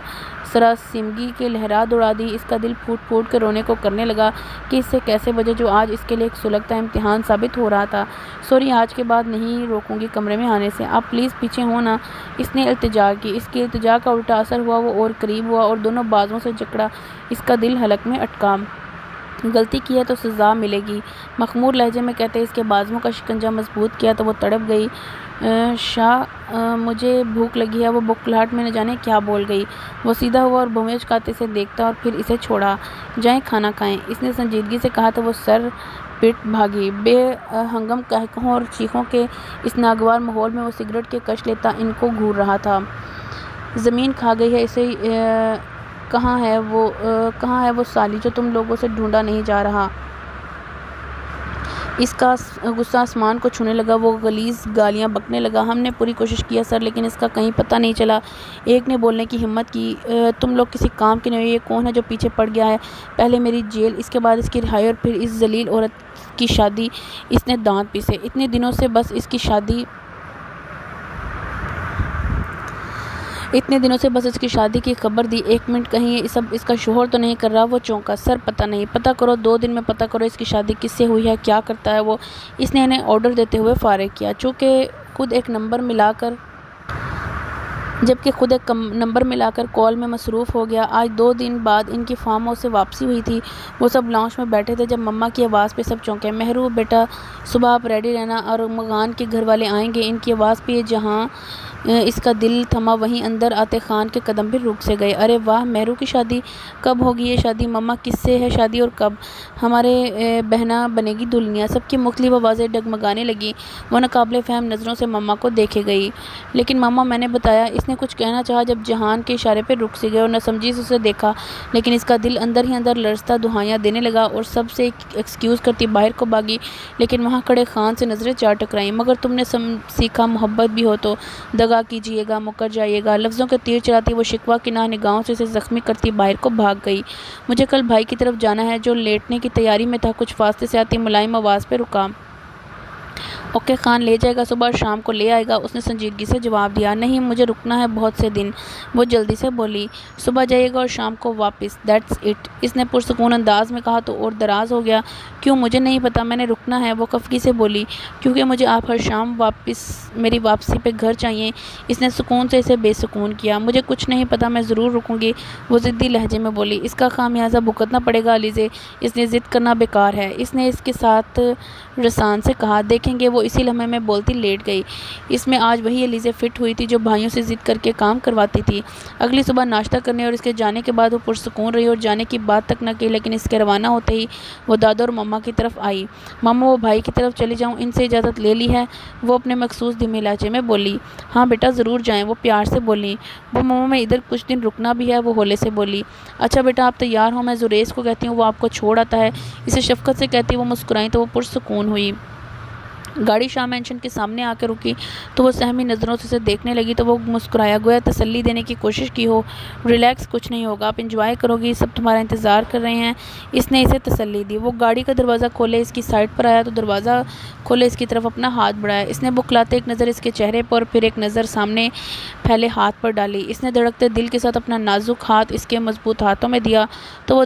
سراسیمگی کے لہرات اڑا دی۔ اس کا دل پھوٹ پھوٹ کے رونے کو کرنے لگا کہ اس سے کیسے بچے جو آج اس کے لیے ایک سلگتا امتحان ثابت ہو رہا تھا۔ سوری، آج کے بعد نہیں روکوں گی کمرے میں آنے سے، آپ پلیز پیچھے ہوں نا، اس نے التجا کی۔ اس کی التجا کا الٹا اثر ہوا، وہ اور قریب ہوا اور دونوں بازوؤں سے جکڑا۔ اس کا دل حلق میں اٹکا۔ غلطی کی ہے تو سزا ملے گی، مخمور لہجے میں کہتے اس کے بازوؤں کا شکنجہ مضبوط کیا تو وہ تڑپ گئی۔ شاہ، مجھے بھوک لگی ہے۔ وہ بخلاہٹ میں نہ جانے کیا بول گئی۔ وہ سیدھا ہوا اور بھویں اچکاتے اسے دیکھتا اور پھر اسے چھوڑا۔ جائیں کھانا کھائیں، اس نے سنجیدگی سے کہا تو وہ سر پٹ بھاگی۔ بے ہنگم قہقہوں اور چیخوں کے اس ناگوار ماحول میں وہ سگریٹ کے کش لیتا ان کو گھور رہا تھا۔ زمین کھا گئی ہے اسے۔ کہاں ہے وہ سالی جو تم لوگوں سے ڈھونڈا نہیں جا رہا؟ اس کا غصہ آسمان کو چھونے لگا۔ وہ غلیظ گالیاں بکنے لگا۔ ہم نے پوری کوشش کی ہے سر، لیکن اس کا کہیں پتہ نہیں چلا۔ ایک نے بولنے کی ہمت کی، تم لوگ کسی کام کے نہیں ہو۔ یہ کون ہے جو پیچھے پڑ گیا ہے؟ پہلے میری جیل، اس کے بعد اس کی رہائی اور پھر اس ذلیل عورت کی شادی۔ اس نے دانت پیسے۔ اتنے دنوں سے بس اس کی شادی کی خبر دی۔ ایک منٹ، کہیں یہ سب اس کا شوہر تو نہیں کر رہا؟ وہ چونکا۔ سر پتہ نہیں۔ پتہ کرو، 2 دن میں پتہ کرو اس کی شادی کس سے ہوئی ہے، کیا کرتا ہے وہ۔ اس نے انہیں آرڈر دیتے ہوئے فارغ کیا۔ جبکہ خود ایک نمبر ملا کر کال میں مصروف ہو گیا۔ آج 2 دن بعد ان کی فارم ہاؤس سے واپسی ہوئی تھی۔ وہ سب لاؤنج میں بیٹھے تھے جب مما کی آواز پہ سب چونکے۔ مہرو بیٹا، صبح آپ ریڈی رہنا اور مغان کے گھر والے آئیں گے۔ ان کی آواز پہ جہاں اس کا دل تھما وہیں اندر آتے خان کے قدم بھی رک سے گئے۔ ارے واہ، مہرو کی شادی کب ہوگی؟ یہ شادی مما کس سے ہے شادی اور کب؟ ہمارے بہنا بنے گی دلہنیا۔ سب کی مختلف آوازیں ڈگمگانے لگیں۔ وہ ناقابل فہم نظروں سے مما کو دیکھے گئی۔ لیکن مما، میں نے بتایا۔ اس نے کچھ کہنا چاہا جب جہان کے اشارے پہ رک سے گئے اور ناسمجھی سے اسے دیکھا، لیکن اس کا دل اندر ہی اندر لرزتا دہائیاں دینے لگا اور سب سے ایکسکیوز کرتی باہر کو بھاگی۔ لیکن وہاں کھڑے خان سے نظریں چار ٹکرائیں۔ مگر تم نے سیکھا محبت بھی ہو تو دغا کیجیے گا، مکر جائیے گا۔ لفظوں کے تیر چلاتی وہ شکوہ کناہ نگاہوں سے اسے زخمی کرتی باہر کو بھاگ گئی۔ مجھے کل بھائی کی طرف جانا ہے، جو لیٹنے کی تیاری میں تھا کچھ فاصلے سے آتی ملائم آواز پہ رکا۔ اوکے، خان لے جائے گا، صبح اور شام کو لے آئے گا، اس نے سنجیدگی سے جواب دیا۔ نہیں، مجھے رکنا ہے بہت سے دن، وہ جلدی سے بولی۔ صبح جائیے گا اور شام کو واپس، دیٹس اٹ، اس نے پرسکون انداز میں کہا تو اور دراز ہو گیا۔ کیوں؟ مجھے نہیں پتا، میں نے رکنا ہے، وہ خفگی سے بولی۔ کیونکہ مجھے آپ ہر شام میری واپسی پہ گھر چاہیے۔ اس نے سکون سے اسے بے سکون کیا۔ مجھے کچھ نہیں پتا، میں ضرور رکوں گی، وہ ضدی لہجے میں بولی۔ اس کا خامیازہ بھگتنا پڑے گا علیزے، اس نے ضد کرنا بیکار ہے، اس نے اس کے ساتھ رسان سے کہا۔ دیکھیں گے، وہ اسی لمحے میں بولتی لیٹ گئی۔ اس میں آج وہی علیزے فٹ ہوئی تھی جو بھائیوں سے ضد کر کے کام کرواتی تھی۔ اگلی صبح ناشتہ کرنے اور اس کے جانے کے بعد وہ پرسکون رہی اور جانے کی بات تک نہ کی، لیکن اس کے روانہ ہوتے ہی وہ دادا اور مما کی طرف آئی۔ مما، وہ بھائی کی طرف چلی جاؤں؟ ان سے اجازت لے لی ہے؟ وہ اپنے مخصوص دھیمے لہجے میں بولی۔ ہاں بیٹا، ضرور جائیں، وہ پیار سے بولی۔ وہ مما، میں ادھر کچھ دن رکنا بھی ہے، وہ ہولے سے بولی۔ اچھا بیٹا، آپ تیار ہو، میں زریز کو کہتی ہوں، وہ آپ کو چھوڑ آتا ہے، اسے شفقت سے کہتی وہ مسکرائی تو وہ پرسکون ہوئی۔ گاڑی شاہ مینشن کے سامنے آ کے رکی تو وہ سہمی نظروں سے اسے دیکھنے لگی تو وہ مسکرایا، گویا تسلی دینے کی کوشش کی ہو۔ ریلیکس، کچھ نہیں ہوگا، آپ انجوائے کرو گی، سب تمہارا انتظار کر رہے ہیں۔ اس نے اسے تسلی دی۔ وہ گاڑی کا دروازہ کھولے اس کی سائڈ پر آیا تو دروازہ کھولے اس کی طرف اپنا ہاتھ بڑھایا۔ اس نے بکھلاتے ایک نظر اس کے چہرے پر، پھر ایک نظر سامنے پھیلے ہاتھ پر ڈالی۔ اس نے دھڑکتے دل کے ساتھ اپنا نازک ہاتھ اس کے مضبوط ہاتھوں میں دیا تو وہ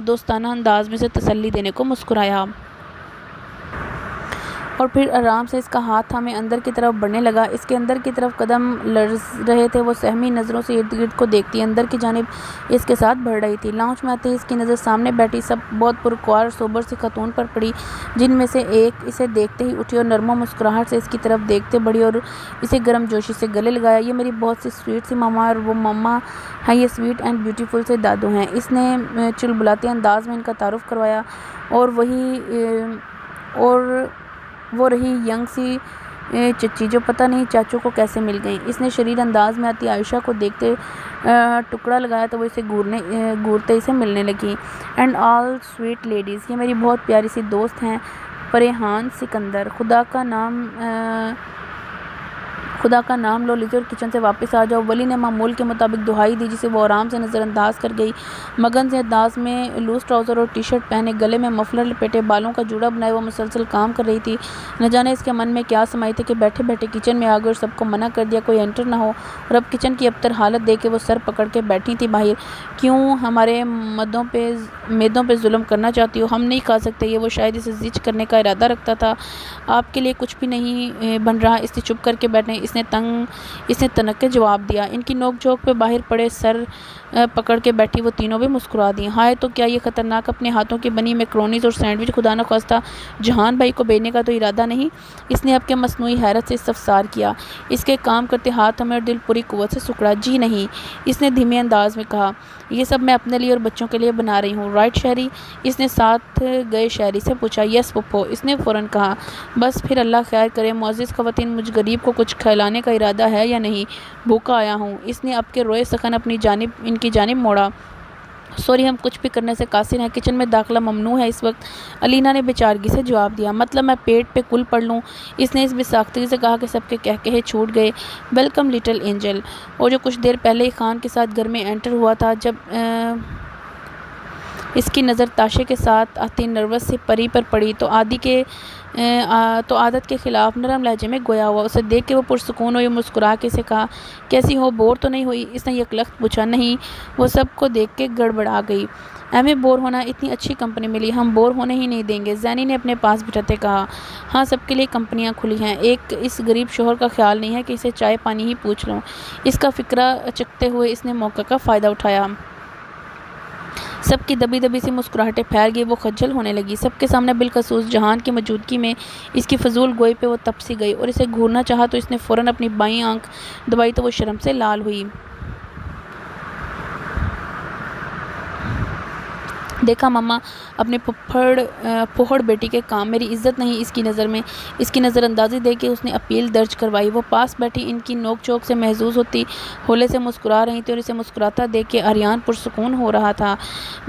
دوستانہ انداز میں اسے تسلی دینے کو مسکرایا اور پھر آرام سے اس کا ہاتھ تھامے اندر کی طرف بڑھنے لگا۔ اس کے اندر کی طرف قدم لرز رہے تھے۔ وہ سہمی نظروں سے ارد گرد کو دیکھتی اندر کی جانب اس کے ساتھ بڑھ رہی تھی۔ لاؤنج میں آتے ہی اس کی نظر سامنے بیٹھی سب بہت پرکار اور سوبر سی خاتون پر پڑی، جن میں سے ایک اسے دیکھتے ہی اٹھی اور نرم و مسکراہٹ سے اس کی طرف دیکھتے بڑھی اور اسے گرم جوشی سے گلے لگایا۔ یہ میری بہت سی سویٹ سی ماما اور وہ ماما ہیں، یہ سویٹ اینڈ بیوٹیفل سے دادو ہیں۔ اس نے چلبلاتے انداز میں ان کا تعارف کروایا اور وہ رہی ینگ سی چچی جو پتہ نہیں چاچو کو کیسے مل گئیں۔ اس نے شریر انداز میں آتی عائشہ کو دیکھتے ٹکڑا لگایا تو وہ اسے گورتے اسے ملنے لگی۔ اینڈ آل سویٹ لیڈیز، یہ میری بہت پیاری سی دوست ہیں، پریحان سکندر، خدا کا نام لو لیجیے اور کچن سے واپس آ جاؤ۔ ولی نے معمول کے مطابق دہائی دی جسے وہ آرام سے نظر انداز کر گئی۔ مگن سے انداز میں لوز ٹراؤزر اور ٹی شرٹ پہنے، گلے میں مفلر لپیٹے، بالوں کا جوڑا بنائے وہ مسلسل کام کر رہی تھی۔ نہ جانے اس کے من میں کیا سمائی تھی کہ بیٹھے بیٹھے کچن میں آ گئی اور سب کو منع کر دیا کوئی انٹر نہ ہو، اور اب کچن کی ابتر حالت دیکھ کے وہ سر پکڑ کے بیٹھی تھی باہر۔ کیوں ہمارے میدوں پہ ظلم کرنا چاہتی ہو؟ ہم نہیں کھا سکتے یہ؟ وہ شاید اسے زچ کرنے کا ارادہ رکھتا تھا۔ آپ کے لیے کچھ بھی نہیں بن رہا، اس لیے چپ کر کے بیٹھیں، اس نے تنک کے جواب دیا۔ ان کی نوک جھوک پہ باہر پڑے سر پکڑ کے بیٹھی وہ تینوں بھی مسکرا دیں۔ ہائے تو کیا یہ خطرناک اپنے ہاتھوں کی بنی میکرونیز اور سینڈوچ خدا نخواستہ جہان بھائی کو بھیجنے کا تو ارادہ نہیں؟ اس نے اب کے مصنوعی حیرت سے استفسار کیا۔ اس کے کام کرتے ہاتھ ہمیں اور دل پوری قوت سے سکڑا۔ جی نہیں، اس نے دھیمے انداز میں کہا، یہ سب میں اپنے لیے اور بچوں کے لیے بنا رہی ہوں، رائٹ شہری؟ اس نے ساتھ گئے شہری سے پوچھا۔ یس پپو، اس نے فوراً کہا۔ بس پھر اللہ خیر کرے۔ معزز خواتین، مجھ غریب کو کچھ کھلانے کا ارادہ ہے یا نہیں؟ بھوکا آیا ہوں۔ اس نے اب کے روئے سخن ان کی جانب موڑا۔ سوری، ہم کچھ بھی کرنے سے قاصر ہیں، کچن میں داخلہ ممنوع ہے اس وقت، علینا نے بیچارگی سے جواب دیا۔ مطلب میں پیٹ پہ کل پڑ لوں؟ اس نے اس بے ساختگی سے کہا کہ سب کے کہکہے چھوٹ گئے۔ ویلکم لٹل اینجل، اور جو کچھ دیر پہلے ہی خان کے ساتھ گھر میں انٹر ہوا تھا، جب اس کی نظر تاشے کے ساتھ آتی نروس سی پری پر پڑی تو عادت کے خلاف نرم لہجے میں گویا ہوا۔ اسے دیکھ کے وہ پرسکون ہوئی، مسکرا کے اسے کہا، کیسی ہو، بور تو نہیں ہوئی؟ اس نے یکلخت پوچھا۔ نہیں، وہ سب کو دیکھ کے گڑبڑا گئی۔ ہمیں بور ہونا، اتنی اچھی کمپنی ملی، ہم بور ہونے ہی نہیں دیں گے، زینی نے اپنے پاس بٹھاتے کہا۔ ہاں، سب کے لیے کمپنیاں کھلی ہیں، ایک اس غریب شوہر کا خیال نہیں ہے کہ اسے چائے پانی ہی پوچھ لوں۔ اس کا فکرہ چکتے ہوئے اس نے موقع کا فائدہ اٹھایا۔ سب کی دبی دبی سی مسکراہٹیں پھیل گئی، وہ خجل ہونے لگی۔ سب کے سامنے بالخصوص جہان کی موجودگی میں اس کی فضول گوئی پہ وہ تپ سی گئی اور اسے گھورنا چاہا تو اس نے فوراً اپنی بائیں آنکھ دبائی تو وہ شرم سے لال ہوئی۔ دیکھا مما، اپنے پھوپھڑ بیٹی کے کام میری عزت نہیں اس کی نظر میں؟ اس کی نظر اندازی دے کے اس نے اپیل درج کروائی۔ وہ پاس بیٹھی ان کی نوک چوک سے محظوظ ہوتی ہولے سے مسکرا رہی تھی اور اسے مسکراتا دیکھ کے آریان پرسکون ہو رہا تھا۔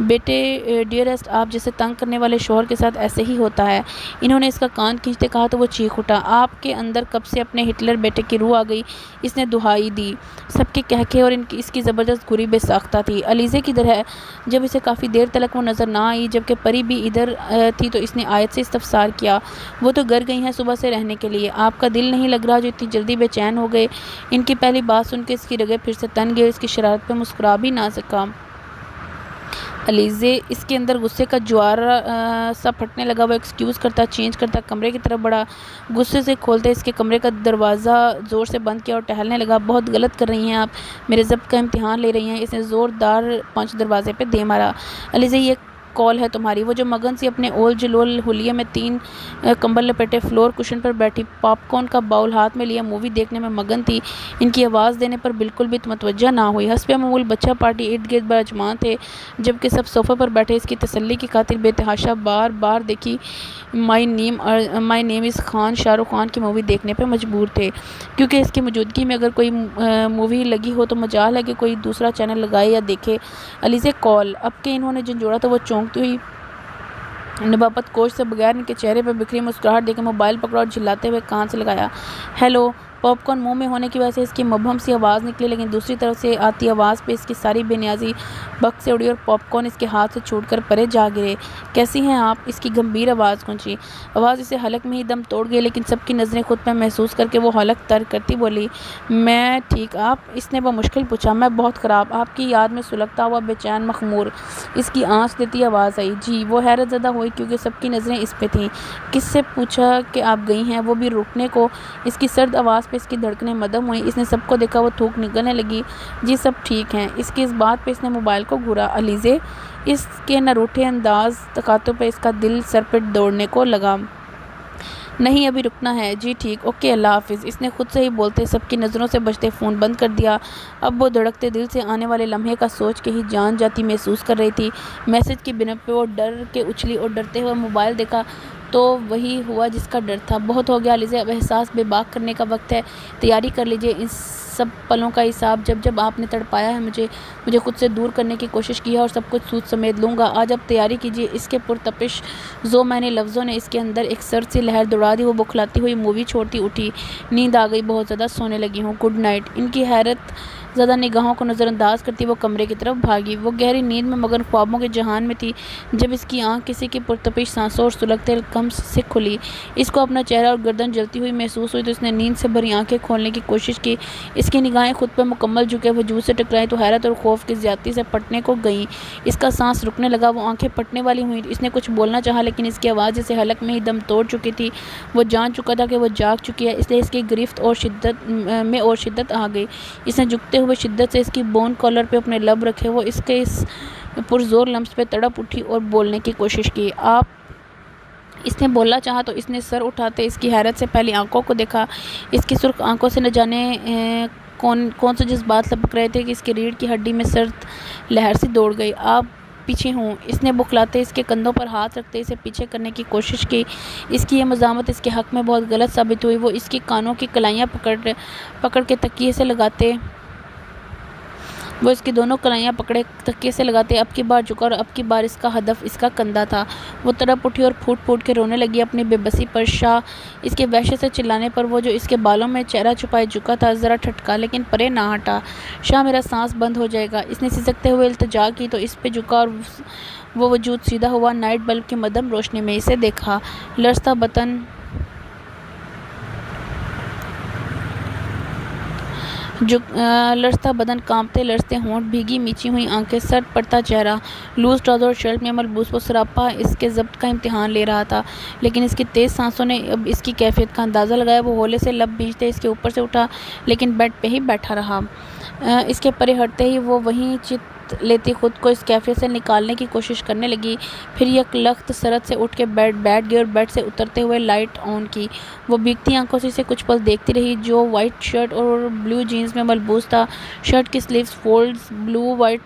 بیٹے ڈیئرسٹ، آپ جیسے تنگ کرنے والے شوہر کے ساتھ ایسے ہی ہوتا ہے۔ انہوں نے اس کا کان کھینچتے کہا تو وہ چیخ اٹھا۔ آپ کے اندر کب سے اپنے ہٹلر بیٹے کی روح آ گئی؟ اس نے دہائی دی۔ سب کے کہکہے اور اس کی زبردست گھری بے ساختہ تھی۔ علیزے کدھر ہے؟ جب اسے کافی دیر تلک وہ نظر نہ آئی، جبکہ پری بھی ادھر تھی تو اس نے آیت سے استفسار کیا۔ وہ تو گھر گئی ہیں صبح سے رہنے کے لیے۔ آپ کا دل نہیں لگ رہا جو اتنی جلدی بے چین ہو گئے؟ ان کی پہلی بات سن کے اس کی رگیں پھر سے تن گئی، اس کی شرارت پہ مسکرا بھی نہ سکا۔ علیزے، اس کے اندر غصے کا جوار سا پھٹنے لگا۔ وہ ایکسکیوز کرتا چینج کرتا کمرے کی طرف بڑھا، غصے سے کھولتے اس کے کمرے کا دروازہ زور سے بند کیا اور ٹہلنے لگا۔ بہت غلط کر رہی ہیں آپ، میرے ضبط کا امتحان لے رہی ہیں۔ اس نے زوردار پنچ دروازے پہ دے مارا۔ علیزے، یہ کال ہے تمہاری؟ وہ جو مگن سی اپنے اول جلول حلیے میں 3 کمبل لپیٹے فلور کشن پر بیٹھی پاپ کارن کا باؤل ہاتھ میں لیے مووی دیکھنے میں مگن تھی، ان کی آواز دینے پر بالکل بھی متوجہ نہ ہوئی۔ حسب معمول بچہ پارٹی ارد گرد براجمان تھے، جبکہ سب صوفے پر بیٹھے اس کی تسلی کی خاطر بے تحاشا بار بار دیکھی مائی نیم از خان شاہ رخ خان کی مووی دیکھنے پہ مجبور تھے، کیونکہ اس کی موجودگی میں اگر کوئی مووی لگی ہو تو مجال ہے کہ کوئی دوسرا چینل لگائے یا دیکھے۔ علیزے، کال! اب کہ انہوں نے جھنجھوڑا تو وہ چونکتی ہوئی نبابت کوش سے بغیر ان کے چہرے پر بکھری مسکراہٹ دیکھ موبائل پکڑا اور جھلاتے ہوئے کان سے لگایا۔ ہیلو۔ پاپ کارن منہ میں ہونے کی وجہ سے اس کی مبہم سی آواز نکلی، لیکن دوسری طرف سے آتی آواز پہ اس کی ساری بے نیازی بخت سے اڑی اور پاپ کارن اس کے ہاتھ سے چھوٹ کر پرے جا گرے۔ کیسی ہیں آپ؟ اس کی گمبھیر آواز گونجی۔ آواز اسے حلق میں ہی دم توڑ گئی، لیکن سب کی نظریں خود پہ محسوس کر کے وہ حلق ترک کرتی بولی، میں ٹھیک، آپ؟ اس نے بمشکل پوچھا۔ میں بہت خراب، آپ کی یاد میں سلگتا ہوا بے چین مخمور اس کی آنچ دیتی آواز آئی۔ جی۔ وہ حیرت زدہ ہوئی کیونکہ سب کی نظریں اس پہ تھیں۔ کس سے پوچھا کہ آپ گئی ہیں؟ وہ بھی رکنے کو۔ اس کی سرد آواز پہ اس کی دھڑکنیں مدھم ہوئیں۔ اس نے سب کو دیکھا، وہ تھوک نگلنے لگی۔ جی سب ٹھیک ہیں۔ اس کی اس بات پہ اس نے موبائل کو گھورا۔ علیزے؟ اس کے نہ روٹھے انداز تقاطع پہ اس کا دل سر پہ دوڑنے کو لگا۔ نہیں ابھی رکنا ہے۔ جی ٹھیک، اوکے، اللہ حافظ۔ اس نے خود سے ہی بولتے سب کی نظروں سے بچتے فون بند کر دیا۔ اب وہ دھڑکتے دل سے آنے والے لمحے کا سوچ کے ہی جان جاتی محسوس کر رہی تھی۔ میسج کی بنا پہ وہ ڈر کے اچھلی اور ڈرتے ہوئے موبائل دیکھا تو وہی ہوا جس کا ڈر تھا۔ بہت ہو گیا علیزے، اب احساس بے باک کرنے کا وقت ہے۔ تیاری کر لیجیے ان سب پلوں کا حساب، جب آپ نے تڑپایا ہے مجھے خود سے دور کرنے کی کوشش کی ہے، اور سب کچھ سود سمیت لوں گا آج۔ اب تیاری کیجیے۔ اس کے پرتپش ذو معنی لفظوں نے اس کے اندر ایک سرد سی لہر دوڑا دی۔ وہ بکھلاتی ہوئی مووی چھوڑتی اٹھی۔ نیند آ گئی، بہت زیادہ، سونے لگی ہوں، گڈ نائٹ۔ ان کی حیرت زدہ نگاہوں کو نظر انداز کرتی وہ کمرے کی طرف بھاگی۔ وہ گہری نیند میں مگن خوابوں کے جہان میں تھی جب اس کی آنکھ کسی کی پرتپش سانسوں اور سلگتے لمس سے کھلی۔ اس کو اپنا چہرہ اور گردن جلتی ہوئی محسوس ہوئی تو اس نے نیند سے بھری آنکھیں کھولنے کی کوشش کی۔ اس کی نگاہیں خود پہ مکمل جھکے وجود سے ٹکرائیں تو حیرت اور خوف کی زیادتی سے پھٹنے کو گئیں۔ اس کا سانس رکنے لگا، وہ آنکھیں پھٹنے والی ہوئیں۔ اس نے کچھ بولنا چاہا لیکن اس کی آواز جسے حلق میں ہی دم توڑ چکی تھی۔ وہ جان چکا تھا کہ وہ جاگ چکی ہے، اس لیے اس کی گرفت اور شدت آ گئی۔ اس نے جھکتے ہوئے شدت سے اس کی بون کالر پہ اپنے لب رکھے۔ وہ اس کے اس پرزور لمس پہ تڑپ اٹھی اور بولنے کی کوشش کی۔ آپ؟ اس نے بولنا چاہا تو اس نے سر اٹھاتے اس کی حیرت سے پہلی آنکھوں کو دیکھا۔ اس کی سرخ آنکھوں سے نہ جانے کون سے جذبات لپک رہے تھے کہ اس کی ریڑھ کی ہڈی میں سرد لہر سی دوڑ گئی۔ آپ پیچھے ہوں؟ اس نے بکھلاتے اس کے کندھوں پر ہاتھ رکھتے اسے پیچھے کرنے کی کوشش کی۔ اس کی یہ مزاحمت اس کے حق میں بہت غلط ثابت ہوئی۔ وہ اس کی کانوں کی کلائیاں پکڑ کے تکیے سے لگاتے اب کی بار جھکا اور اب کی بار اس کا ہدف اس کا کندھا تھا۔ وہ تڑپ اٹھی اور پھوٹ پھوٹ کے رونے لگی اپنی بے بسی پر۔ شاہ! اس کے وحشت سے چلانے پر وہ جو اس کے بالوں میں چہرہ چھپائے جھکا تھا ذرا ٹھٹکا لیکن پرے نہ ہٹا۔ شاہ میرا سانس بند ہو جائے گا۔ اس نے سسکتے ہوئے التجا کی تو اس پہ جھکا اور وہ وجود سیدھا ہوا۔ نائٹ بلب کی مدھم روشنی میں اسے دیکھا۔ لرزتا بدن، کانپتے لرزتے ہونٹ، بھیگی میچی ہوئی آنکھیں، سرد پڑتا چہرہ، لوز ٹراؤزر اور شرٹ میں ملبوس وہ سراپا اس کے ضبط کا امتحان لے رہا تھا، لیکن اس کی تیز سانسوں نے اب اس کی کیفیت کا اندازہ لگایا۔ وہ ہولے سے لب بھینچتے اس کے اوپر سے اٹھا لیکن بیڈ پہ ہی بیٹھا رہا۔ اس کے پرے ہٹتے ہی وہ وہیں چت لیتی خود کو اس کیفیت سے نکالنے کی کوشش کرنے لگی۔ پھر یک لخت سرد سے اٹھ کے بیٹھ گئی اور بیڈ سے اترتے ہوئے لائٹ آن کی۔ وہ بھیگتی آنکھوں سے اسے کچھ پل دیکھتی رہی جو وائٹ شرٹ اور بلیو جینز میں ملبوس تھا۔ شرٹ کی سلیوز فولڈز، بلیو وائٹ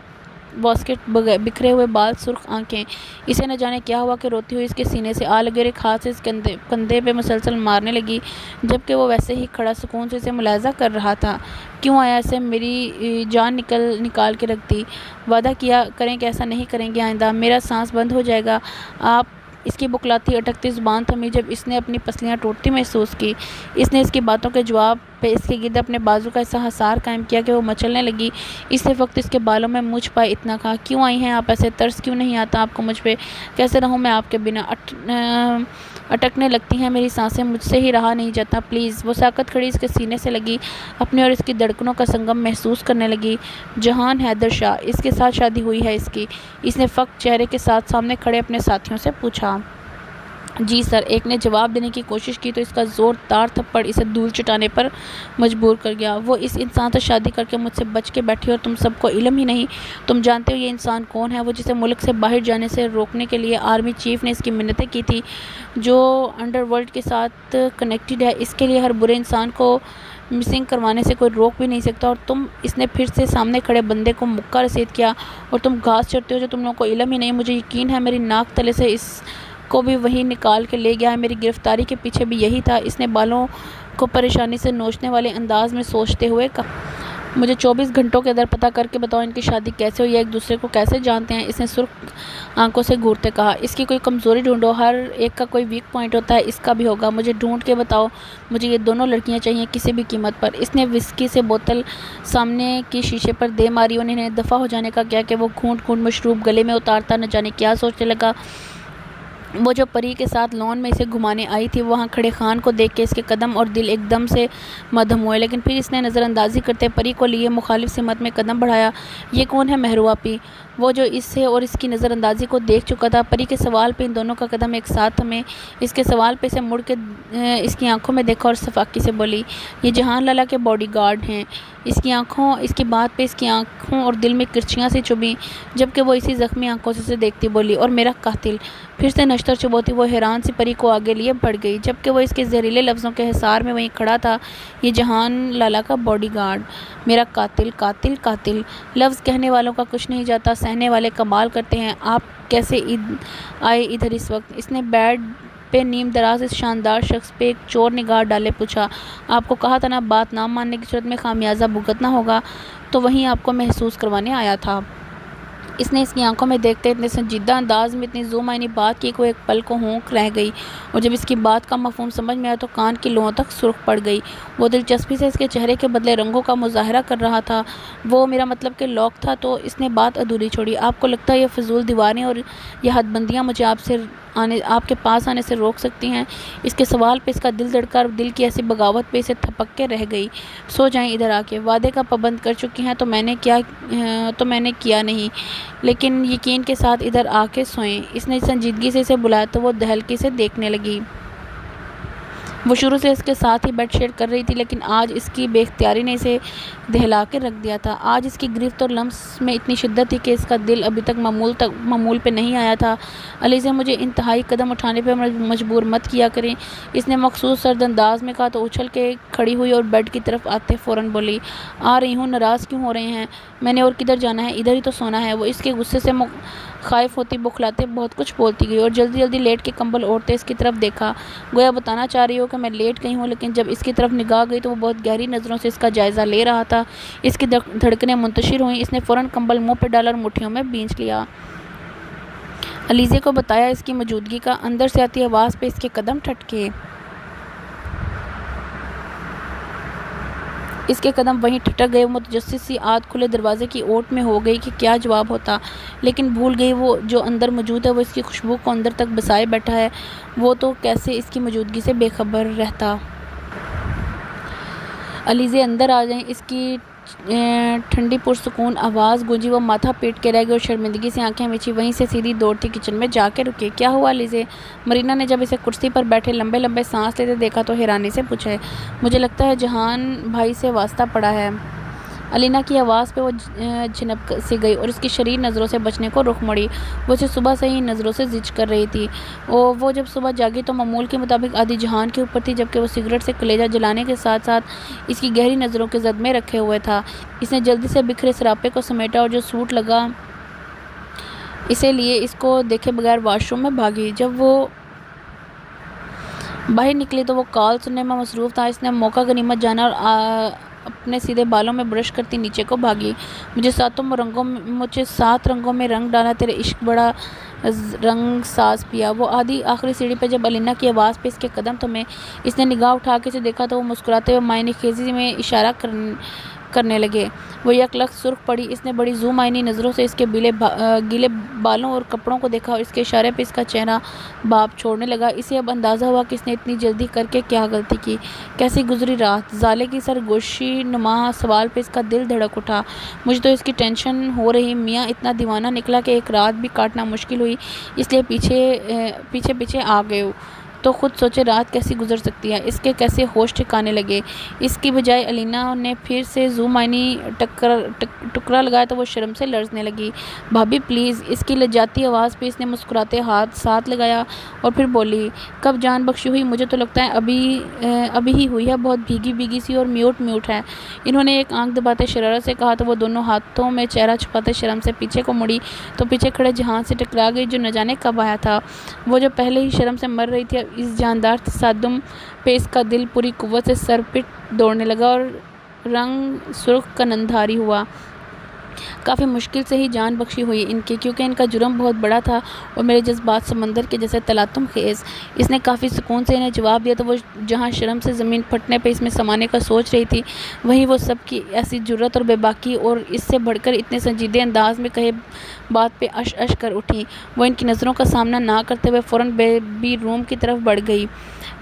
واسکٹ، بکھرے ہوئے بال، سرخ آنکھیں۔ اسے نہ جانے کیا ہوا کہ روتی ہوئی اس کے سینے سے آ لگی اور ایک ہاتھ سے اس کندھے پہ مسلسل مارنے لگی جبکہ وہ ویسے ہی کھڑا سکون سے اسے ملاحظہ کر رہا تھا۔ کیوں آیا اسے میری جان نکال کے رکھ دی؟ وعدہ کیا کریں کہ ایسا نہیں کریں گے آئندہ۔ میرا سانس بند ہو جائے گا۔ آپ؟ اس کی بکھلاتی اٹکتی زبان تھمی جب اس نے اپنی پسلیاں ٹوٹتی محسوس کی۔ اس نے اس کی باتوں کے جواب پہ اس کے گرد اپنے بازو کا ایسا حصار قائم کیا کہ وہ مچلنے لگی۔ اس نے فقط اس کے بالوں میں منہ چھپائے اتنا کہا، کیوں آئی ہیں آپ ایسے؟ ترس کیوں نہیں آتا آپ کو مجھ پہ؟ کیسے رہوں میں آپ کے بنا؟ اٹکنے لگتی ہیں میری سانسیں، مجھ سے ہی رہا نہیں جاتا، پلیز۔ وہ ساکت کھڑی اس کے سینے سے لگی اپنی اور اس کی دھڑکنوں کا سنگم محسوس کرنے لگی۔ جہان حیدر شاہ، اس کے ساتھ شادی ہوئی ہے اس کی؟ اس نے فقط چہرے کے ساتھ سامنے کھڑے اپنے ساتھیوں سے پوچھا۔ جی سر، ایک نے جواب دینے کی کوشش کی تو اس کا زوردار تھپڑ اسے دھول چٹانے پر مجبور کر گیا۔ وہ اس انسان سے شادی کر کے مجھ سے بچ کے بیٹھی اور تم سب کو علم ہی نہیں۔ تم جانتے ہو یہ انسان کون ہے؟ وہ جسے ملک سے باہر جانے سے روکنے کے لیے آرمی چیف نے اس کی منتیں کی تھی، جو انڈر ورلڈ کے ساتھ کنیکٹڈ ہے۔ اس کے لیے ہر برے انسان کو مسنگ کروانے سے کوئی روک بھی نہیں سکتا، اور تم؟ اس نے پھر سے سامنے کھڑے بندے کو مکہ رسید کیا، اور تم گھاس چرتے ہو جو تم لوگوں کو علم ہی نہیں۔ مجھے یقین ہے میری ناک تلے سے اس کو بھی وہی نکال کے لے گیا ہے۔ میری گرفتاری کے پیچھے بھی یہی تھا۔ اس نے بالوں کو پریشانی سے نوچنے والے انداز میں سوچتے ہوئے کہا۔ مجھے 24 گھنٹوں کے اندر پتہ کر کے بتاؤ ان کی شادی کیسے ہوئی ہے، ایک دوسرے کو کیسے جانتے ہیں، اس نے سرخ آنکھوں سے گھورتے کہا۔ اس کی کوئی کمزوری ڈھونڈو، ہر ایک کا کوئی ویک پوائنٹ ہوتا ہے، اس کا بھی ہوگا، مجھے ڈھونڈ کے بتاؤ، مجھے یہ دونوں لڑکیاں چاہیے کسی بھی قیمت پر۔ اس نے وسکی سے بوتل سامنے کی شیشے پر دے ماری، انہیں دفع ہو جانے کا کیا کہ وہ گھونٹ گھونٹ مشروب گلے میں اتارتا نہ جانے کیا سوچنے لگا۔ وہ جو پری کے ساتھ لون میں اسے گھمانے آئی تھی، وہاں کھڑے خان کو دیکھ کے اس کے قدم اور دل ایک دم سے مدھم ہوئے، لیکن پھر اس نے نظر اندازی کرتے پری کو لیے مخالف سمت میں قدم بڑھایا۔ یہ کون ہے مہروا پی؟ وہ جو اسے اور اس کی نظر اندازی کو دیکھ چکا تھا۔ پری کے سوال پہ ان دونوں کا قدم ایک ساتھ تھمے۔ اس کے سوال پہ اسے مڑ کے اس کی آنکھوں میں دیکھا اور صفاقی سے بولی، یہ جہان لالا کے باڈی گارڈ ہیں۔ اس کی بات پہ اس کی آنکھوں اور دل میں کرچیاں سی چبھیں، جبکہ وہ اسی زخمی آنکھوں سے اسے دیکھتی بولی، اور میرا قاتل؟ پھر سے نشتر چبوتی وہ حیران سی پری کو آگے لیے بڑھ گئی، جبکہ وہ اس کے زہریلے لفظوں کے حصار میں وہیں کھڑا تھا۔ یہ جہان لالا کا باڈی گارڈ، میرا قاتل، قاتل، قاتل۔ لفظ کہنے والوں کا کچھ نہیں جاتا، سہنے والے کمال کرتے ہیں۔ آپ کیسے آئے ادھر اس وقت؟ اس نے بیڈ پہ نیم دراز اس شاندار شخص پہ ایک چور نگاہ ڈالے پوچھا۔ آپ کو کہا تھا نا، بات نہ ماننے کی صورت میں خمیازہ بھگتنا ہوگا، تو وہیں آپ کو محسوس کروانے آیا تھا۔ اس نے اس کی آنکھوں میں دیکھتے اتنے سنجیدہ انداز میں اتنی ذو معنی بات کی کہ وہ ایک پل کو ہونک رہ گئی، اور جب اس کی بات کا مفہوم سمجھ میں آیا تو کان کی لوؤں تک سرخ پڑ گئی۔ وہ دلچسپی سے اس کے چہرے کے بدلے رنگوں کا مظاہرہ کر رہا تھا۔ وہ میرا مطلب کہ لوک تھا، تو اس نے بات ادھوری چھوڑی۔ آپ کو لگتا ہے یہ فضول دیواریں اور یہ حد بندیاں مجھے آپ کے پاس آنے سے روک سکتی ہیں؟ اس کے سوال پہ اس کا دل دھڑکا اور دل کی ایسی بغاوت پہ اسے تھپک کے رہ گئی۔ سو جائیں ادھر آ کے، وعدے کا پابند کر چکی ہیں تو میں نے کیا نہیں، لیکن یقین کے ساتھ ادھر آ کے سوئیں۔ اس نے سنجیدگی سے اسے بلایا تو وہ دہلکی سے دیکھنے لگی۔ وہ شروع سے اس کے ساتھ ہی بیڈ شیئر کر رہی تھی، لیکن آج اس کی بے اختیاری نے اسے دہلا کے رکھ دیا تھا۔ آج اس کی گرفت اور لمس میں اتنی شدت تھی کہ اس کا دل ابھی تک معمول پہ نہیں آیا تھا۔ علیزہ، مجھے انتہائی قدم اٹھانے پہ مجبور مت کیا کریں، اس نے مخصوص سرد انداز میں کہا تو اچھل کے کھڑی ہوئی اور بیڈ کی طرف آتے فوراً بولی، آ رہی ہوں، ناراض کیوں ہو رہے ہیں؟ میں نے اور کدھر جانا ہے، ادھر ہی تو سونا ہے۔ وہ اس کے غصے سے خائف ہوتی بوکھلاتے بہت کچھ بولتی گئی، اور جلدی جلدی لیٹ کے کمبل اوڑھتے اس کی طرف دیکھا، گویا بتانا چاہ رہی ہو کہ میں لیٹ گئی ہوں، لیکن جب اس کی طرف نگاہ گئی تو وہ بہت گہری نظروں سے اس کا جائزہ لے رہا تھا۔ اس کی دھڑکنیں منتشر ہوئیں، اس نے فوراً کمبل منہ پہ ڈالا اور مٹھیوں میں بھینچ لیا۔ علیزے کو بتایا اس کی موجودگی کا۔ اندر سے آتی آواز پہ اس کے قدم ٹھٹکے۔ اس کے قدم وہیں ٹھٹک گئے۔ وہ متجسس سی آدھ کھلے دروازے کی اوٹ میں ہو گئی کہ کیا جواب ہوتا، لیکن بھول گئی وہ جو اندر موجود ہے، وہ اس کی خوشبو کو اندر تک بسائے بیٹھا ہے، وہ تو کیسے اس کی موجودگی سے بے خبر رہتا۔ علیزے اندر آ جائیں، اس کی ٹھنڈی پرسکون آواز گونجی۔ وہ ماتھا پیٹ کے رہ گئی اور شرمندگی سے آنکھیں مچھی وہیں سے سیدھی دوڑتی کچن میں جا کے رکی۔ کیا ہوا علیزے؟ مرینا نے جب اسے کرسی پر بیٹھے لمبے لمبے سانس لیتے دیکھا تو حیرانی سے پوچھا۔ مجھے لگتا ہے جہان بھائی سے واسطہ پڑا ہے۔ علینا کی آواز پہ وہ جھنک سی گئی اور اس کی شریر نظروں سے بچنے کو رخ موڑی۔ وہ اسے صبح سے ہی نظروں سے زچ کر رہی تھی۔ وہ جب صبح جاگی تو معمول کے مطابق آدھی جہان کے اوپر تھی، جبکہ وہ سگریٹ سے کلیجہ جلانے کے ساتھ ساتھ اس کی گہری نظروں کے زد میں رکھے ہوئے تھا۔ اس نے جلدی سے بکھرے سراپے کو سمیٹا اور جو سوٹ لگا اسے لیے اس کو دیکھے بغیر واش روم میں بھاگی۔ جب وہ باہر نکلی تو وہ کال سننے میں مصروف تھا۔ اس نے موقع غنیمت جانا اور اپنے سیدھے بالوں میں برش کرتی نیچے کو بھاگی۔ مجھے 7 رنگوں میں رنگ ڈالا، تیرے عشق بڑا رنگ ساز پیا۔ وہ آخری سیڑھی پہ جب علینا کی آواز پہ اس کے قدم تھمے، اس نے نگاہ اٹھا کے اسے دیکھا تو وہ مسکراتے ہوئے معنی خیزی میں اشارہ کرنے لگے۔ وہ یک لخت سرخ پڑی۔ اس نے بڑی ذو معنی نظروں سے اس کے گیلے بالوں اور کپڑوں کو دیکھا اور اس کے اشارے پہ اس کا چہرہ بھاپ چھوڑنے لگا۔ اسے اب اندازہ ہوا کہ اس نے اتنی جلدی کر کے کیا غلطی کی۔ کیسی گزری رات؟ زالے کی سرگوشی نما سوال پہ اس کا دل دھڑک اٹھا۔ مجھے تو اس کی ٹینشن ہو رہی، میاں اتنا دیوانہ نکلا کہ ایک رات بھی کاٹنا مشکل ہوئی، اس لیے پیچھے آ گئے ہو۔ تو خود سوچے رات کیسی گزر سکتی ہے۔ اس کے کیسے ہوش ٹھکانے لگے۔ اس کی بجائے علینا نے پھر سے ذو معنی ٹکرا لگایا تو وہ شرم سے لرزنے لگی۔ بھابی پلیز، اس کی لجاتی آواز پہ اس نے مسکراتے ہاتھ ساتھ لگایا اور پھر بولی، کب جان بخشی ہوئی؟ مجھے تو لگتا ہے ابھی ہی ہوئی ہے، بہت بھیگی سی اور میوٹ ہے۔ انہوں نے ایک آنکھ دباتے شرارت سے کہا تو وہ دونوں ہاتھوں میں چہرہ چھپاتے شرم سے پیچھے کو مڑی تو پیچھے کھڑے جہان سے ٹکرا گئی جو نہ جانے کب آیا تھا۔ وہ جو پہلے ہی شرم سے مر رہی تھی، اب اس جاندار تصادم پہ اس کا دل پوری قوت سے سر پٹ دوڑنے لگا اور رنگ سرخ کنندھاری ہوا۔ کافی مشکل سے ہی جان بخشی ہوئی ان کی، کیونکہ ان کا جرم بہت بڑا تھا اور میرے جذبات سمندر کے جیسے تلاطم خیز۔ اس نے کافی سکون سے انہیں جواب دیا تو وہ جہاں شرم سے زمین پھٹنے پہ اس میں سمانے کا سوچ رہی تھی، وہیں وہ سب کی ایسی جرأت اور بے باکی اور اس سے بڑھ کر اتنے سنجیدہ انداز میں کہے بات پہ اش اش کر اٹھی۔ وہ ان کی نظروں کا سامنا نہ کرتے ہوئے فوراً بیبی روم کی طرف بڑھ گئی۔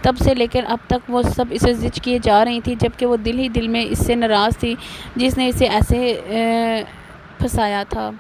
تب سے لے کر اب تک وہ سب اسے زج کیے جا رہی تھی، جبکہ وہ دل ہی دل میں اس سے ناراض تھی جس نے اسے ایسے پھنسایا تھا۔